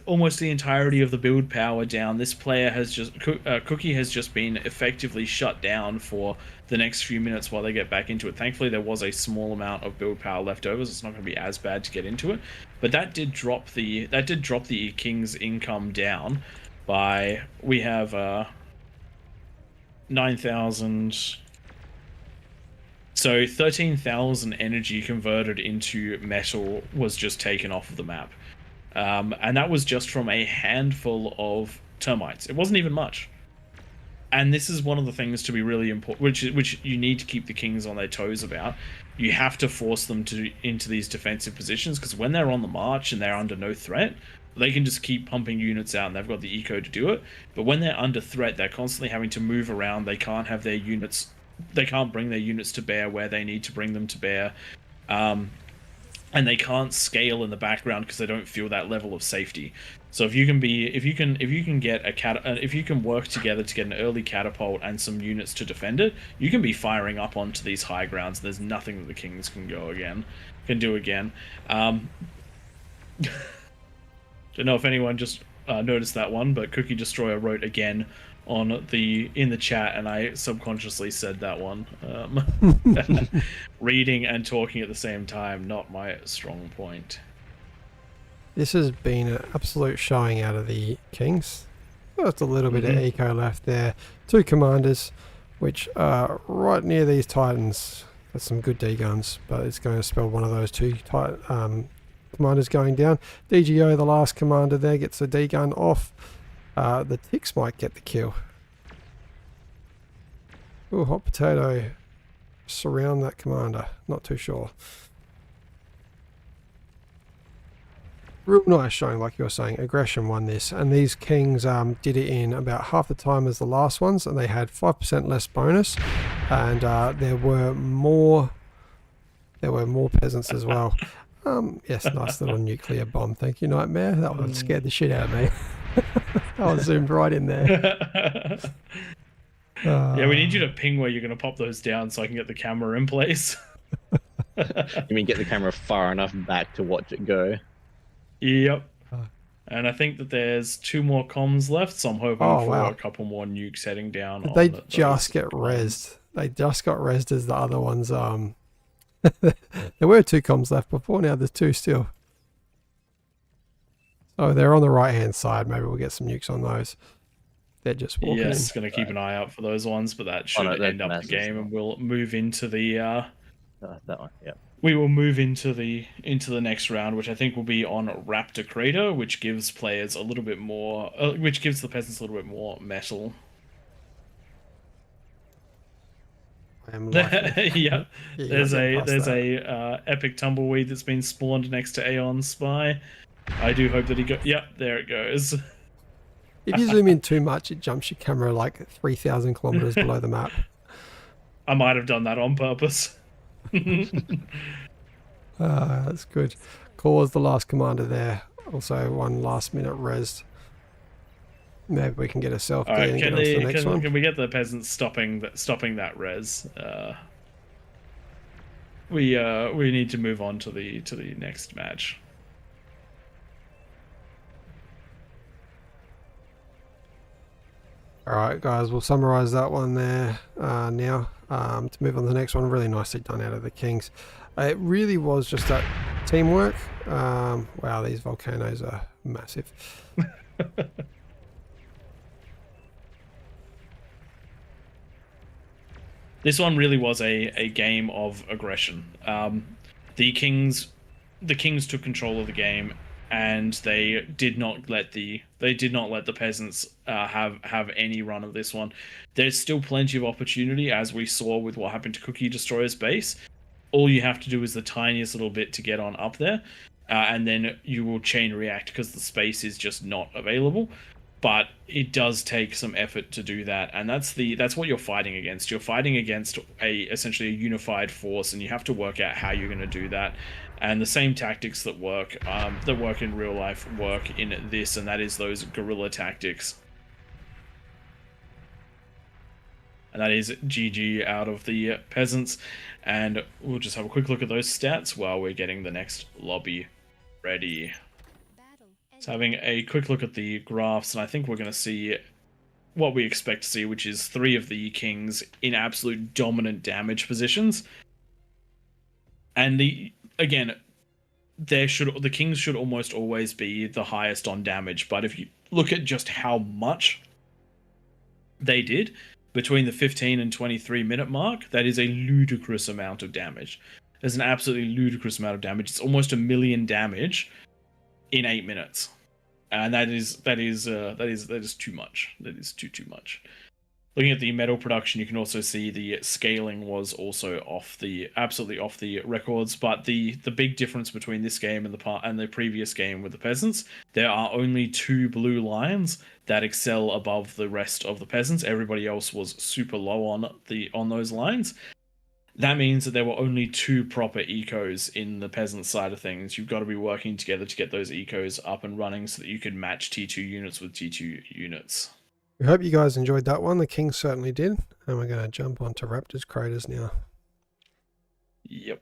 Almost the entirety of the build power down. This player has Cookie has just been effectively shut down for the next few minutes while they get back into it. Thankfully, there was a small amount of build power left over, so it's not going to be as bad to get into it. But that did drop the King's income down by, we have 9,000. So 13,000 energy converted into metal was just taken off of the map. And that was just from a handful of termites. It wasn't even much. And this is one of the things to be really important, which you need to keep the kings on their toes about. You have to force them into these defensive positions, because when they're on the march and they're under no threat, they can just keep pumping units out and they've got the eco to do it. But when they're under threat, they're constantly having to move around. They can't have their units... They can't bring their units to bear where they need to bring them to bear. And they can't scale in the background because they don't feel that level of safety. So if you can work together to get an early catapult and some units to defend it, you can be firing up onto these high grounds. There's nothing that the kings can do again. Don't know if anyone just noticed that one, but Cookie Destroyer wrote again in the chat, and I subconsciously said that one. Reading and talking at the same time, not my strong point.
This has been an absolute showing out of the Kings. Just a little bit of eco left there. 2 commanders, which are right near these Titans. That's some good D guns, but it's going to spell one of those 2 commanders going down. DGO, the last commander there, gets a D gun off. The ticks might get the kill. Oh, hot potato. Surround that commander. Not too sure. Real nice showing, like you were saying. Aggression won this, and these kings did it in about half the time as the last ones, and they had 5% less bonus, and there were more peasants as well. Yes, nice little nuclear bomb. Thank you, Nightmare. That one scared the shit out of me. I was zoomed right in there.
Yeah, we need you to ping where you're going to pop those down so I can get the camera in place.
You mean get the camera far enough back to watch it go?
Yep. And I think that there's 2 more comms left, so I'm hoping for a couple more nukes heading down.
Did they just get rezzed? They just got rezzed as the other ones. There were 2 comms left before, now there's 2 still. Oh, they're on the right hand side. Maybe we'll get some nukes on those. They're just walking in.
Yes, going to keep an eye out for those ones, but that should end up the game, and we'll move into the
that one. Yep.
We will move into the next round, which I think will be on Raptor Crater, which gives players a little bit more, which gives the peasants a little bit more metal. Yeah, there's a epic tumbleweed that's been spawned next to Aeon's spy. I do hope that he go. Yep, there it goes.
If you zoom in too much, it jumps your camera like 3,000 kilometers below the map.
I might have done that on purpose.
That's good. Core is the last commander there. Also, 1 last minute res. Maybe we can get a self
and get on to the next one. Can we get the peasants stopping that res? We need to move on to the next match.
Alright guys, we'll summarise that one there now. To move on to the next one, really nicely done out of the Kings. It really was just that teamwork. Wow, these volcanoes are massive.
This one really was a game of aggression. The Kings took control of the game, and they did not let the peasants have any run of this one. There's still plenty of opportunity, as we saw with what happened to Cookie Destroyer's base. All you have to do is the tiniest little bit to get on up there, and then you will chain react because the space is just not available. But it does take some effort to do that, and that's what you're fighting against. You're fighting against essentially a unified force, and you have to work out how you're going to do that. And the same tactics that work in real life work in this, and that is those guerrilla tactics. And that is GG out of the peasants. And we'll just have a quick look at those stats while we're getting the next lobby ready.
Battle.
So having a quick look at the graphs, and I think we're going to see what we expect to see, which is 3 of the kings in absolute dominant damage positions. And the kings should almost always be the highest on damage, but if you look at just how much they did between the 15 and 23 minute mark, that is a ludicrous amount of damage. There's an absolutely ludicrous amount of damage. It's almost 1 million damage in 8 minutes, and that is too much. That is too much. Looking at the metal production, you can also see the scaling was also absolutely off the records. But the big difference between this game and the previous game with the peasants, there are only 2 blue lines that excel above the rest of the peasants. Everybody else was super low on those lines. That means that there were only 2 proper ecos in the peasant side of things. You've got to be working together to get those ecos up and running so that you can match T2 units with T2 units.
We hope you guys enjoyed that one. The Kings certainly did. And we're going to jump onto Raptors craters now.
Yep.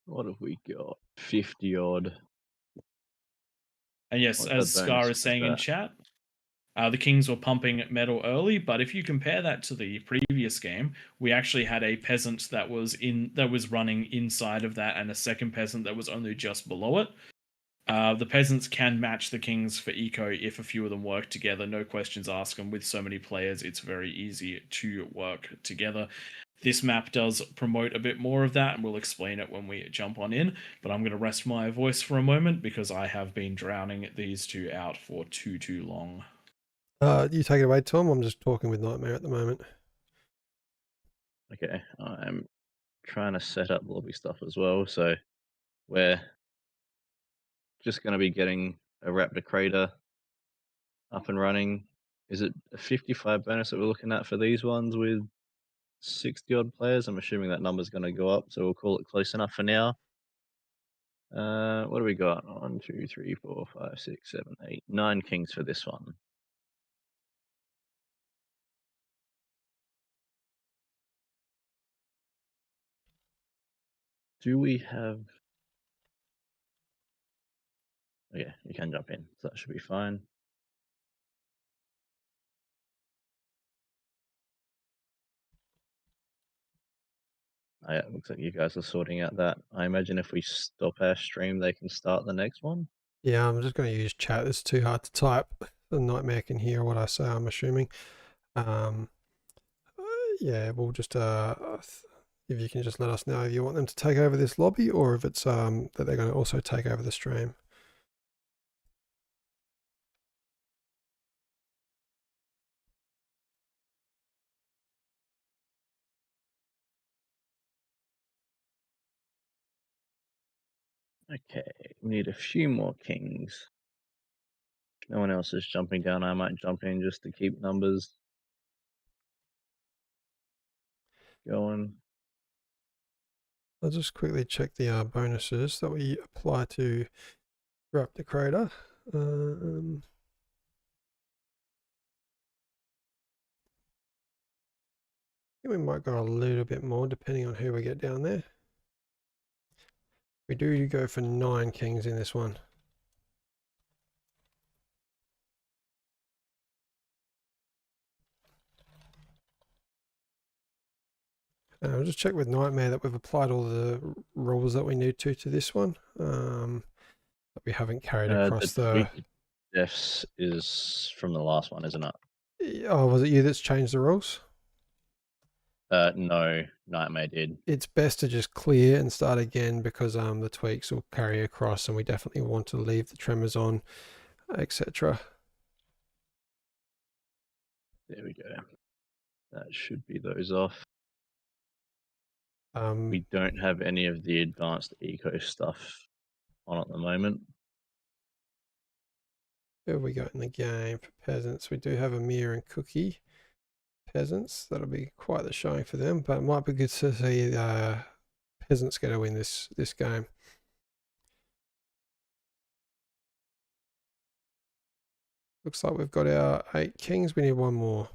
What have we got? 50 odd.
And yes,
What
as
the
Scar
bonus
is saying
is
in
that?
chat, the Kings were pumping metal early, but if you compare that to the previous game, we actually had a peasant that was running inside of that, and a second peasant that was only just below it. The peasants can match the Kings for eco if a few of them work together, no questions asked, and with so many players, it's very easy to work together. This map does promote a bit more of that, and we'll explain it when we jump on in, but I'm going to rest my voice for a moment because I have been drowning these two out for too long.
You take it away, Tom. I'm just talking with Nightmare at the moment.
Okay, I'm trying to set up lobby stuff as well, so we're just going to be getting a Raptor Crater up and running. Is it a 55 bonus that we're looking at for these ones with 60 odd players? I'm assuming that number's going to go up, so we'll call it close enough for now. What do we got? 1, 2, 3, 4, 5, 6, 7, 8, 9 kings for this one. Do we have... Oh, yeah, you can jump in, so that should be fine. Oh, yeah, looks like you guys are sorting out that. I imagine if we stop our stream, they can start the next one.
Yeah, I'm just going to use chat. It's too hard to type. The Nightmare can hear what I say, I'm assuming. Yeah, we'll just if you can just let us know if you want them to take over this lobby or if it's that they're going to also take over the stream.
Okay, we need a few more kings. If no one else is jumping down, I might jump in just to keep numbers going.
I'll just quickly check the bonuses that we apply to Raptor Crater. I think we might go a little bit more depending on who we get down there. We do go for 9 kings in this one. I'll just check with Nightmare that we've applied all the rules that we need to this one. But we haven't carried across the...
Deaths is from the last one, isn't it?
Oh, was it you that's changed the rules?
No, Nightmare did.
It's best to just clear and start again because the tweaks will carry across, and we definitely want to leave the tremors on, etc.
There we go. That should be those off.
Um,
We don't have any of the advanced eco stuff on at the moment.
Who have we got in the game for peasants? We do have a Mir and Cookie peasants. That'll be quite the showing for them, but it might be good to see peasants going to win this game. Looks like we've got our 8 kings. We need one more.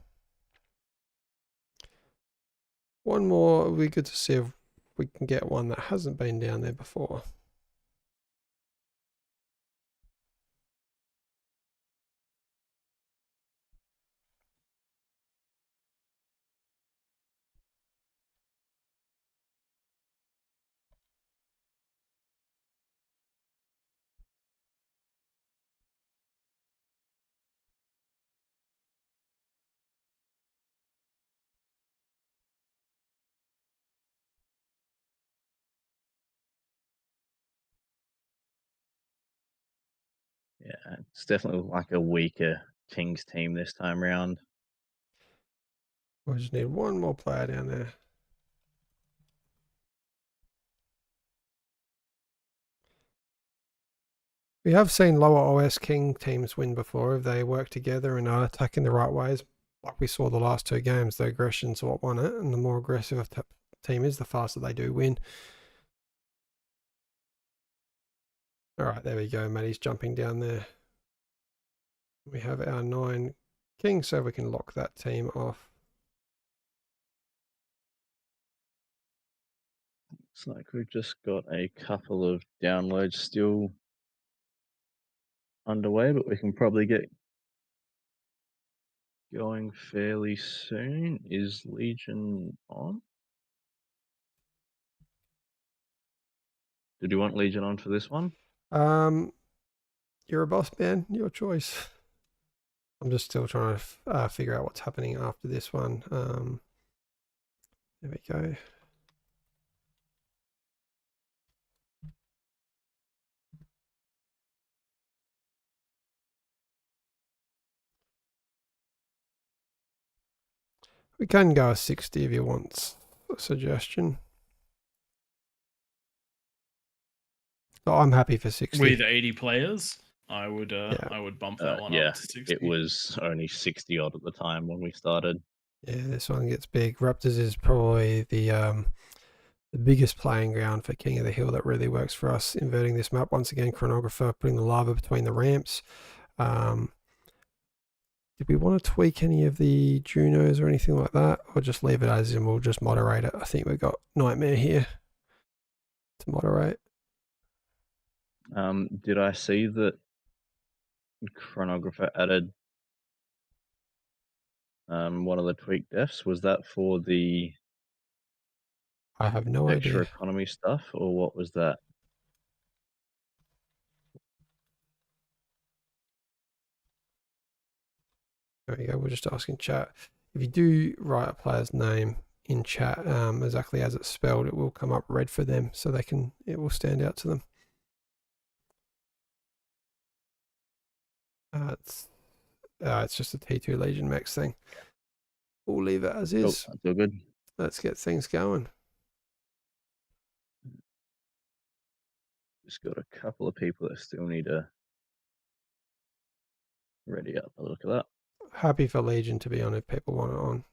One more. It'll be good to see if we can get one that hasn't been down there before.
Yeah, it's definitely like a weaker Kings team this time round.
We just need one more player down there. We have seen lower OS king teams win before if they work together and are attacking the right ways. Like we saw the last 2 games, the aggression's what won it, and the more aggressive a team is, the faster they do win. All right, there we go. Matty's jumping down there. We have our 9 kings, so we can lock that team off.
Looks like we've just got a couple of downloads still underway, but we can probably get going fairly soon. Is Legion on? Did you want Legion on for this one?
You're a boss man, your choice. I'm just still trying to figure out what's happening after this one. There we go. We can go a 60 if you want a suggestion. Oh, I'm happy for 60.
With 80 players, I would bump that one
Yeah,
up to 60.
it was only 60 odd at the time when we started.
Yeah, this one gets big. Raptors is probably the biggest playing ground for King of the Hill that really works for us. Inverting this map once again, chronographer, putting the lava between the ramps. Did we want to tweak any of the Junos or anything like that, or just leave it as and we'll just moderate it? I think we've got Nightmare here to moderate.
Did I see that chronographer added one of the tweak defs? Was that for the
I have no
extra
idea.
economy stuff, or what was that?
There we go. We're just asking chat. If you do write a player's name in chat exactly as it's spelled, it will come up red for them, so it will stand out to them. It's just a T2 Legion Max thing. We'll leave it as is.
Oh, still good.
Let's get things going.
Just got a couple of people that still need to ready up. A look at that.
Happy for Legion to be on if people want it on.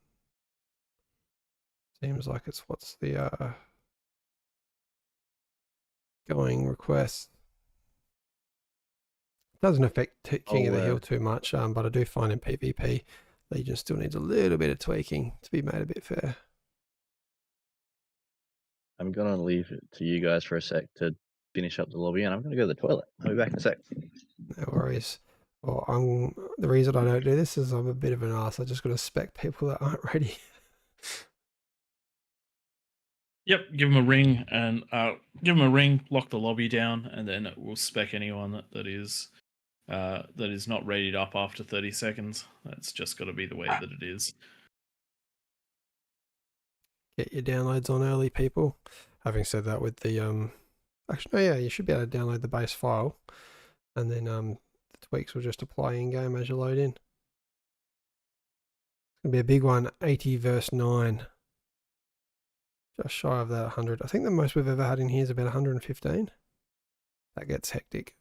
Seems like it's what's the going request. Doesn't affect King of the Hill too much, but I do find in PvP, Legion still needs a little bit of tweaking to be made a bit fair.
I'm gonna leave it to you guys for a sec to finish up the lobby, and I'm gonna go to the toilet. I'll be back in a sec.
No worries. Well, the reason I don't do this is I'm a bit of an ass. I just got to spec people that aren't ready.
Yep, give them a ring and lock the lobby down, and then we'll spec anyone that is not readied up after 30 seconds. That's just got to be the way that it is.
get your downloads on early, people. Having said that, with the actually, no, yeah, you should be able to download the base file, and then the tweaks will just apply in game as you load in. It's gonna be a big one. 80 verse 9. Just shy of that 100. I think the most we've ever had in here is about 115. That gets hectic.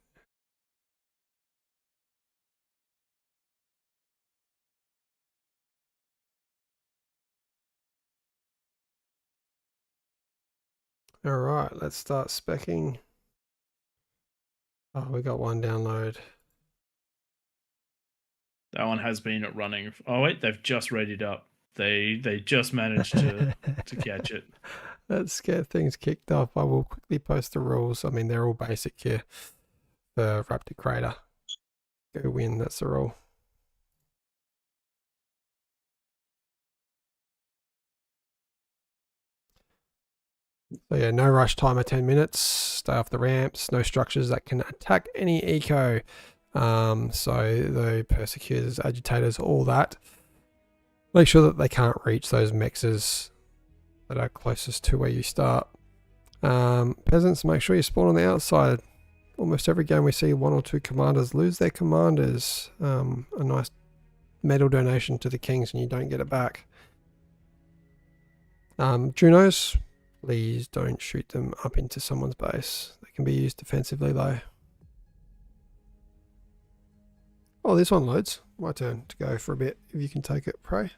All right, let's start speccing. Oh, we got one download.
That one has been running. Oh wait, they've just readied up. They just managed to catch it.
Let's get things kicked off. I will quickly post the rules. I mean, they're all basic here. The Raptor Crater. Go win, that's the rule. So yeah, no rush timer 10 minutes. Stay off the ramps. No structures that can attack any eco. So the persecutors, agitators, all that. Make sure that they can't reach those mexes that are closest to where you start. Peasants, make sure you spawn on the outside. Almost every game we see one or two commanders lose their commanders. A nice medal donation to the kings and you don't get it back. Junos, please don't shoot them up into someone's base. They can be used defensively though. Oh, this one loads. My turn to go for a bit. If you can take it, Prey.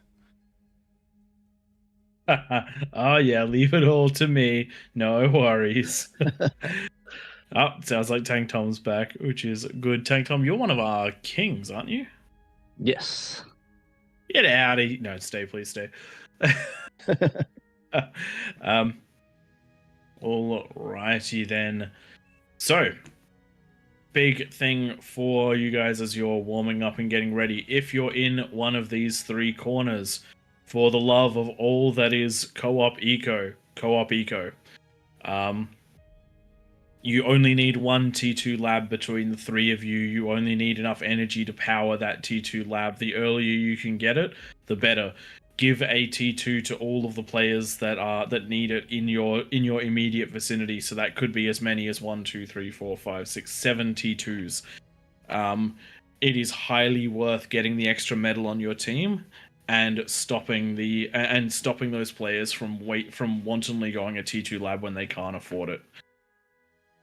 Oh yeah, leave it all to me. No worries. Oh, sounds like Tank Tom's back, which is good. Tank Tom, you're one of our kings, aren't you?
Yes.
Get out of here. No, stay, please stay. Alrighty then. So, big thing for you guys as you're warming up and getting ready. If you're in one of these three corners, for the love of all that is co-op eco, you only need one T2 lab between the three of you. You only need enough energy to power that T2 lab. The earlier you can get it, the better. Give a T2 to all of the players that need it in your immediate vicinity. So that could be as many as 1, 2, 3, 4, 5, 6, 7 T2s. It is highly worth getting the extra metal on your team and stopping those players from wantonly going a T2 lab when they can't afford it.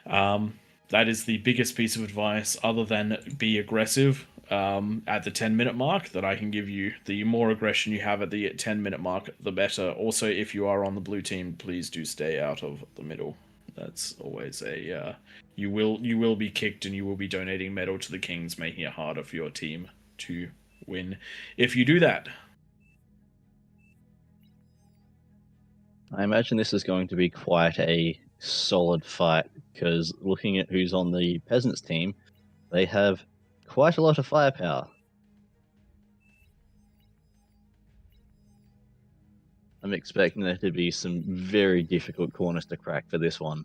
That is the biggest piece of advice, other than be aggressive at the 10-minute mark, that I can give you. The more aggression you have at the 10-minute mark, the better. Also, if you are on the blue team, please do stay out of the middle. That's always a you will be kicked and you will be donating metal to the kings, making it harder for your team to win if you do that.
I imagine this is going to be quite a solid fight, because looking at who's on the Peasants team, they have quite a lot of firepower. I'm expecting there to be some very difficult corners to crack for this one.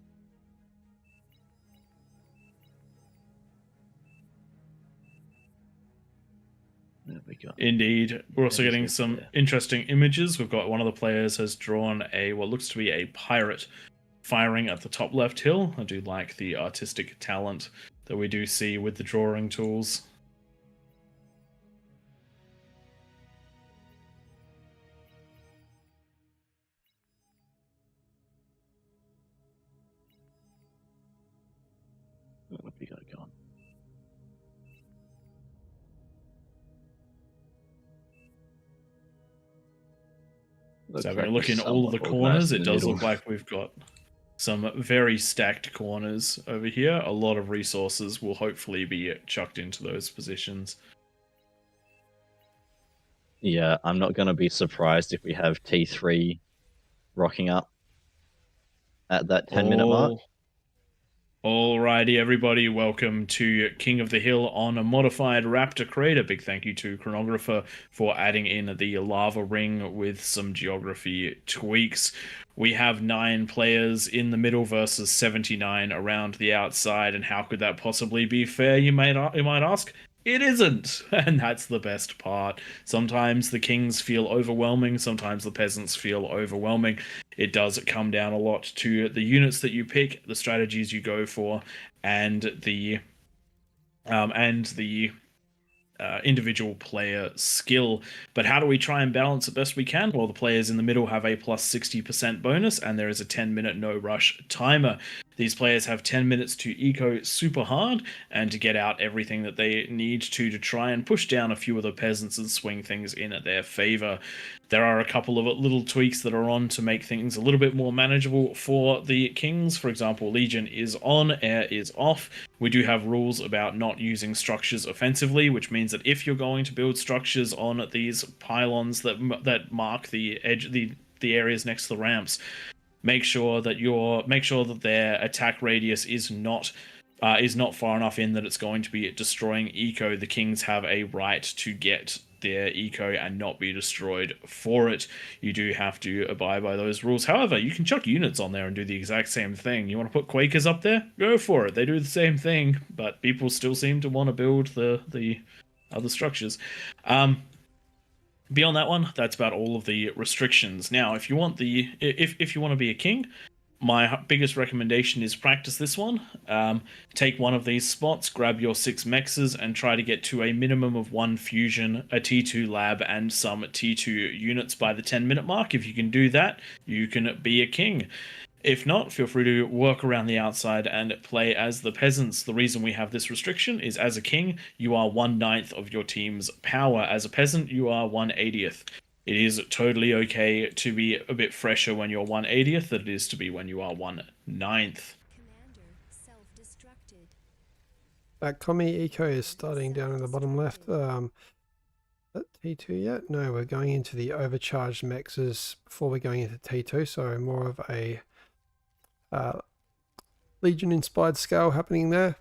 There we go.
Indeed. We're also getting some interesting images. We've got one of the players has drawn what looks to be a pirate firing at the top left hill. I do like the artistic talent that we do see with the drawing tools.
What have we got going?
So having a look in all of the corners, it does look like we've got some very stacked corners over here. A lot of resources will hopefully be chucked into those positions.
Yeah, I'm not going to be surprised if we have T3 rocking up at that 10-minute mark.
Alrighty, everybody, welcome to King of the Hill on a modified Raptor Crater. Big thank you to Chronographer for adding in the lava ring with some geography tweaks. We have 9 players in the middle versus 79 around the outside, and how could that possibly be fair, you might ask? it isn't. And that's the best part. Sometimes the kings feel overwhelming, sometimes the peasants feel overwhelming. It does come down a lot to the units that you pick, the strategies you go for, and the individual player skill. But how do we try and balance it best we can? Well, the players in the middle have a plus 60% bonus, and there is a 10-minute no rush timer. These players have 10 minutes to eco super hard and to get out everything that they need to try and push down a few of the peasants and swing things in at their favor. There are a couple of little tweaks that are on to make things a little bit more manageable for the kings. For example, Legion is on, Air is off. We do have rules about not using structures offensively, which means that if you're going to build structures on these pylons that mark the edge, the areas next to the ramps, make sure that their attack radius is not far enough in that it's going to be destroying eco. The kings have a right to get their eco and not be destroyed for it. You do have to abide by those rules. However, you can chuck units on there and do the exact same thing. You want to put Quakers up there? Go for it. They do the same thing, but people still seem to want to build the other structures. Beyond that one, that's about all of the restrictions. Now, if you want if you want to be a king, my biggest recommendation is practice this one. Take one of these spots, grab your 6 mexes, and try to get to a minimum of 1 fusion, a T2 lab, and some T2 units by the 10-minute mark. If you can do that, you can be a king. If not, feel free to work around the outside and play as the peasants. The reason we have this restriction is as a king, you are 1/9 of your team's power. As a peasant, you are 1/80th. It is totally okay to be a bit fresher when you're 1/80th than it is to be when you are 1/9.
Commander self-destructed.
That commie eco is starting down in the bottom left. That T2 yet? No, we're going into the overcharged mexes before we're going into T2, so more of a Legion-inspired scale happening there.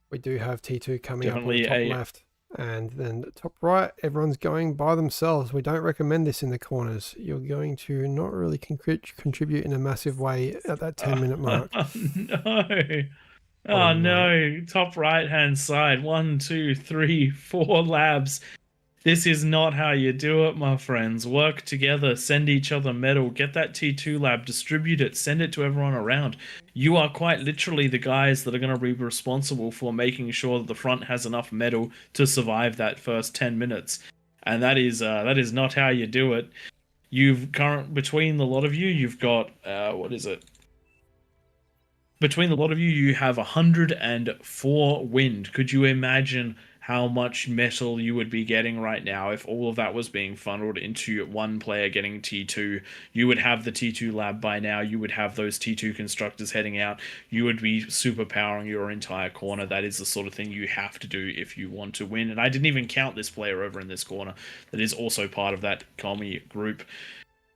We do have T2 coming up on the top left. And then the top right, everyone's going by themselves. We don't recommend this in the corners. You're going to not really contribute in a massive way at that 10-minute mark.
No. Oh no. Top right hand side. 1, 2, 3, 4 labs. This is not how you do it, my friends. Work together, send each other metal, get that T2 lab, distribute it, send it to everyone around. You are quite literally the guys that are going to be responsible for making sure that the front has enough metal to survive that first 10 minutes. And that is not how you do it. Between the lot of you, you've got, Between the lot of you, you have 104 wind. Could you imagine how much metal you would be getting right now if all of that was being funneled into one player getting T2? You would have the T2 lab by now. You would have those T2 constructors heading out. You would be superpowering your entire corner. That is the sort of thing you have to do if you want to win. And I didn't even count this player over in this corner. That is also part of that commie group.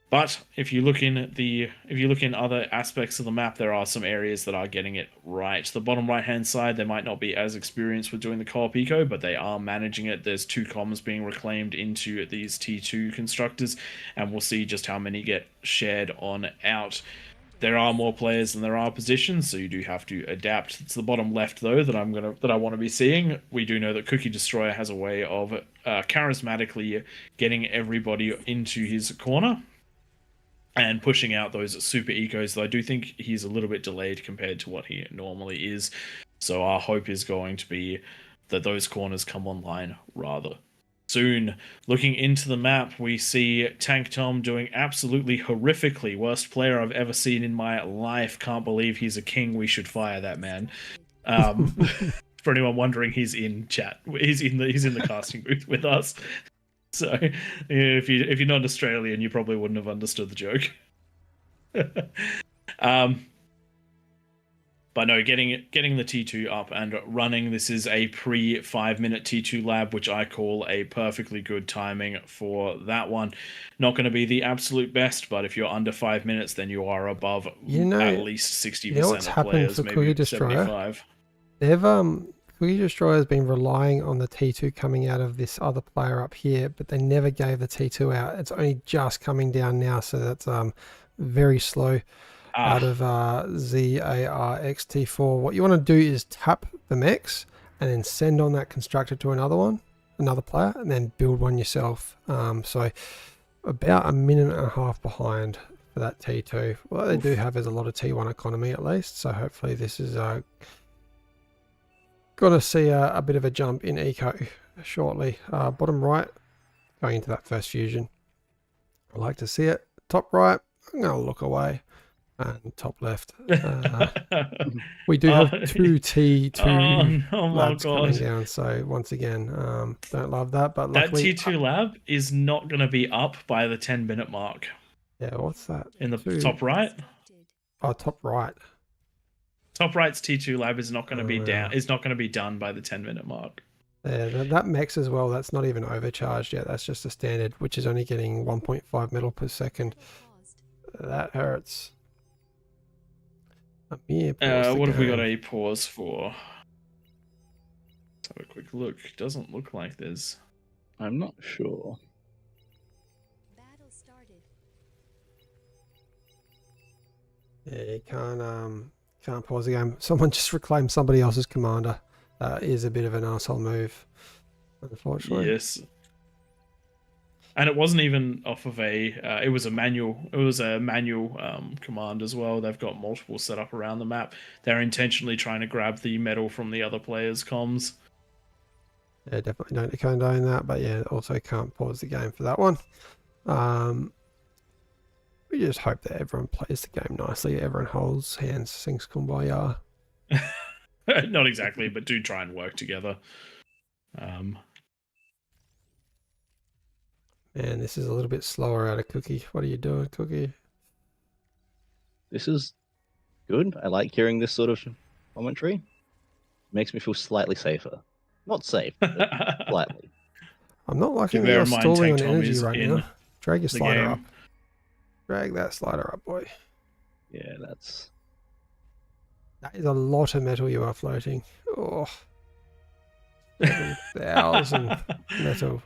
But if you look in other aspects of the map, there are some areas that are getting it right. The bottom right-hand side, they might not be as experienced with doing the co-op eco, but they are managing it. There's 2 comms being reclaimed into these T2 constructors, and we'll see just how many get shared on out. There are more players than there are positions, so you do have to adapt. It's the bottom left though that I want to be seeing. We do know that Cookie Destroyer has a way of charismatically getting everybody into his corner and pushing out those super ecos, though I do think he's a little bit delayed compared to what he normally is. So our hope is going to be that those corners come online rather soon. Looking into the map, we see Tank Tom doing absolutely horrifically. Worst player I've ever seen in my life. Can't believe he's a king. We should fire that man. For anyone wondering, he's in chat. He's in the casting booth with us. So, if you're not Australian, you probably wouldn't have understood the joke. But no, getting the T2 up and running. This is a pre-5-minute T2 lab, which I call a perfectly good timing for that one. Not going to be the absolute best, but if you're under 5 minutes, then you are above at least 60% of players, maybe 75.
Cookie Destroyer has been relying on the T2 coming out of this other player up here, but they never gave the T2 out. It's only just coming down now, so that's very slow out of ZARXT4. What you want to do is tap the mechs and then send on that constructor to another player, and then build one yourself. So about a minute and a half behind for that T2. What they do have is a lot of T1 economy at least, so hopefully this is gonna see a bit of a jump in eco shortly. Bottom right, going into that first fusion. I like to see it. Top right, I'm gonna look away. And top left, we do have two T2 labs coming down. So once again, don't love that, but luckily
that T2 lab is not going to be up by the 10-minute mark.
Yeah, what's that?
In the top right?
Oh, top right.
Top right's T2 lab is not going to be down. Is not going to be done by the 10-minute mark.
Yeah, that mechs as well. That's not even overcharged yet. That's just a standard, which is only getting 1.5 metal per second. That hurts.
What have we got a pause for? Let's have a quick look. Doesn't look like there's.
I'm not sure.
Battle started.
Yeah, you can't pause the game. Someone just reclaimed somebody else's commander. Is a bit of an arsehole move, unfortunately.
Yes. And it wasn't even off of it was a manual command as well. They've got multiple set up around the map. They're intentionally trying to grab the metal from the other players' comms.
Yeah, definitely don't condone that, but yeah, also can't pause the game for that one. We just hope that everyone plays the game nicely. Everyone holds hands, sings Kumbaya.
Not exactly, but do try and work together.
Man, this is a little bit slower out of Cookie. What are you doing, Cookie?
This is good. I like hearing this sort of commentary. Makes me feel slightly safer. Not safe, but slightly.
I'm not liking that you're stalling on energy right now. Drag your slider up. Drag that slider up, boy.
Yeah,
that is a lot of metal you are floating. Oh, 7,000 metal.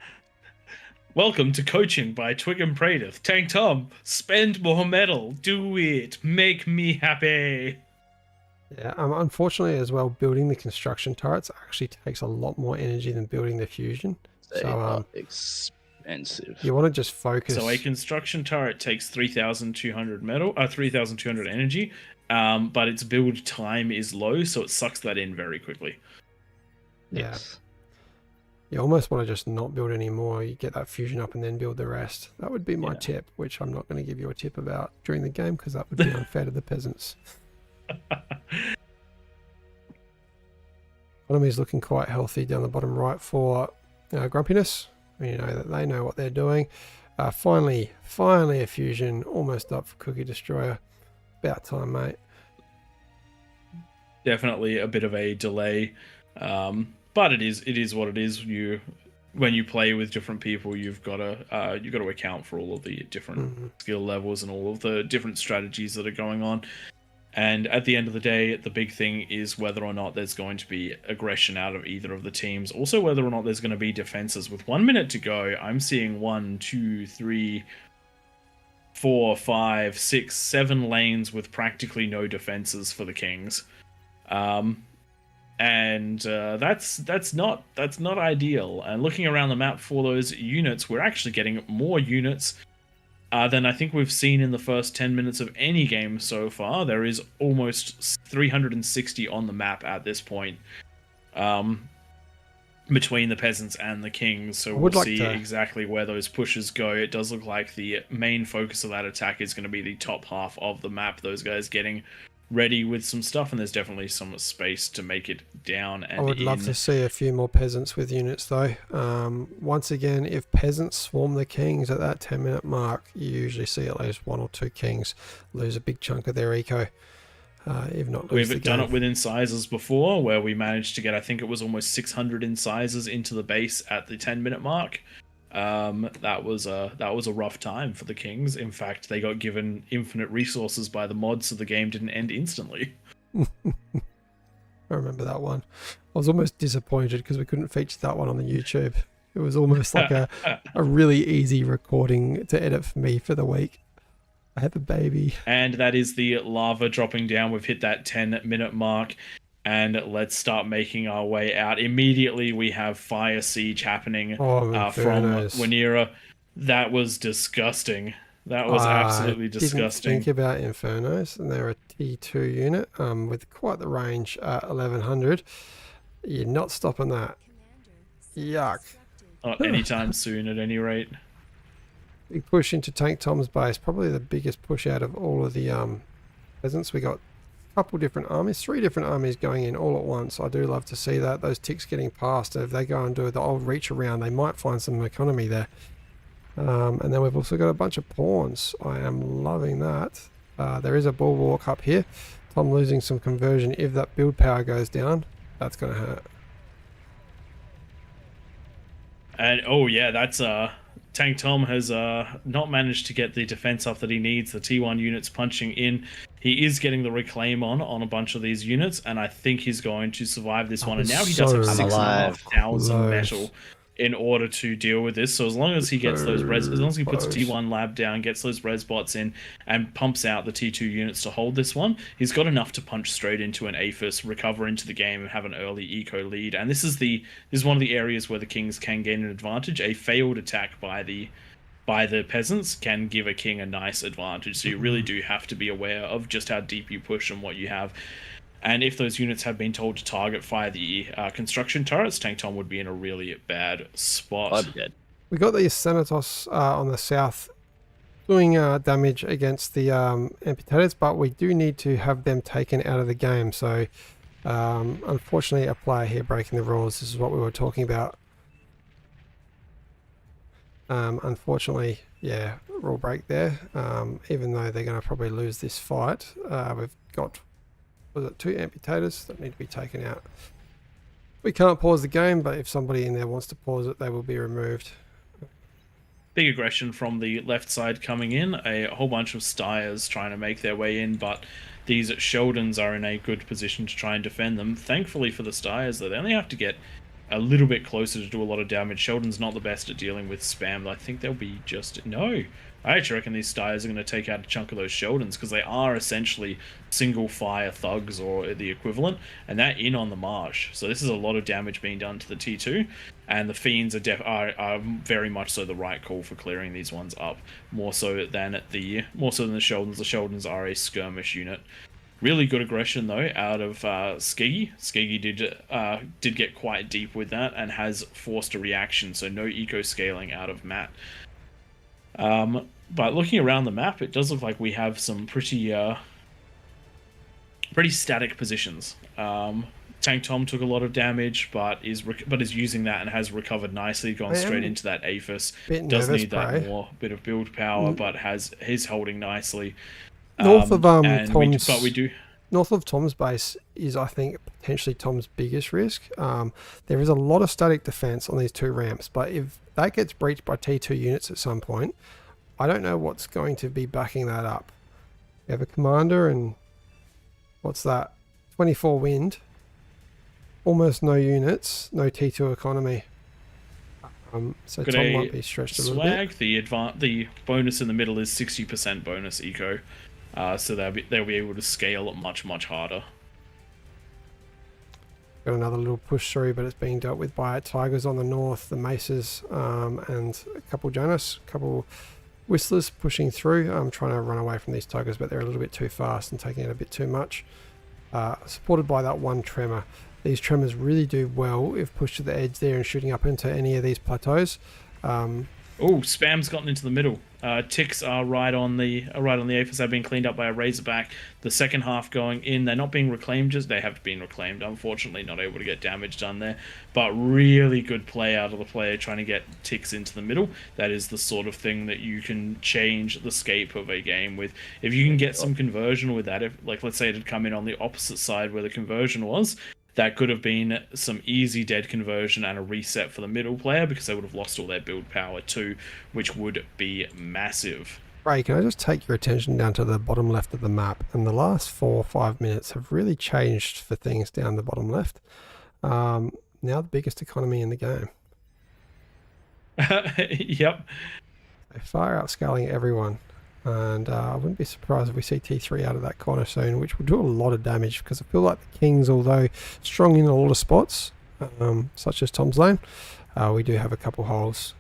Welcome to coaching by Twig and Pradith. Tank Tom, spend more metal. Do it. Make me happy.
Yeah, unfortunately as well, building the construction turrets actually takes a lot more energy than building the fusion.
They
are
expensive.
You want to just focus.
So a construction turret takes 3,200 metal, 3,200 energy, but its build time is low, so it sucks that in very quickly.
Yes. You almost want to just not build any more. You get that fusion up and then build the rest. That would be my tip, which I'm not going to give you a tip about during the game because that would be unfair to the peasants. Economy is looking quite healthy down the bottom right for Grumpiness. You know that they know what they're doing. Finally a fusion almost up for Cookie Destroyer. About time, mate.
Definitely a bit of a delay. But it is what it is. When you play with different people, you've got to account for all of the different skill levels and all of the different strategies that are going on. And at the end of the day, the big thing is whether or not there's going to be aggression out of either of the teams. Also, whether or not there's going to be defenses. With 1 minute to go, I'm seeing 1, 2, 3, 4, 5, 6, 7 lanes with practically no defenses for the Kings. And that's not ideal. And looking around the map for those units, we're actually getting more units than I think we've seen in the first 10 minutes of any game so far. There is almost 360 on the map at this point, between the peasants and the Kings. So we'll see exactly where those pushes go. It does look like the main focus of that attack is going to be the top half of the map. Those guys getting ready with some stuff, and there's definitely some space to make it down and
I would love to see a few more peasants with units though. Once again, if peasants swarm the Kings at that 10-minute mark, you usually see at least 1 or 2 Kings lose a big chunk of their eco, if not lose the game.
We've done it with incisors before, where we managed to get, I think it was almost 600 incisors into the base at the 10-minute mark. That was a rough time for the Kings. In fact, they got given infinite resources by the mods, so the game didn't end instantly.
I remember that one. I was almost disappointed because we couldn't feature that one on the YouTube. It was almost like a really easy recording to edit for me for the week. I have a baby.
And that is the lava dropping down. We've hit that 10-minute mark. And let's start making our way out. Immediately, we have Fire Siege happening
Oh,
from
Infernos.
Wanira. That was disgusting. That was absolutely
Didn't
disgusting.
think about Infernos, and they're a T2 unit with quite the range at 1100. You're not stopping that. Yuck.
Not anytime soon, at any rate.
Big push into Tank Tom's base. Probably the biggest push out of all of the peasants. We got a couple different armies, 3 different armies going in all at once. I do love to see that. Those ticks getting past. If they go and do the old reach around, they might find some economy there. And then we've also got a bunch of pawns. I am loving that. There is a bulwark up here. Tom losing some conversion. If that build power goes down, that's going to hurt.
And oh yeah, that's Tank Tom has not managed to get the defense up that he needs. The T1 units punching in. He is getting the reclaim on a bunch of these units, and I think he's going to survive this one. And now he does have 6,500 metal in order to deal with this. So as long as he gets those res, as long as he puts a T1 lab down, gets those res bots in, and pumps out the T2 units to hold this one, he's got enough to punch straight into an APHIS, recover into the game, and have an early eco lead. And this is one of the areas where the Kings can gain an advantage. A failed attack by the peasants can give a king a nice advantage. So you really do have to be aware of just how deep you push and what you have. And if those units have been told to target fire the construction turrets, Tank Tom would be in a really bad spot.
I'd be dead.
We got these Senatos on the south doing damage against the amputators, but we do need to have them taken out of the game. So unfortunately, a player here breaking the rules. This is what we were talking about. Unfortunately, yeah, rule break there. Even though they're going to probably lose this fight, we've got, was it 2 amputators that need to be taken out. We can't pause the game, but if somebody in there wants to pause it, they will be removed.
Big aggression from the left side coming in. A whole bunch of Styres trying to make their way in, but these Sheldons are in a good position to try and defend them. Thankfully for the Styres, though, they only have to get a little bit closer to do a lot of damage. Sheldon's not the best at dealing with spam, but I think they'll be just... No! I actually reckon these Styres are going to take out a chunk of those Sheldons, because they are essentially single fire thugs or the equivalent, and they're in on the marsh. So this is a lot of damage being done to the T2, and the Fiends are very much so the right call for clearing these ones up, more so than the Sheldons. The Sheldons are a skirmish unit. Really good aggression though out of Skeggy. Skeggy did get quite deep with that and has forced a reaction, so no eco scaling out of Matt. But looking around the map, it does look like we have some pretty static positions. Tank Tom took a lot of damage, but is using that and has recovered nicely, gone straight into that APHIS. Does need that more bit of build power, but he's holding nicely.
North of North of Tom's base is, I think, potentially Tom's biggest risk. There is a lot of static defense on these 2 ramps, but if that gets breached by T2 units at some point, I don't know what's going to be backing that up. We have a commander and what's that? 24 wind, almost no units, no T2 economy. So
Got
Tom might be stretched a little bit.
The bonus in the middle is 60% bonus eco. So they'll be able to scale it much harder.
Got another little push through, but it's being dealt with by Tigers on the north, the Maces, and a couple Janus, a couple Whistlers pushing through. I'm trying to run away from these Tigers, but they're a little bit too fast and taking it a bit too much. Supported by that one Tremor. These Tremors really do well if pushed to the edge there and shooting up into any of these plateaus.
Oh, spam's gotten into the middle. Ticks are right on the APHIS. They've been cleaned up by a Razorback. The second half going in, they're not being reclaimed. They have been reclaimed. Unfortunately, not able to get damage done there. But really good play out of the player trying to get ticks into the middle. That is the sort of thing that you can change the scape of a game with. If you can get some conversion with that, if, like, let's say it had come in on the opposite side where the conversion was, that could have been some easy dead conversion and a reset for the middle player, because they would have lost all their build power too, which would be massive.
Ray, can I just take your attention down to the bottom left of the map? And the last 4 or 5 minutes have really changed for things down the bottom left. Now the biggest economy in the game.
Yep.
They're far outscaling everyone. And I wouldn't be surprised if we see T3 out of that corner soon, which will do a lot of damage, because I feel like the Kings, although strong in a lot of spots, such as Tom's Lane, we do have a couple holes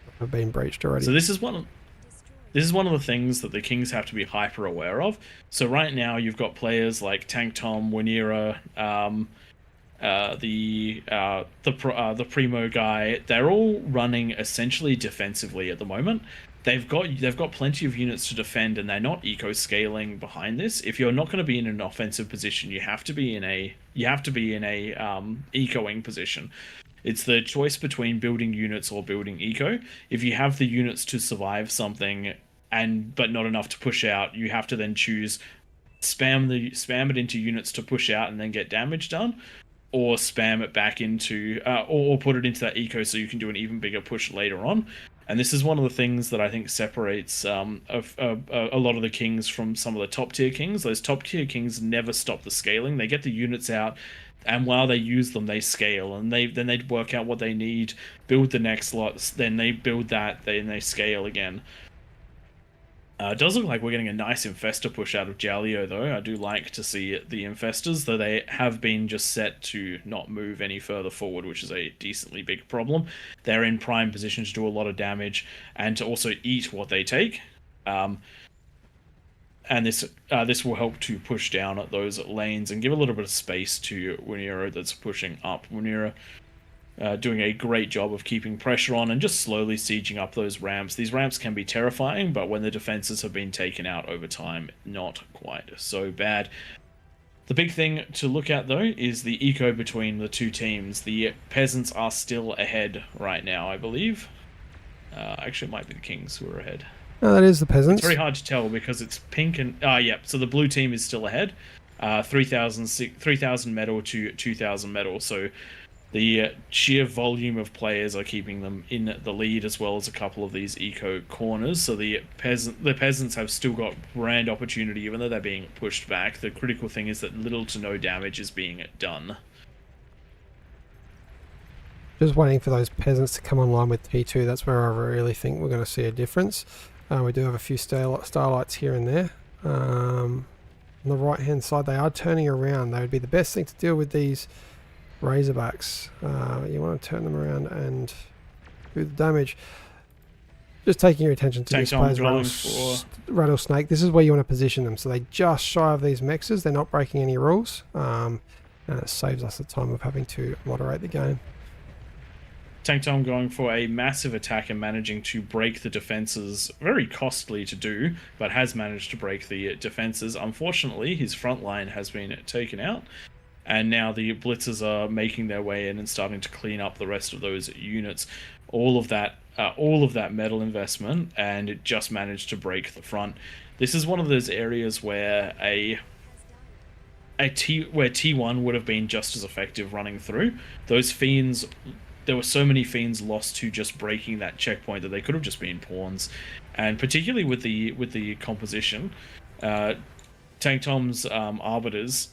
that have been breached already.
So this is one of the things that the Kings have to be hyper aware of. So right now you've got players like Tank Tom, Winera, the Primo guy. They're all running essentially defensively at the moment. They've got plenty of units to defend, and they're not eco scaling behind this. If you're not going to be in an offensive position, you have to be in a ecoing position. It's the choice between building units or building eco. If you have the units to survive something but not enough to push out, you have to then choose spam it into units to push out and then get damage done, or spam it back into or put it into that eco so you can do an even bigger push later on. And this is one of the things that I think separates a lot of the Kings from some of the top tier Kings. Those top tier Kings never stop the scaling. They get the units out, and while they use them, they scale, and then they work out what they need, build the next lots, then they build that, then they scale again. It does look like we're getting a nice Infestor push out of Jalio, though. I do like to see the Infestors, though they have been just set to not move any further forward, which is a decently big problem. They're in prime position to do a lot of damage and to also eat what they take. And this will help to push down at those lanes and give a little bit of space to Winera that's pushing up. Winera doing a great job of keeping pressure on and just slowly sieging up those ramps. These ramps can be terrifying, but when the defenses have been taken out over time, not quite so bad. The big thing to look at, though, is the eco between the two teams. The Peasants are still ahead right now, I believe. Actually, it might be the Kings who are ahead.
No, that is the Peasants.
It's very hard to tell because it's pink and... yeah, so the blue team is still ahead. 3,000 metal to 2,000 metal, so... The sheer volume of players are keeping them in the lead, as well as a couple of these eco corners. So the Peasants have still got grand opportunity, even though they're being pushed back. The critical thing is that little to no damage is being done.
Just waiting for those Peasants to come online with T2. That's where I really think we're going to see a difference. We do have a few starlights here and there. On the right hand side, they are turning around. They would be the best thing to deal with these Razorbacks. You want to turn them around and do the damage. Just taking your attention to this player's Rattlesnake. This is where you want to position them. So they just shy of these mexes. They're not breaking any rules. And it saves us the time of having to moderate the game.
Tank Tom going for a massive attack and managing to break the defenses. Very costly to do, but has managed to break the defenses. Unfortunately, his front line has been taken out. And now the blitzers are making their way in and starting to clean up the rest of those units. All of that metal investment, and it just managed to break the front. This is one of those areas where T1 would have been just as effective running through. Those fiends, there were so many fiends lost to just breaking that checkpoint that they could have just been pawns. And particularly with the composition, Tank Tom's arbiters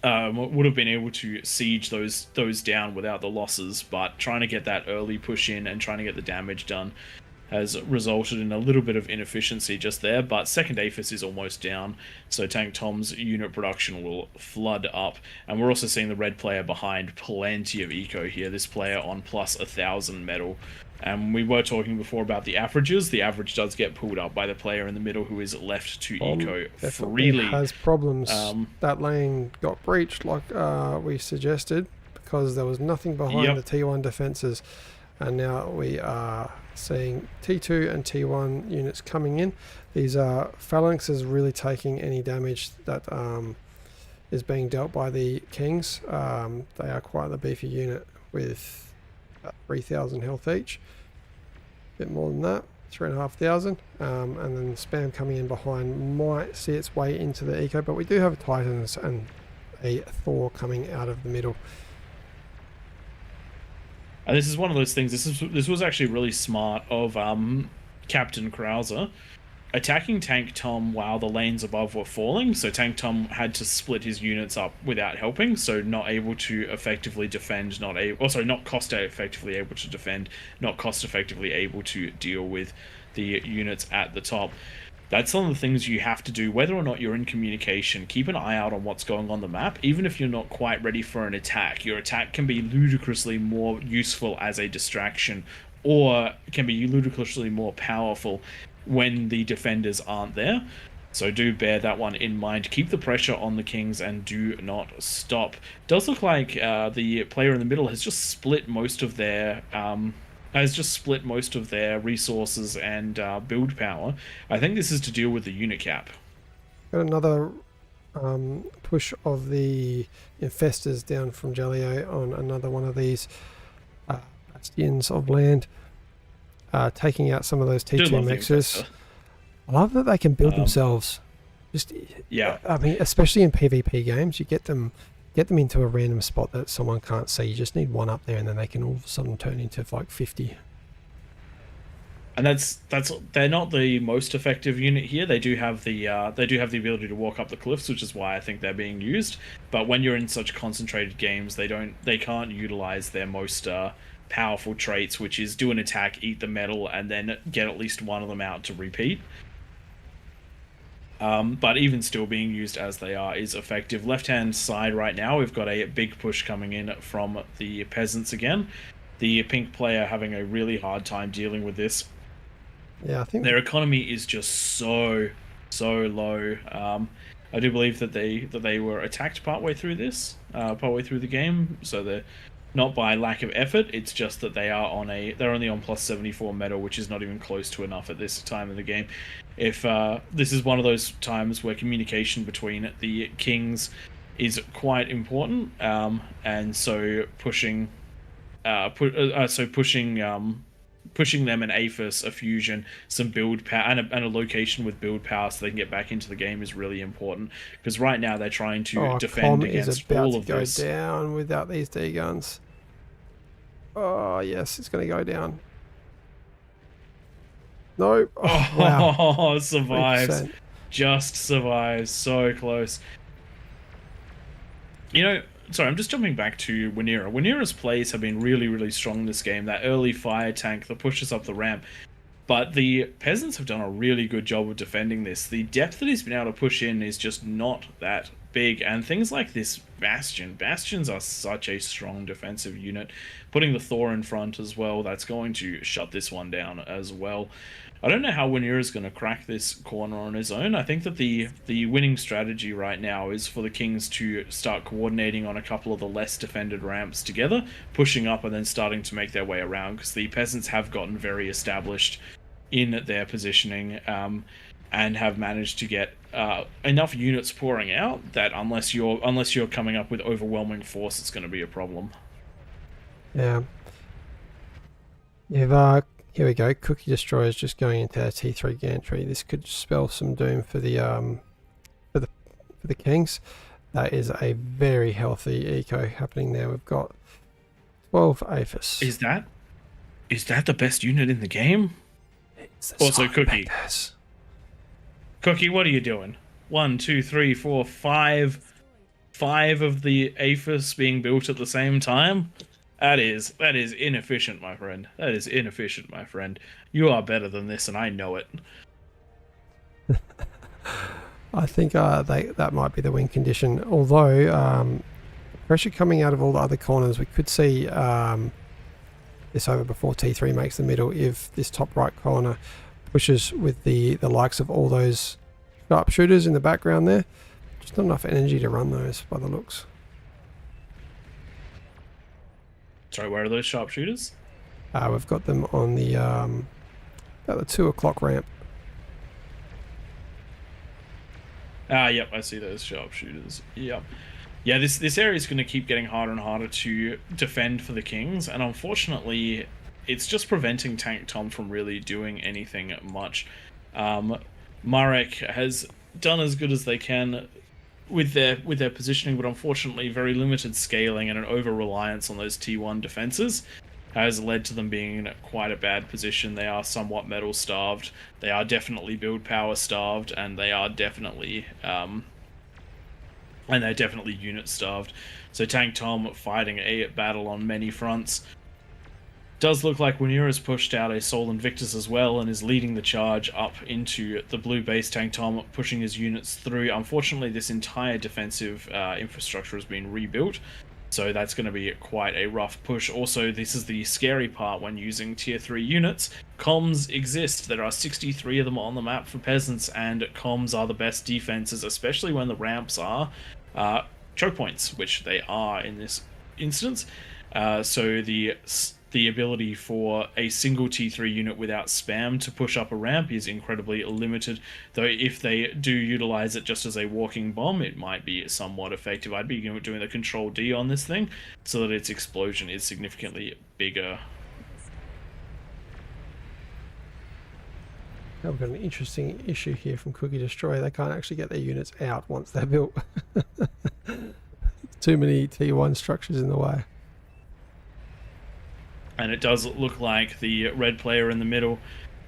would have been able to siege those down without the losses, but trying to get that early push in and trying to get the damage done has resulted in a little bit of inefficiency just there. But second APHIS is almost down, so Tank Tom's unit production will flood up. And we're also seeing the red player behind plenty of eco here. This player on plus 1,000 metal. And we were talking before about the averages. The average does get pulled up by the player in the middle who is left to eco freely.
Has problems. That lane got breached like we suggested because there was nothing behind the T1 defenses. And now we are seeing T2 and T1 units coming in. These Phalanx is really taking any damage that is being dealt by the Kings. They are quite the beefy unit with 3,000 health each, a bit more than that, 3,500, and then spam coming in behind might see its way into the eco, but we do have Titans and a Thor coming out of the middle.
And this is one of those things. This was actually really smart of Captain Krauser attacking Tank Tom while the lanes above were falling. So Tank Tom had to split his units up without helping, so not able to effectively defend, not cost effectively able to defend, not cost effectively able to deal with the units at the top. That's some of the things you have to do, whether or not you're in communication. Keep an eye out on what's going on the map. Even if you're not quite ready for an attack, your attack can be ludicrously more useful as a distraction, or can be ludicrously more powerful when the defenders aren't there. So do bear that one in mind. Keep the pressure on the Kings and do not stop. Does look like the player in the middle has just split most of their resources and build power. I think this is to deal with the unit cap.
Got another push of the infestors down from Jaleo on another one of these bastions of land, taking out some of those T2 mixers. I love that they can build themselves. Just
yeah,
I mean, especially in PvP games, you get them into a random spot that someone can't see. You just need one up there, and then they can all of a sudden turn into like 50.
And that's they're not the most effective unit here. They do have the ability to walk up the cliffs, which is why I think they're being used. But when you're in such concentrated games, they can't utilize their most powerful traits, which is do an attack, eat the metal, and then get at least one of them out to repeat. But even still, being used as they are is effective. Left-hand side right now, we've got a big push coming in from the Peasants again. The pink player having a really hard time dealing with this.
Yeah, I think
their economy is just so low. I do believe that they were attacked partway through the game, so they're not by lack of effort. It's just that they're only on plus 74 metal, which is not even close to enough at this time in the game. If this is one of those times where communication between the Kings is quite important, and so pushing them an APHIS, a fusion, some build power, and a location with build power so they can get back into the game is really important. Because right now they're trying to defend against all of this.
Is about to go down without these D guns. Oh yes, it's going to go down. No. Oh, wow.
Survives.
3%.
Just survives. So close. You know, sorry, I'm just jumping back to Winera. Winera's plays have been really, really strong in this game. That early fire tank that pushes up the ramp. But the Peasants have done a really good job of defending this. The depth that he's been able to push in is just not that big. And things like this Bastion. Bastions are such a strong defensive unit. Putting the Thor in front as well, that's going to shut this one down as well. I don't know how Winera's going to crack this corner on his own. I think that the winning strategy right now is for the Kings to start coordinating on a couple of the less defended ramps together, pushing up and then starting to make their way around, because the Peasants have gotten very established in their positioning, and have managed to get enough units pouring out that unless you're coming up with overwhelming force, it's going to be a problem.
Yeah. Here we go. Cookie Destroyer's just going into our T3 gantry. This could spell some doom for the Kings. That is a very healthy eco happening there. We've got 12 APHIS.
Is that the best unit in the game? Also, Cookie. Cookie, what are you doing? 1, 2, 3, 4, 5 of the APHIS being built at the same time? That is inefficient, my friend. That is inefficient, my friend. You are better than this, and I know it.
I think that might be the win condition. Although pressure coming out of all the other corners, we could see this over before T3 makes the middle. If this top right corner pushes with the likes of all those sharpshooters in the background there, just not enough energy to run those by the looks.
Sorry, where are those sharpshooters?
We've got them on the about the 2 o'clock ramp.
Yep, I see those sharpshooters. Yep. Yeah, this area is going to keep getting harder and harder to defend for the Kings, and unfortunately, it's just preventing Tank Tom from really doing anything much. Marek has done as good as they can with their positioning, but unfortunately very limited scaling and an over-reliance on those T1 defenses has led to them being in quite a bad position. They are somewhat metal starved, they are definitely build power starved, and they are definitely unit starved. So Tank Tom fighting a battle on many fronts. does look like Winira's pushed out a Soul Invictus as well and is leading the charge up into the blue base tank Tom, pushing his units through. Unfortunately, this entire defensive infrastructure has been rebuilt, so that's going to be quite a rough push. Also, this is the scary part when using tier 3 units. Comms exist. There are 63 of them on the map for Peasants, and comms are the best defenses, especially when the ramps are choke points, which they are in this instance. So the ability for a single T3 unit without spam to push up a ramp is incredibly limited, though if they do utilize it just as a walking bomb, it might be somewhat effective. I'd be doing the Control D on this thing so that its explosion is significantly bigger.
We've got an interesting issue here from Cookie Destroyer. They can't actually get their units out once they're built. Too many T1 structures in the way.
And it does look like the red player in the middle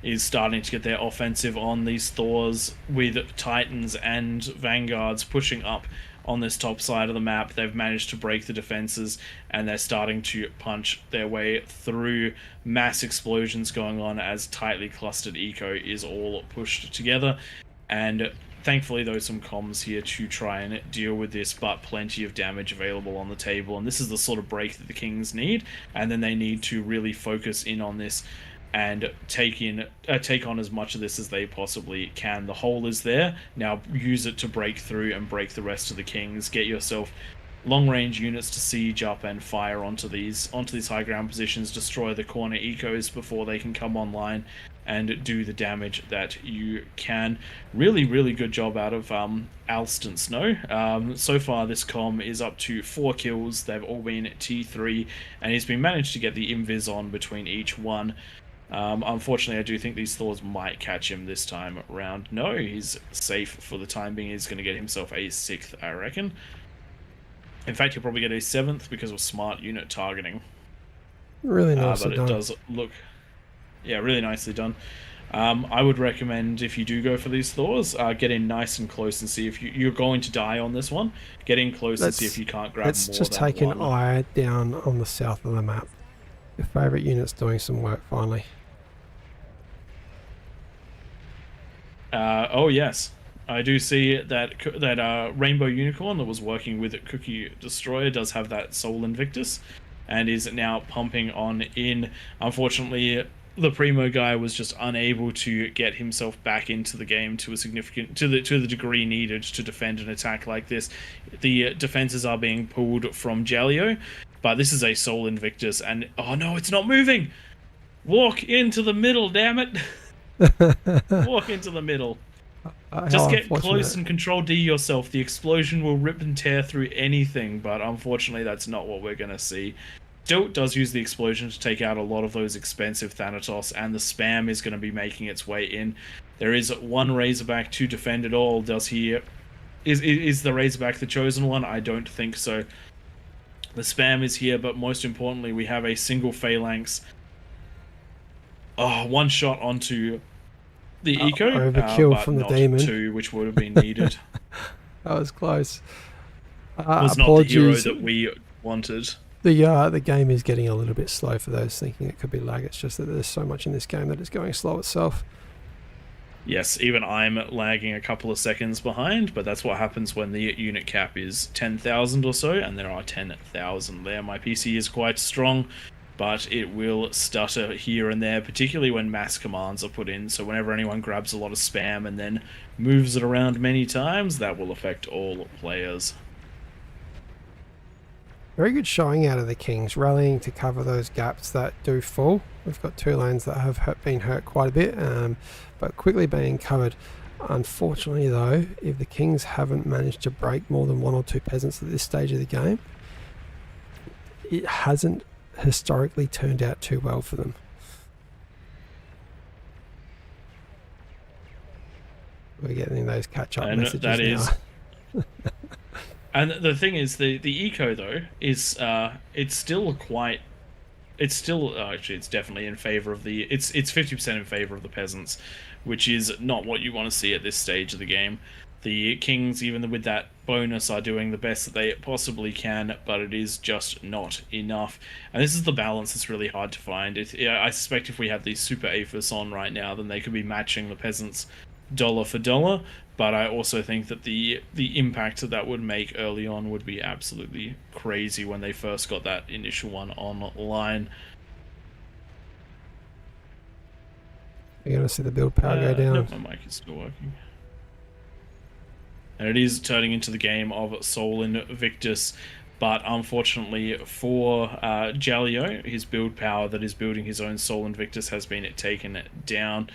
is starting to get their offensive on these Thors, with Titans and Vanguards pushing up on this top side of the map. They've managed to break the defenses, and they're starting to punch their way through. Mass explosions going on as tightly clustered eco is all pushed together. And thankfully, there's some comms here to try and deal with this, but plenty of damage available on the table. And this is the sort of break that the Kings need, and then they need to really focus in on this and take on as much of this as they possibly can. The hole is there. Now use it to break through and break the rest of the Kings. Get yourself long-range units to siege up and fire onto these high ground positions. Destroy the corner ecos before they can come online and do the damage that you can. Really, really good job out of Alston Snow. So far, this comm is up to 4 kills. They've all been T3, and he's been managed to get the invis on between each one. Unfortunately, I do think these Thors might catch him this time around. No, he's safe for the time being. He's going to get himself a 6th, I reckon. In fact, he'll probably get a 7th because of smart unit targeting.
Really nicely
but
done.
It does look, yeah, really nicely done. I would recommend, if you do go for these Thors, get in nice and close and see if you're going to die on this one. Get in close and see if you can't grab more
Let's just
than
take an
one.
eye down on the south of the map. Your favourite unit's doing some work finally.
Oh yes, I do see that Rainbow Unicorn that was working with Cookie Destroyer does have that Soul Invictus, and is now pumping on in. Unfortunately, the Primo guy was just unable to get himself back into the game to the degree needed to defend an attack like this. The defenses are being pulled from Jaleo, but this is a Soul Invictus, and oh no, it's not moving. Walk into the middle, damn it. Walk into the middle. Just get close and Control D yourself. The explosion will rip and tear through anything, but unfortunately that's not what we're going to see. Still does use the explosion to take out a lot of those expensive Thanatos, and the spam is going to be making its way in. There is one Razorback to defend it all. Is the Razorback the chosen one? I don't think so. The spam is here, but most importantly, we have a single Phalanx. Oh, one shot onto the eco,
overkill
but
from the
not
demon.
2, which would have been needed.
That was close.
Was not the hero that we wanted.
The game is getting a little bit slow for those thinking it could be lag. It's just that there's so much in this game that it's going slow itself.
Yes, even I'm lagging a couple of seconds behind, but that's what happens when the unit cap is 10,000 or so, and there are 10,000 there. My PC is quite strong, but it will stutter here and there, particularly when mass commands are put in. So whenever anyone grabs a lot of spam and then moves it around many times, that will affect all players.
Very good showing out of the Kings, rallying to cover those gaps that do fall. We've got 2 lanes that have been hurt quite a bit, but quickly being covered. Unfortunately though, if the Kings haven't managed to break more than 1 or 2 peasants at this stage of the game, it hasn't historically turned out too well for them. We're getting those catch-up messages
that is
now.
And the thing is, the eco though is it's still actually it's definitely in favor of the it's 50% in favor of the peasants, which is not what you want to see at this stage of the game. The Kings, even with that bonus are doing the best that they possibly can, but it is just not enough. And this is the balance that's really hard to find. I suspect if we had these super APHIS on right now, then they could be matching the peasants dollar for dollar. But I also think that the impact that would make early on would be absolutely crazy when they first got that initial one online.
You're going to see the build power go down.
Nope, my mic is still working. And it is turning into the game of Sol Invictus, but unfortunately for Jalio, his build power that is building his own Sol Invictus has been taken down.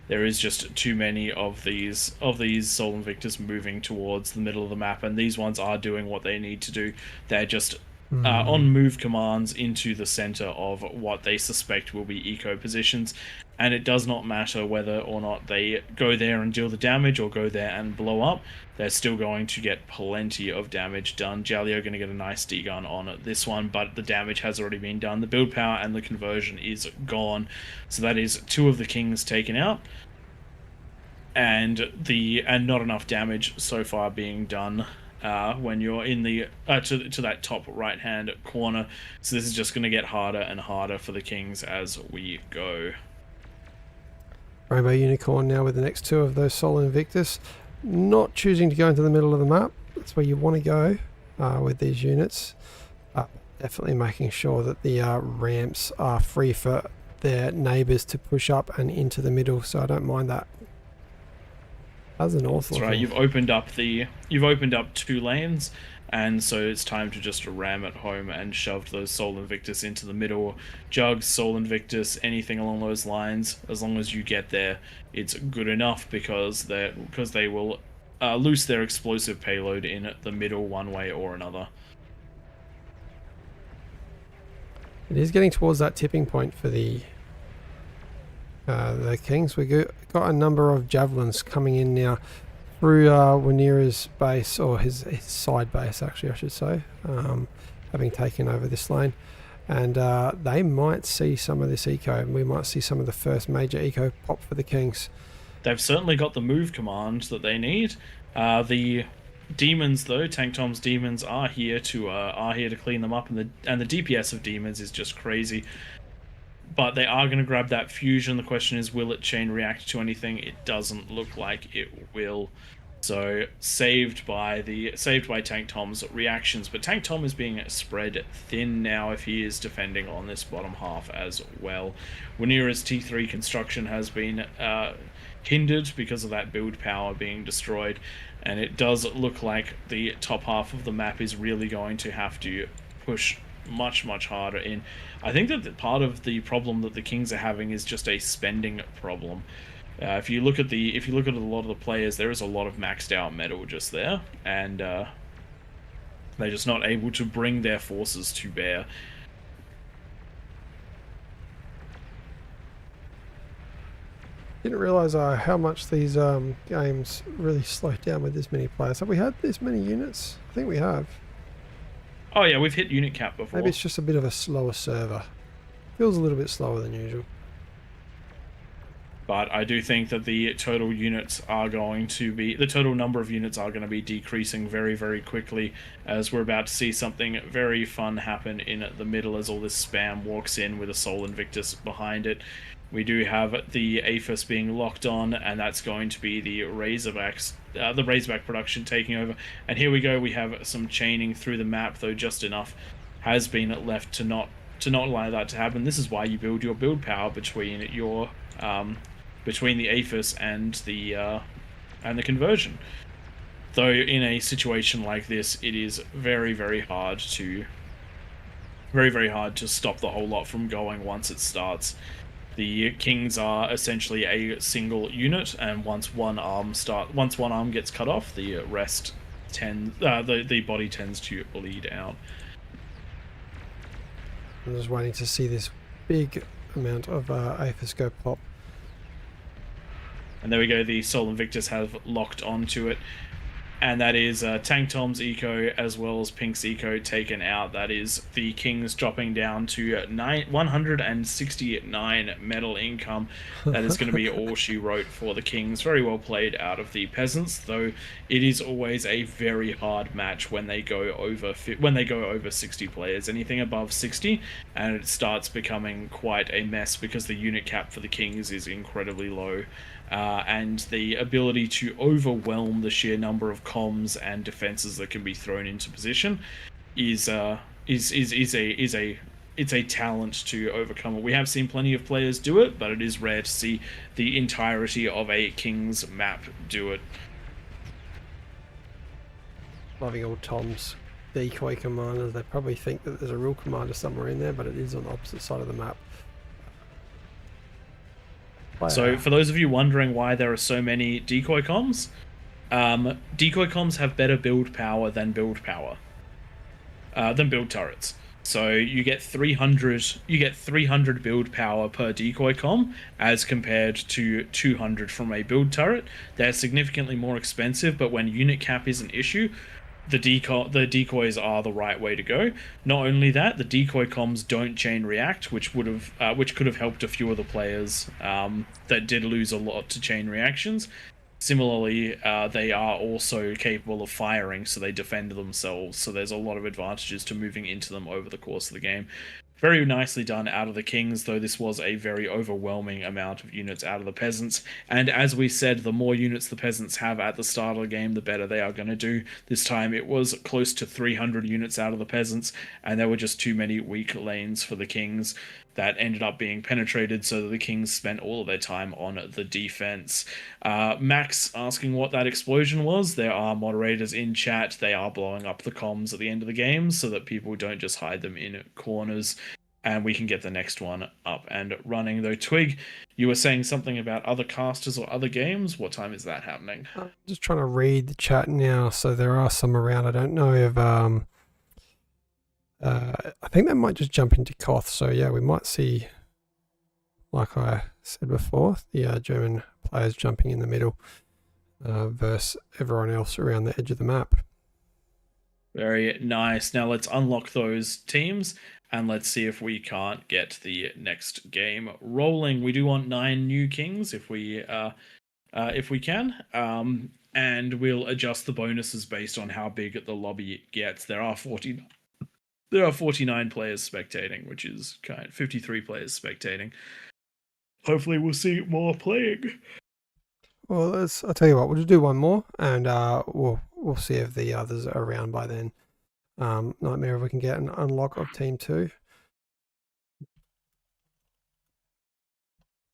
There is just too many of these Sol Invictus moving towards the middle of the map, and these ones are doing what they need to do. They're just on move commands into the center of what they suspect will be eco positions, and it does not matter whether or not they go there and deal the damage or go there and blow up. They're still going to get plenty of damage done. Jalio going to get a nice D-gun on this one, but the damage has already been done. The build power and the conversion is gone, so that is 2 of the kings taken out, and not enough damage so far being done when you're in the to that top right hand corner. So this is just going to get harder and harder for the kings as we go.
Rainbow Unicorn now with the next 2 of those Sol Invictus, not choosing to go into the middle of the map. That's where you want to go with these units. Definitely making sure that the ramps are free for their neighbours to push up and into the middle, so I don't mind that. That's an awful.
That's right. You've opened up 2 lanes, and so it's time to just ram it home and shove those Sol Invictus into the middle. Jugs, Sol Invictus, anything along those lines. As long as you get there, it's good enough, because they will loose their explosive payload in the middle one way or another.
It is getting towards that tipping point for the kings. We got a number of javelins coming in now through Wanira's base, or his side base actually I should say, having taken over this lane, and they might see some of this eco, and we might see some of the first major eco pop for the kings.
They've certainly got the move command that they need. The demons, though, Tank Tom's demons are here to clean them up, and the DPS of demons is just crazy. But they are going to grab that fusion. The question is, will it chain react to anything? It doesn't look like it will. So saved by Tank Tom's reactions, but Tank Tom is being spread thin now if he is defending on this bottom half as well. Wanira's T3 construction has been hindered because of that build power being destroyed, and it does look like the top half of the map is really going to have to push much harder in. I think that part of the problem that the kings are having is just a spending problem. If you look at a lot of the players, there is a lot of maxed out metal just there, and they're just not able to bring their forces to bear.
Didn't realise how much these games really slowed down with this many players. Have we had this many units? I think we have.
Oh yeah, we've hit unit cap before.
Maybe it's just a bit of a slower server. Feels a little bit slower than usual.
But I do think that the total number of units are going to be decreasing very quickly, as we're about to see something very fun happen in the middle as all this spam walks in with a Sol Invictus behind it. We do have the APHIS being locked on, and that's going to be the Razorback production taking over. And here we go, we have some chaining through the map, though just enough has been left to not allow that to happen. This is why you build your build power between the APHIS and the conversion. Though in a situation like this, it is very hard to stop the whole lot from going once it starts. The kings are essentially a single unit, and once one arm gets cut off, the rest the body tends to bleed out.
I'm just waiting to see this big amount of APHIS go pop.
And there we go, the Sol Invictus have locked onto it. and that is Tank Tom's eco as well as Pink's eco taken out. That is the Kings dropping down to 169 metal income. That is going to be all she wrote for the Kings. Very well played out of the Peasants, though it is always a very hard match when they go over 60 players. Anything above 60, and it starts becoming quite a mess because the unit cap for the Kings is incredibly low. And the ability to overwhelm the sheer number of comms and defenses that can be thrown into position is a talent to overcome. We have seen plenty of players do it, but it is rare to see the entirety of a King's map do it.
Loving all Tom's decoy commanders. They probably think that there's a real commander somewhere in there, but it is on the opposite side of the map.
So for those of you wondering why there are so many decoy comms, decoy comms have better build power than build turrets. So you get 300 build power per decoy comm as compared to 200 from a build turret. They're significantly more expensive, but when unit cap is an issue, the decoys are the right way to go. Not only that, the decoy comms don't chain react, which could have helped a few of the players that did lose a lot to chain reactions. Similarly, they are also capable of firing, so they defend themselves. So there's a lot of advantages to moving into them over the course of the game. Very nicely done out of the Kings, though this was a very overwhelming amount of units out of the Peasants. And as we said, the more units the Peasants have at the start of the game, the better they are going to do. This time it was close to 300 units out of the Peasants, and there were just too many weak lanes for the Kings that ended up being penetrated, so that the Kings spent all of their time on the defense. Max asking what that explosion was. There are moderators in chat. They are blowing up the comms at the end of the game so that people don't just hide them in corners, and we can get the next one up and running. Though, Twig, you were saying something about other casters or other games. What time is that happening?
I'm just trying to read the chat now, so there are some around. I don't know if I think they might just jump into Koth. So yeah, we might see, like I said before, the German players jumping in the middle versus everyone else around the edge of the map.
Very nice. Now let's unlock those teams and let's see if we can't get the next game rolling. We do want 9 new Kings if we can. And we'll adjust the bonuses based on how big the lobby gets. There are 49 players spectating, which is 53 players spectating. Hopefully we'll see more playing.
Well, I'll tell you what, we'll just do one more, and we'll see if the others are around by then. Nightmare if we can get an unlock of Team 2.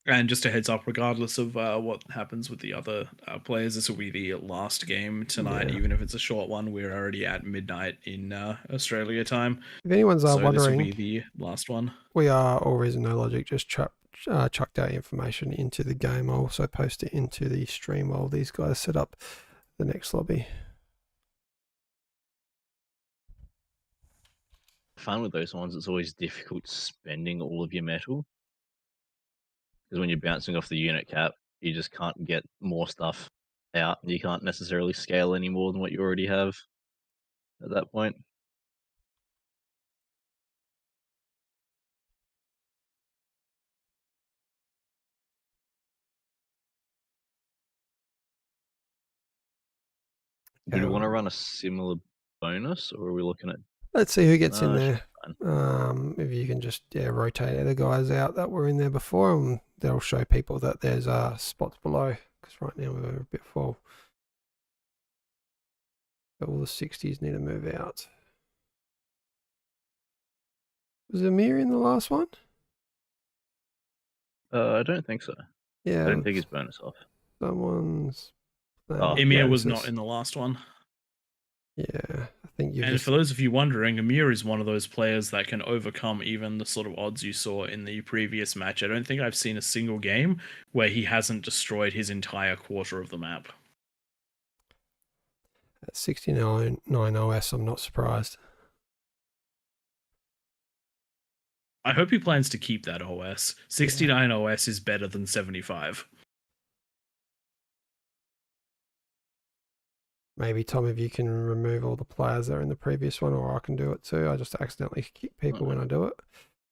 And just a heads up, regardless of what happens with the other players, this will be the last game tonight.
Yeah.
Even if it's a short one, we're already at midnight in Australia time.
If anyone's
So
wondering,
this will be the last one.
we are AllReasonNoLogic. Just chucked our information into the game. I'll also post it into the stream while these guys set up the next lobby.
Fun with those ones, it's always difficult spending all of your metal. Because when you're bouncing off the unit cap, you just can't get more stuff out. You can't necessarily scale any more than what you already have at that point. Do we want to run a similar bonus, or are we looking at...
Let's see who gets in
No,
there. If you can just rotate the guys out that were in there before, and that'll show people that there's spots below, because right now we're a bit full. But all the 60s need to move out. Was Amir in the last one?
I don't think so.
Yeah.
I didn't take his bonus off.
Someone's...
Emir was not in the last one.
Yeah, I think you.
And for those of you wondering, Amir is one of those players that can overcome even the sort of odds you saw in the previous match. I don't think I've seen a single game where he hasn't destroyed his entire quarter of the map.
At 69 OS, I'm not surprised.
I hope he plans to keep that OS. 69 OS is better than 75.
maybe Tom, if you can remove all the players that are in the previous one, or I can do it too. I just accidentally kick people when I do it.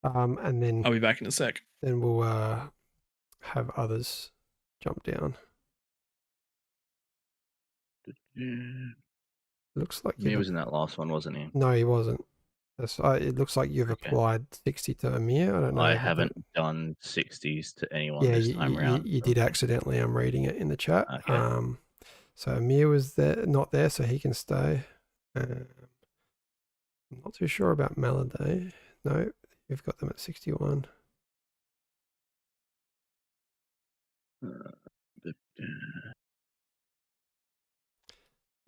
And then
I'll be back in a sec.
then we'll have others jump down. Looks like
He was in that last one, wasn't he?
No, he wasn't. It looks like you've
Okay.
applied 60 to Amir. I don't know.
I
if
haven't done 60s to anyone
Yeah,
this time around.
you did accidentally. I'm reading it in the chat.
Okay.
So Amir was there, not there, so he can stay. I'm not too sure about Maladay. No, you've got them at 61.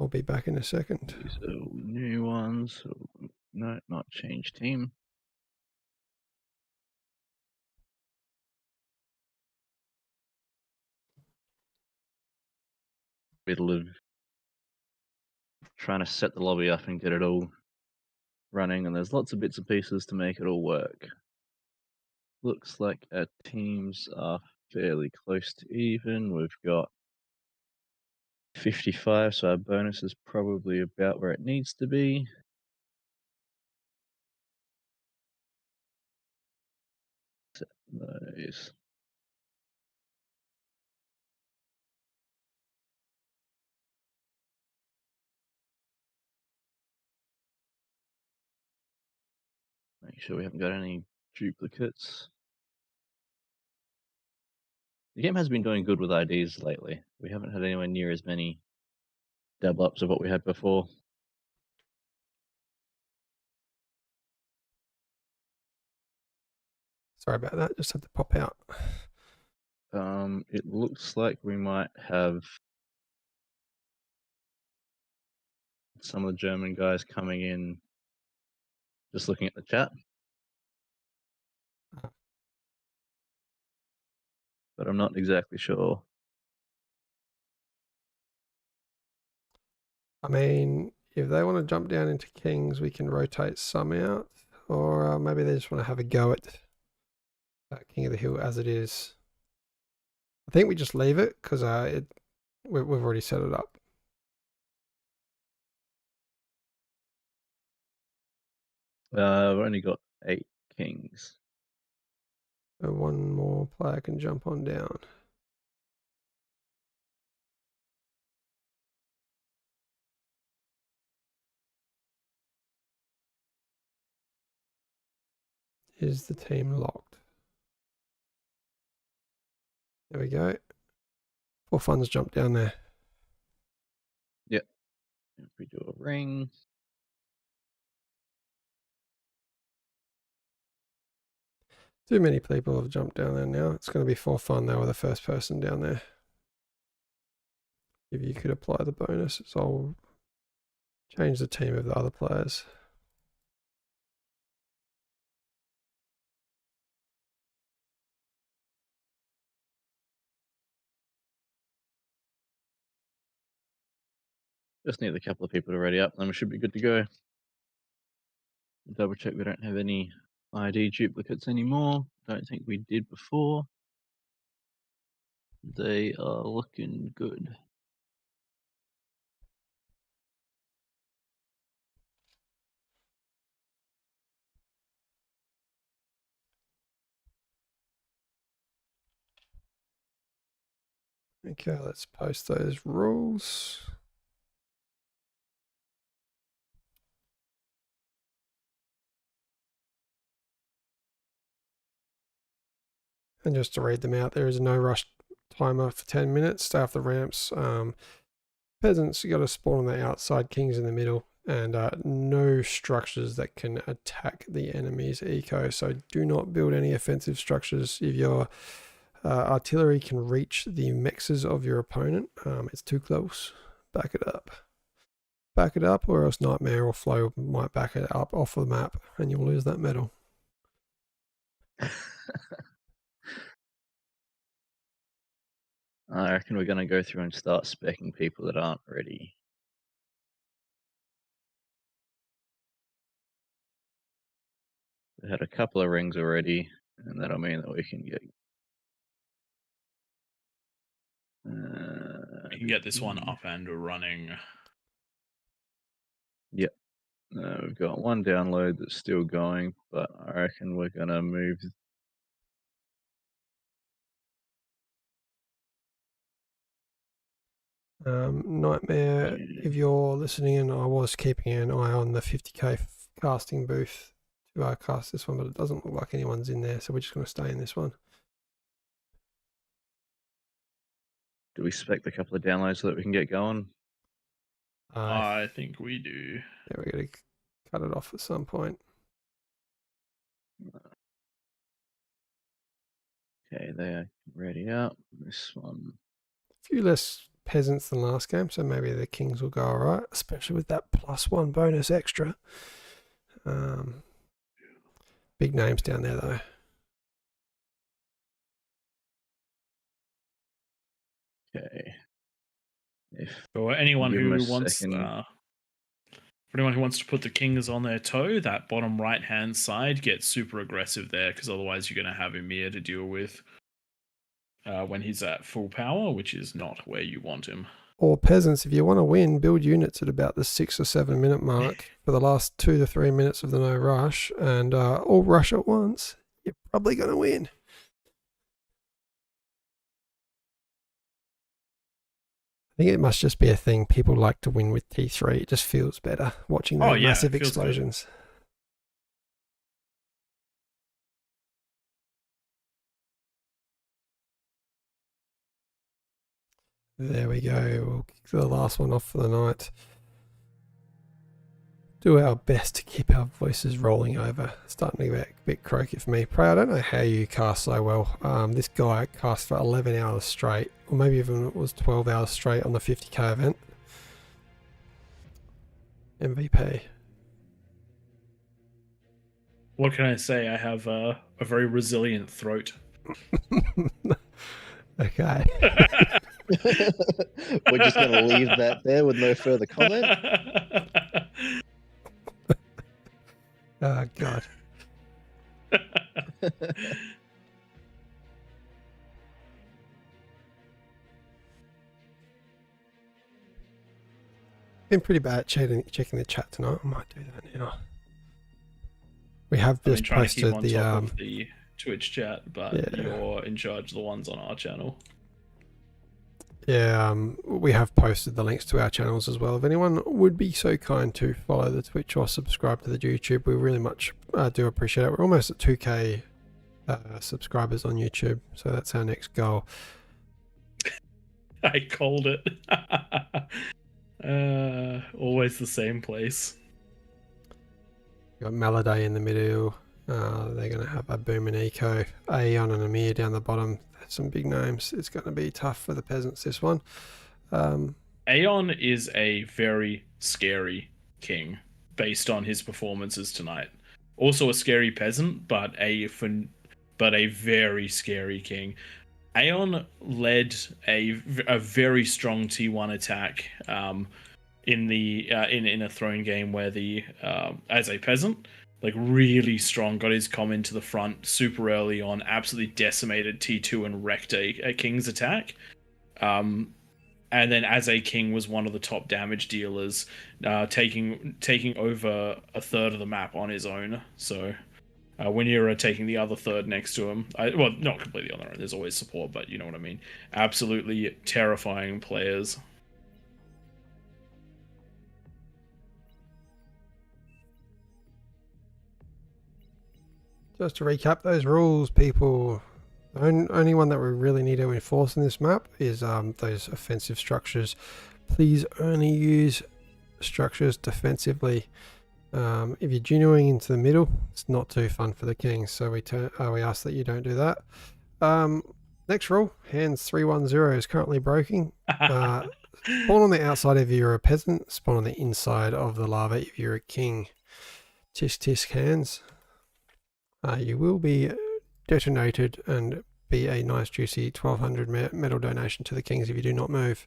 I'll be back in a second.
These are new ones. No, not change team. Middle of trying to set the lobby up and get it all running, and there's lots of bits and pieces to make it all work. Looks like our teams are fairly close to even. We've got 55, so our bonus is probably about where it needs to be. Set those. Make sure we haven't got any duplicates. The game has been doing good with IDs lately. We haven't had anywhere near as many double ups of what we had before.
Sorry about that. Just had to pop out.
It looks like we might have some of the German guys coming in. Just looking at the chat. But I'm not exactly sure.
I mean, if they want to jump down into Kings, we can rotate some out. Or maybe they just want to have a go at King of the Hill as it is. I think we just leave it because we've already set it up.
We've only got 8 kings.
So one more player can jump on down. Is the team locked? There we go. 4 funds jump down there.
Yep. If we do a ring.
Too many people have jumped down there now. It's going to be 4 fun though with the first person down there. If you could apply the bonus, so I'll change the team of the other players.
Just need a couple of people to ready up, then we should be good to go. Double check we don't have any ID duplicates anymore. Don't think we did before. They are looking good.
Okay, let's post those rules. And just to read them out, there is no rush timer for 10 minutes. Stay off the ramps. Peasants, you got to spawn on the outside, kings in the middle, and no structures that can attack the enemy's eco. So do not build any offensive structures. If your artillery can reach the mexes of your opponent, it's too close. Back it up. Back it up, or else Nightmare or Flow might back it up off the map, and you'll lose that medal.
I reckon we're going to go through and start speccing people that aren't ready. We had a couple of rings already, and that'll mean that we can get.
You can get this one up and running.
Yep. We've got one download that's still going, but I reckon we're gonna move.
Nightmare, if you're listening in, I was keeping an eye on the 50k casting booth to cast this one, but it doesn't look like anyone's in there, so we're just going to stay in this one.
Do we expect a couple of downloads so that we can get going?
I think we do.
Yeah, we're going to cut it off at some point.
Okay, they are ready up. This one.
A few less peasants than last game, so maybe the kings will go all right, especially with that +1 bonus extra. Big names down there, though.
Okay.
For anyone
Give 'em
who
a
wants,
second.
for anyone who wants to put the kings on their toe, that bottom right hand side gets super aggressive there, because otherwise you're going to have Emir to deal with when he's at full power, which is not where you want him.
Or peasants, if you want to win, build units at about the 6 or 7 minute mark for the last 2 to 3 minutes of the no rush, and all rush at once. You're probably going to win. I think it must just be a thing. People like to win with T3. It just feels better watching those massive explosions. There we go. We'll kick the last one off for the night. Do our best to keep our voices rolling over. Starting to get a bit croaky for me. Pray, I don't know how you cast so well. This guy cast for 11 hours straight, or maybe even it was 12 hours straight on the 50k event. MVP.
What can I say? I have a very resilient throat.
Okay.
We're just going to leave that there with no further comment.
Oh, God. Been pretty bad at checking the chat tonight. I might do that now. We have just posted
to keep on top of the Twitch chat, but you're in charge of the ones on our channel.
Yeah, we have posted the links to our channels as well. If anyone would be so kind to follow the Twitch or subscribe to the YouTube, we really much do appreciate it. We're almost at 2k subscribers on YouTube, so that's our next goal.
I called it. Always the same place.
Got Maladay in the middle. They're going to have a Boom and Eco, Aeon and Amir down the bottom. Some big names. It's going to be tough for the peasants, this one.
Aeon is a very scary king based on his performances tonight. Also a scary peasant, but a very scary king. Aeon led a very strong T1 attack in a throne game where the as a peasant, like really strong, got his comm into the front super early on, absolutely decimated T2 and wrecked a king's attack. And then as a king was one of the top damage dealers, taking over a third of the map on his own. So when you're taking the other third next to him, well, not completely on their own, there's always support, but you know what I mean. Absolutely terrifying players.
Just to recap those rules, people, the only one that we really need to enforce in this map is those offensive structures. Please only use structures defensively. If you're genuine into the middle, it's not too fun for the kings, so we ask that you don't do that. Next rule, hands 310 is currently broken. Spawn on the outside if you're a peasant, spawn on the inside of the lava if you're a king. Tisk tisk hands. You will be detonated and be a nice juicy 1200 metal donation to the kings if you do not move.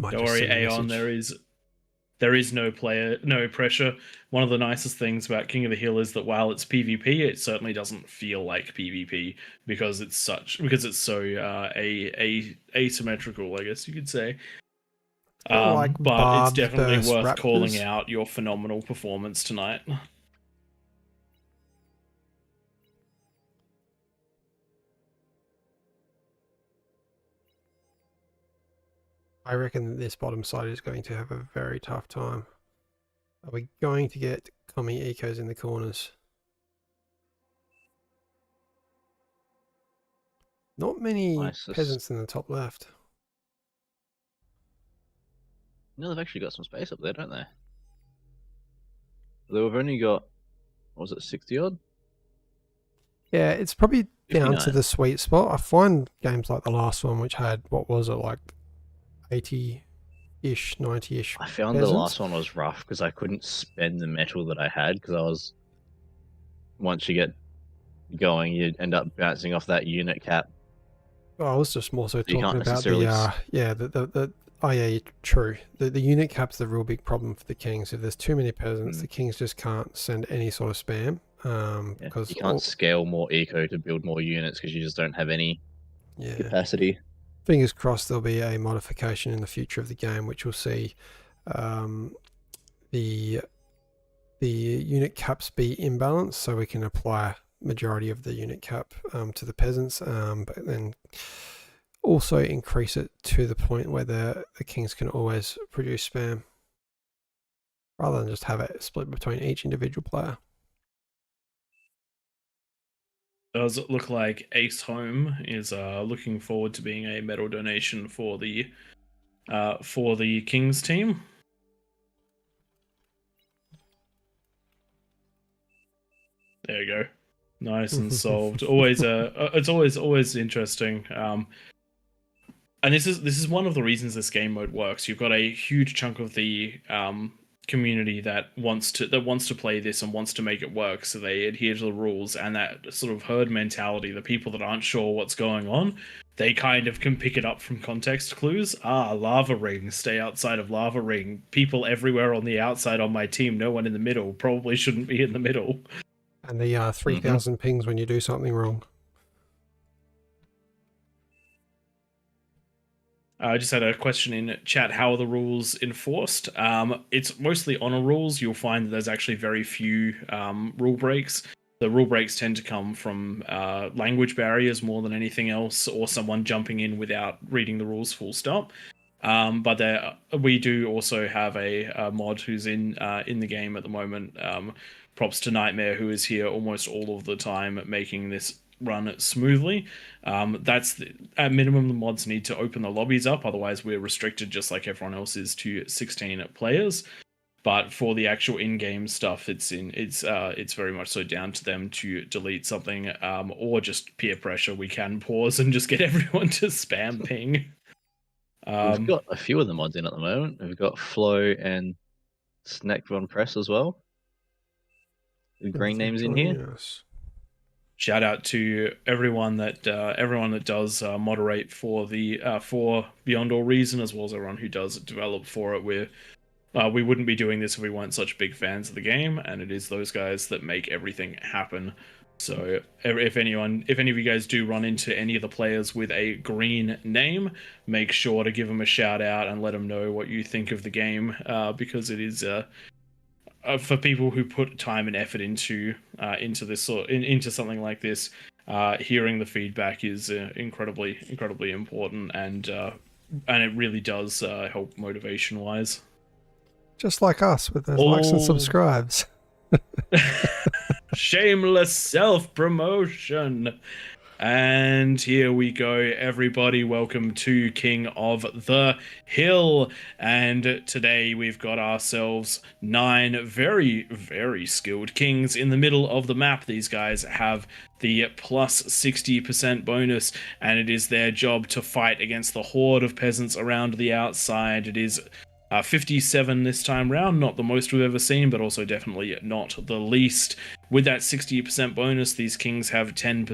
Don't worry, Aeon, there is no pressure. One of the nicest things about King of the Hill is that while it's PvP, it certainly doesn't feel like PvP because it's so asymmetrical, I guess you could say.
Not like
But it's
barbed
definitely
burst
worth calling
raptors.
out your phenomenal performance tonight.
I reckon this bottom side is going to have a very tough time. Are we going to get commie ecos in the corners? Not many
ISIS.
peasants in the top left.
No, they've actually got some space up there, don't they? They've only got, what was it, 60 odd?
Yeah, it's probably down to
59.
the sweet spot. I find games like the last one, which had, what was it, like 80-ish, 90-ish
I found the
peasants.
last one was rough because I couldn't spend the metal that I had because I was, once you get going, you end up bouncing off that unit cap.
Oh, I was just more so
You
talking
can't
about
necessarily
oh yeah, true. The unit cap's the real big problem for the kings. If there's too many peasants, the kings just can't send any sort of spam.
Yeah,
Because
you can't scale more eco to build more units because you just don't have any
yeah,
capacity.
fingers crossed there'll be a modification in the future of the game which will see the unit caps be imbalanced, so we can apply majority of the unit cap to the peasants, but then also increase it to the point where the kings can always produce spam rather than just have it split between each individual player.
Does it look like Ace Home is looking forward to being a medal donation for the Kings team? There you go. Nice and solved. Always it's always interesting. And this is one of the reasons this game mode works. You've got a huge chunk of the community that wants to play this and wants to make it work, so they adhere to the rules, and that sort of herd mentality, the people that aren't sure what's going on, they kind of can pick it up from context clues. Lava ring, stay outside of lava ring. People everywhere on the outside on my team, no one in the middle, probably shouldn't be in the middle.
And the 3,000 pings when you do something wrong.
I just had a question in chat. How are the rules enforced? It's mostly honor rules. You'll find that there's actually very few rule breaks. The rule breaks tend to come from language barriers more than anything else, or someone jumping in without reading the rules full stop. But we do also have a mod who's in the game at the moment. Props to Nightmare, who is here almost all of the time, making this run smoothly. At minimum, the mods need to open the lobbies up, otherwise we're restricted just like everyone else is to 16 players. But for the actual in-game stuff, it's very much so down to them to delete something, or just peer pressure. We can pause and just get everyone to spam ping.
We've got a few of the mods in at the moment. We've got Flow and Snack Von Press as well. The green names in here.
Us.
Shout out to everyone that does moderate for the for Beyond All Reason, as well as everyone who does develop for it. We wouldn't be doing this if we weren't such big fans of the game, and it is those guys that make everything happen. So if any of you guys do run into any of the players with a green name, make sure to give them a shout out and let them know what you think of the game, because it is for people who put time and effort into something like this. Hearing the feedback is incredibly important, and it really does help motivation wise.
Just like us with those likes and subscribes.
Shameless self-promotion. And here we go, everybody. Welcome to King of the Hill. And today we've got ourselves 9 very, very skilled kings in the middle of the map. These guys have the plus 60% bonus, and it is their job to fight against the horde of peasants around the outside. It is 57 this time round, not the most we've ever seen, but also definitely not the least. With that 60% bonus, these kings have 10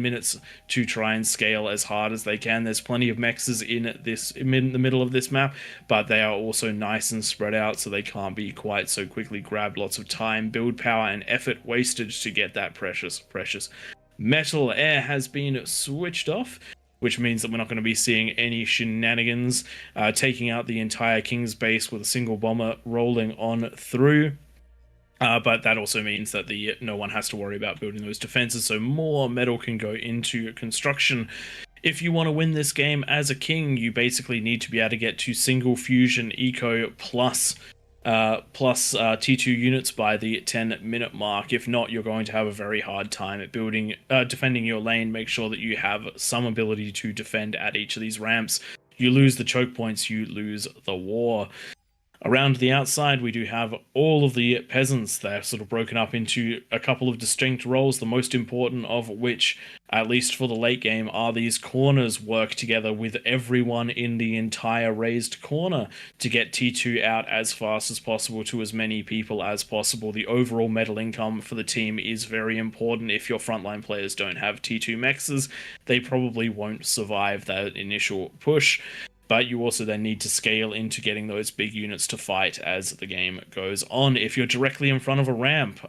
minutes to try and scale as hard as they can. There's plenty of mexes in the middle of this map, but they are also nice and spread out, so they can't be quite so quickly grabbed. Lots of time, build power, and effort wasted to get that precious metal. Air has been switched off. which means that we're not going to be seeing any shenanigans, taking out the entire King's base with a single bomber rolling on through. But that also means that no one has to worry about building those defenses, so more metal can go into construction. If you want to win this game as a king, you basically need to be able to get to single fusion eco plus T2 units by the 10-minute mark. If not, you're going to have a very hard time at defending your lane. Make sure that you have some ability to defend at each of these ramps. You lose the choke points, you lose the war. Around the outside, we do have all of the peasants. They're sort of broken up into a couple of distinct roles, the most important of which, at least for the late game, are these corners work together with everyone in the entire raised corner to get T2 out as fast as possible to as many people as possible. The overall medal income for the team is very important. If your frontline players don't have T2 mexes, they probably won't survive that initial push. But you also then need to scale into getting those big units to fight as the game goes on. If you're directly in front of a ramp,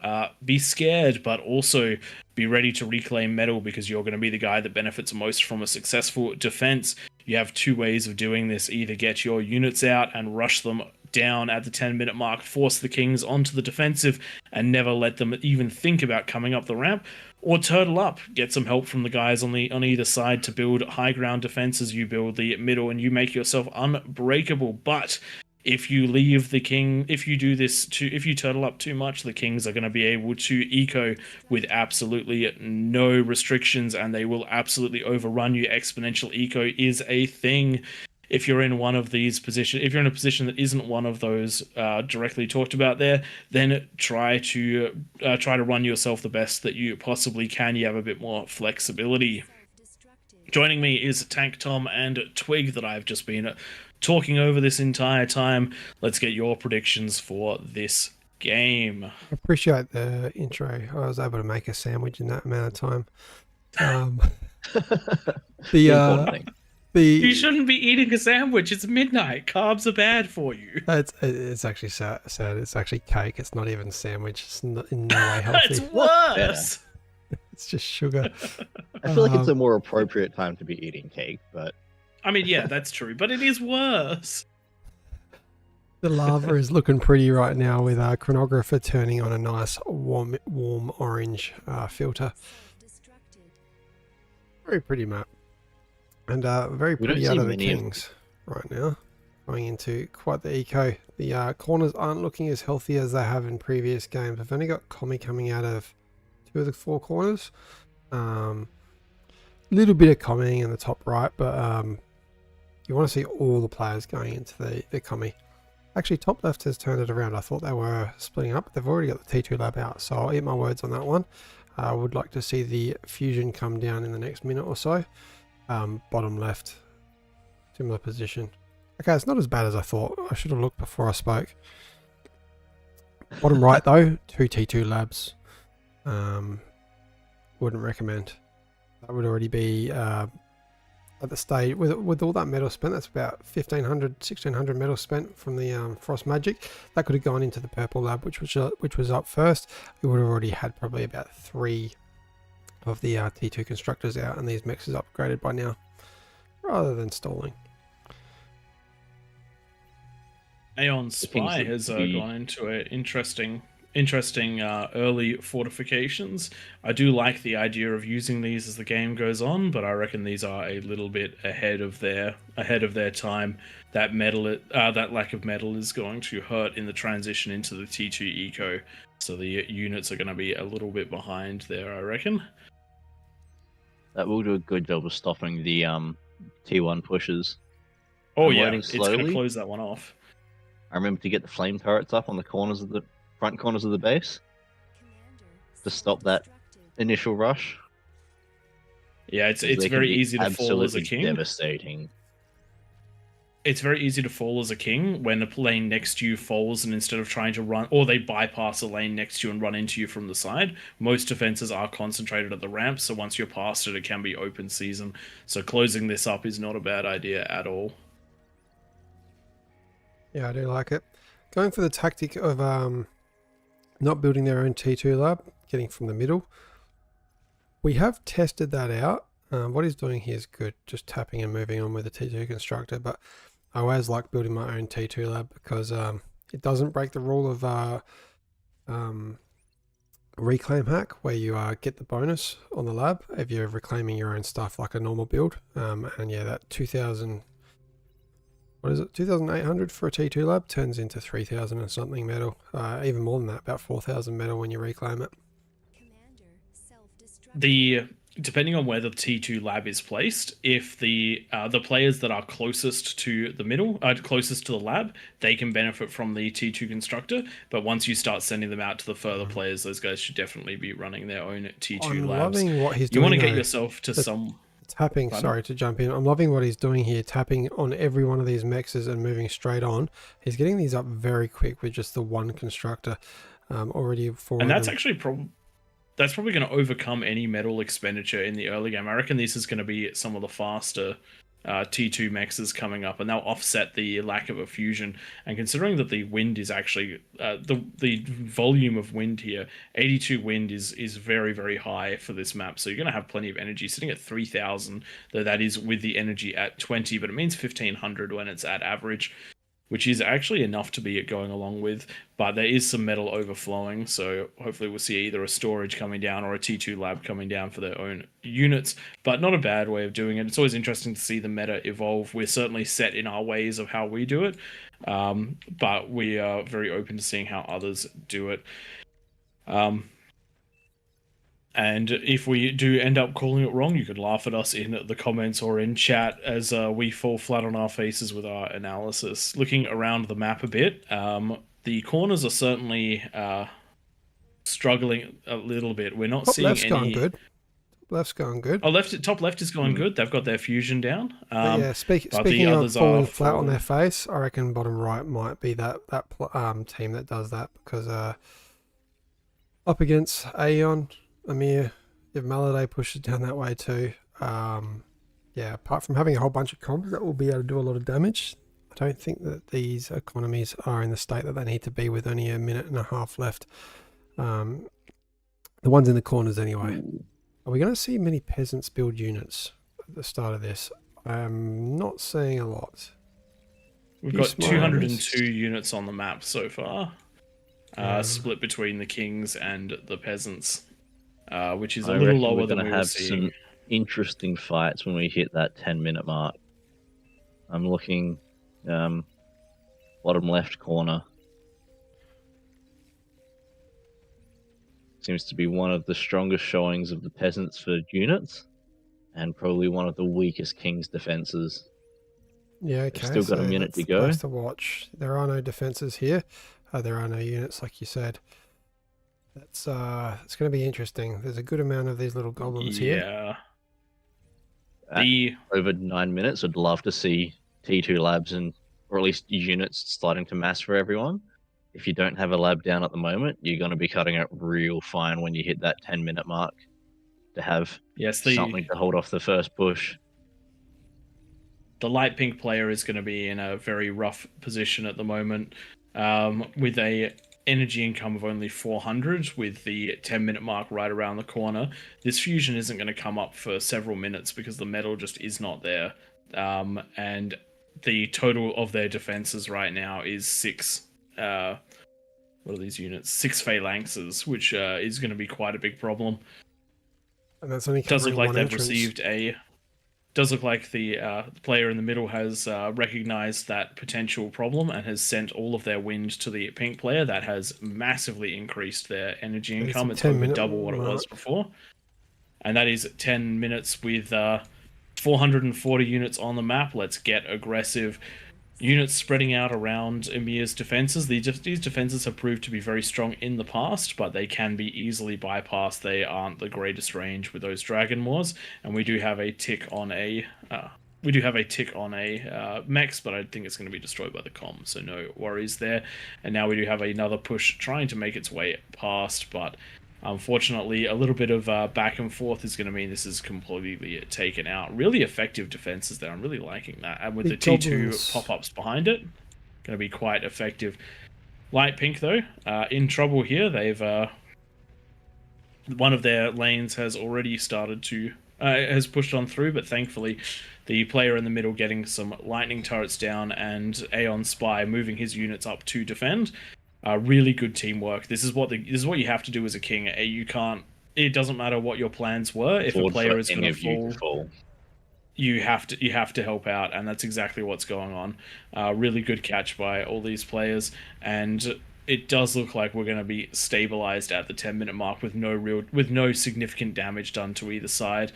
be scared, but also be ready to reclaim metal, because you're going to be the guy that benefits most from a successful defense. You have two ways of doing this. Either get your units out and rush them down at the 10-minute mark, force the Kings onto the defensive, and never let them even think about coming up the ramp, or turtle up, get some help from the guys on either side to build high ground defenses. You build the middle and you make yourself unbreakable. But if you leave the king, if you turtle up too much, the Kings are going to be able to eco with absolutely no restrictions, and they will absolutely overrun you. Exponential eco is a thing. If you're in one of these positions, if you're in a position that isn't one of those directly talked about there, then try to run yourself the best that you possibly can. You have a bit more flexibility. Joining me is Tank Tom and Twig that I've just been talking over this entire time. Let's get your predictions for this game.
I appreciate the intro. I was able to make a sandwich in that amount of time.
You shouldn't be eating a sandwich. It's midnight. Carbs are bad for you.
It's actually sad. It's actually cake. It's not even sandwich. It's not in no way healthy.
It's worse.
It's just sugar.
I feel like it's a more appropriate time to be eating cake, but
I mean, yeah, that's true, but it is worse.
The lava is looking pretty right now, with our chronographer turning on a nice warm orange filter. Very pretty map. And very pretty out of the Kings right now. Going into quite the eco. The corners aren't looking as healthy as they have in previous games. I've only got Commie coming out of 2 of the 4 corners. Little bit of Commie in the top right, but you want to see all the players going into the Commie. Actually, top left has turned it around. I thought they were splitting up. They've already got the T2 lab out, so I'll eat my words on that one. I would like to see the fusion come down in the next minute or so. Bottom left, similar position. Okay, it's not as bad as I thought. I should have looked before I spoke. Bottom right though, 2 T2 labs. Wouldn't recommend. That would already be at the stage with all that metal spent. That's about 1600 metal spent from the frost magic. That could have gone into the purple lab, which was up first. We would have already had probably about 3 of the T2 constructors out, and these mechs is upgraded by now, rather than stalling.
Aeon Spy has gone into an interesting early fortifications. I do like the idea of using these as the game goes on, but I reckon these are a little bit ahead of their time. That lack of metal is going to hurt in the transition into the T2 eco, so the units are going to be a little bit behind there, I reckon.
That will do a good job of stopping the T1 pushes.
Oh yeah, it's going to close that one off.
I remember to get the flame turrets up on the front corners of the base to stop that initial rush.
Yeah, it's very easy to fall as a king.
Devastating.
It's very easy to fall as a king when a lane next to you falls, and instead of trying to run, or they bypass a lane next to you and run into you from the side. Most defenses are concentrated at the ramp, so once you're past it, it can be open season. So closing this up is not a bad idea at all.
Yeah, I do like it. Going for the tactic of not building their own T2 lab, getting from the middle. We have tested that out. What he's doing here is good, just tapping and moving on with the T2 constructor, but I always like building my own T2 lab because it doesn't break the rule of reclaim hack, where you get the bonus on the lab if you're reclaiming your own stuff like a normal build. And yeah, that 2000, what is it, 2800 for a T2 lab turns into 3000 and something metal, even more than that, about 4000 metal when you reclaim it.
Commander, self-destruct.
Depending on where the T2 lab is placed, if the players that are closest to the middle, closest to the lab, they can benefit from the T2 constructor. But once you start sending them out to the further players, those guys should definitely be running their own T2
I'm
labs.
loving what he's
You
doing.
want to get
though.
yourself to some
Tapping,
Pardon?
sorry to jump in. I'm loving what he's doing here, tapping on every one of these mexes and moving straight on. He's getting these up very quick with just the one constructor already for
and that's actually that's probably going to overcome any metal expenditure in the early game. I reckon this is going to be some of the faster T2 mexes coming up, and they'll offset the lack of a fusion. And considering that the wind is actually the volume of wind here, 82 wind is very, very high for this map. So you're going to have plenty of energy sitting at 3000, though that is with the energy at 20, but it means 1500 when it's at average, which is actually enough to be going along with, but there is some metal overflowing, so hopefully we'll see either a storage coming down or a T2 lab coming down for their own units, but not a bad way of doing it. It's always interesting to see the meta evolve. We're certainly set in our ways of how we do it, but we are very open to seeing how others do it. And if we do end up calling it wrong, you could laugh at us in the comments or in chat as we fall flat on our faces with our analysis. Looking around the map a bit, the corners are certainly struggling a little bit. We're not
Top
seeing
left's
any.
going good. Left's going good.
Oh, top left is going good. They've got their fusion down.
But yeah,
but
speaking
the
of
others
falling
are
flat on their
falling.
face, I reckon bottom right might be that team that does that, because up against Aeon, Amir, if Maladay pushes down that way too, yeah, apart from having a whole bunch of comps that will be able to do a lot of damage, I don't think that these economies are in the state that they need to be with only a minute and a half left. The ones in the corners anyway. Are we going to see many peasants build units at the start of this? I'm not seeing a lot.
We've
You
got
smile,
202 units on the map so far,
Yeah.
split between the kings and the peasants, which is a
I
little
reckon
lower
we're
than
going
we
to
were
have
seeing.
some interesting fights when we hit that 10-minute mark. I'm looking bottom left corner. Seems to be one of the strongest showings of the peasants for units, and probably one of the weakest king's defenses.
Yeah, okay.
still got a minute
that's
to
the
go.
place to watch. There are no defenses here. There are no units, like you said. That's it's going to be interesting. There's a good amount of these little goblins here.
Yeah.
At over 9 minutes, I'd love to see T2 labs or at least units starting to mass for everyone. If you don't have a lab down at the moment, you're going to be cutting it real fine when you hit that 10-minute mark to have something to hold off the first push.
The light pink player is going to be in a very rough position at the moment, with a energy income of only 400 with the 10-minute mark right around the corner. This fusion isn't going to come up for several minutes because the metal just is not there, and the total of their defenses right now is 6 what are these units? 6 phalanxes, which is going to be quite a big problem.
And that's only
Does look
covering
like
one
they've
entrance.
received a. Does look like the player in the middle has recognized that potential problem and has sent all of their wind to the pink player. That has massively increased their energy
It's
income.
a
It's over
10-minute
double what it was
mark.
before. And that is 10 minutes with 440 units on the map. Let's get aggressive. Units spreading out around Emir's defenses. These defenses have proved to be very strong in the past, but they can be easily bypassed. They aren't the greatest range with those Dragon Wars, and we do have a tick on a mechs, but I think it's going to be destroyed by the comms, so no worries there. And now we do have another push trying to make its way past, but unfortunately, a little bit of back and forth is going to mean this is completely taken out. Really effective defenses there. I'm really liking that. And with
Big
the T2
goblins.
pop-ups behind it, going to be quite effective. Light pink, though, in trouble here. They've one of their lanes has already started to has pushed on through, but thankfully the player in the middle getting some lightning turrets down and Aeon Spy moving his units up to defend. Really good teamwork. This is what you have to do as a king. You can't. It doesn't matter what your plans were. If a player is going to fall, you have to help out, and that's exactly what's going on. Really good catch by all these players, and it does look like we're going to be stabilized at the 10-minute mark with no significant damage done to either side.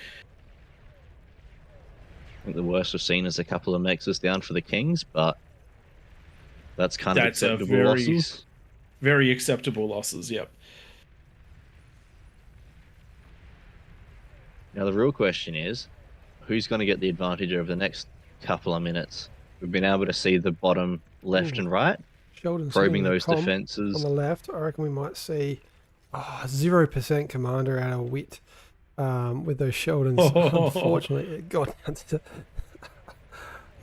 I think the worst we've seen is a couple of mexes down for the Kings, but that's kind of acceptable losses.
Very acceptable losses, yep.
Now the real question is, who's going to get the advantage over the next couple of minutes? We've been able to see the bottom left and right,
Sheldon's
probing
hitting the
those
com
defenses.
on the left. I reckon we might see 0% commander out of wit with those Sheldons. Unfortunately, it got down to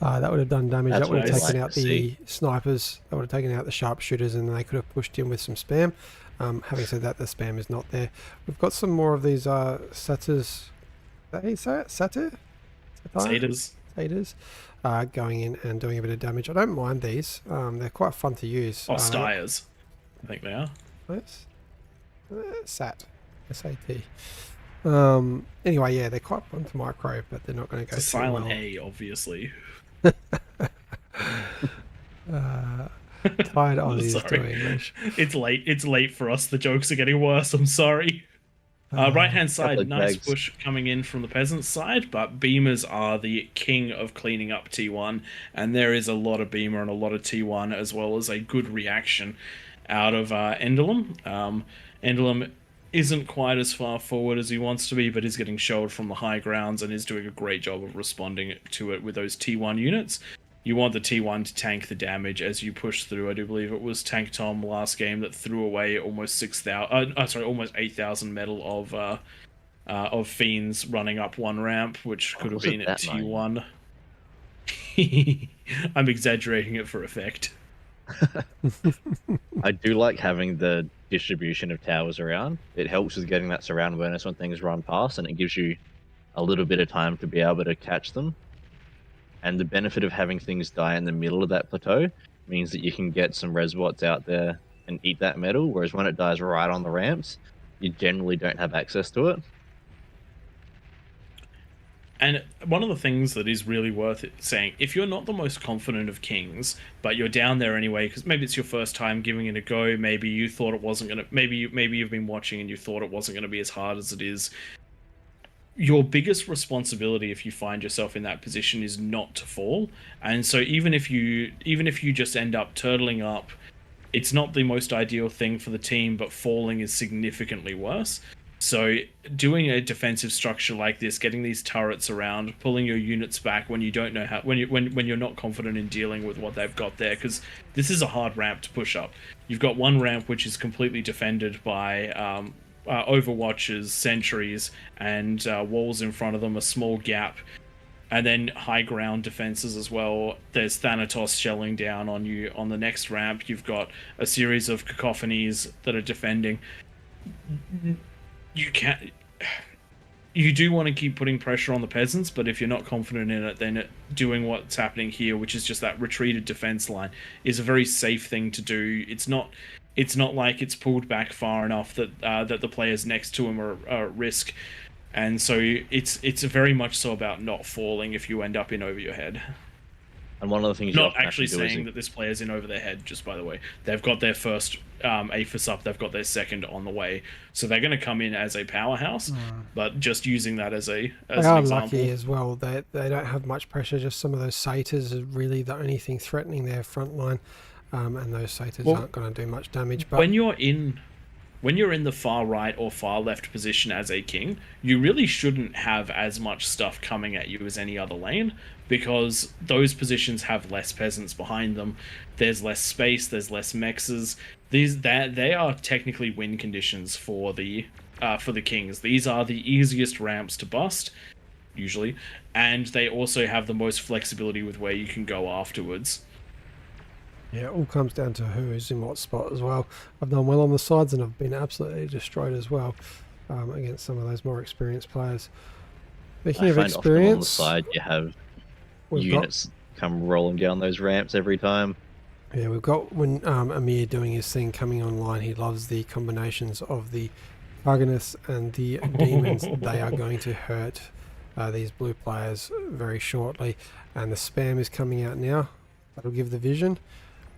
that would have done damage.
That's
that would have
what I'd
taken
like
out
to
the
see.
snipers. That would have taken out the sharpshooters, and they could have pushed in with some spam. Having said that, the spam is not there. We've got some more of these satyrs. How do you say it? Satyrs? Going in and doing a bit of damage. I don't mind these. They're quite fun to use.
Styres, I think they are.
Yes. SAT. S-A-T. Anyway, yeah, they're quite fun to micro, but they're not going to go
It's a
too
silent
well.
A, obviously.
Tired Aussies
Sorry.
do English.
It's late for us. The jokes are getting worse. I'm sorry. Right hand
Couple
side,
of
nice
tags.
push coming in from the peasant side, but beamers are the king of cleaning up T1, and there is a lot of beamer and a lot of T1, as well as a good reaction out of Endelum. Endelum isn't quite as far forward as he wants to be, but is getting shelled from the high grounds and is doing a great job of responding to it with those T1 units. You want the T1 to tank the damage as you push through. I do believe it was Tank Tom last game that threw away almost 8,000 metal of fiends running up one ramp, which could have
was it
been at
that
T1. I'm exaggerating it for effect.
I do like having the distribution of towers around. It helps with getting that surround awareness when things run past, and it gives you a little bit of time to be able to catch them. And the benefit of having things die in the middle of that plateau means that you can get some resbots out there and eat that metal, whereas when it dies right on the ramps, you generally don't have access to it.
And one of the things that is really worth saying, if you're not the most confident of kings, but you're down there anyway, because maybe it's your first time giving it a go, maybe you thought it wasn't gonna, maybe you've been watching and you thought it wasn't gonna be as hard as it is. Your biggest responsibility, if you find yourself in that position, is not to fall. And so even if you just end up turtling up, it's not the most ideal thing for the team, but falling is significantly worse. So doing a defensive structure like this, getting these turrets around, pulling your units back when you don't know how, when you're not confident in dealing with what they've got there, because this is a hard ramp to push up. You've got one ramp which is completely defended by overwatches, sentries, and walls in front of them, a small gap, and then high ground defenses as well. There's Thanatos shelling down on you on the next ramp. You've got a series of cacophonies that are defending. You do want to keep putting pressure on the peasants, but if you're not confident in it, then doing what's happening here, which is just that retreated defense line, is a very safe thing to do. It's not like it's pulled back far enough that that the players next to him are at risk, and so it's very much so about not falling if you end up in over your head.
And one of the things
Not actually saying that this player's in over their head, just by the way. They've got their first APHIS up, they've got their second on the way. So they're going to come in as a powerhouse, but just using that as an example.
Lucky as well. They don't have much pressure, just some of those satyrs are really the only thing threatening their front line. And those satyrs aren't going to do much damage. But
when you're in the far right or far left position as a king, you really shouldn't have as much stuff coming at you as any other lane, because those positions have less peasants behind them. There's less space, there's less mexes. They are technically win conditions for the kings. These are the easiest ramps to bust, usually, and they also have the most flexibility with where you can go afterwards.
Yeah, it all comes down to who is in what spot as well. I've done well on the sides and I've been absolutely destroyed as well against some of those more experienced players. Speaking
I
of
find often on the
experience,
side you have
we've got
units come rolling down those ramps every time.
yeah, we've got when Amir doing his thing coming online. He loves the combinations of the Cargonists and the demons. They are going to hurt these blue players very shortly, and the spam is coming out now. That'll give the vision.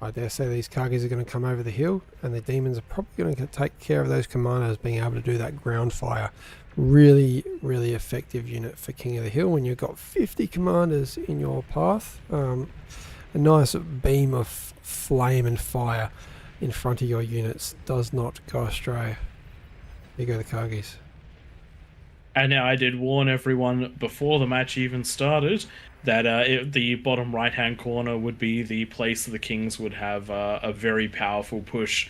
I dare say these Kargis are going to come over the hill, and the demons are probably going to take care of those commandos being able to do that ground fire. Really, really effective unit for King of the Hill when you've got 50 commanders in your path. A nice beam of flame and fire in front of your units does not go astray. Here go the Kargis.
And now I did warn everyone before the match even started that the bottom right-hand corner would be the place the Kings would have a very powerful push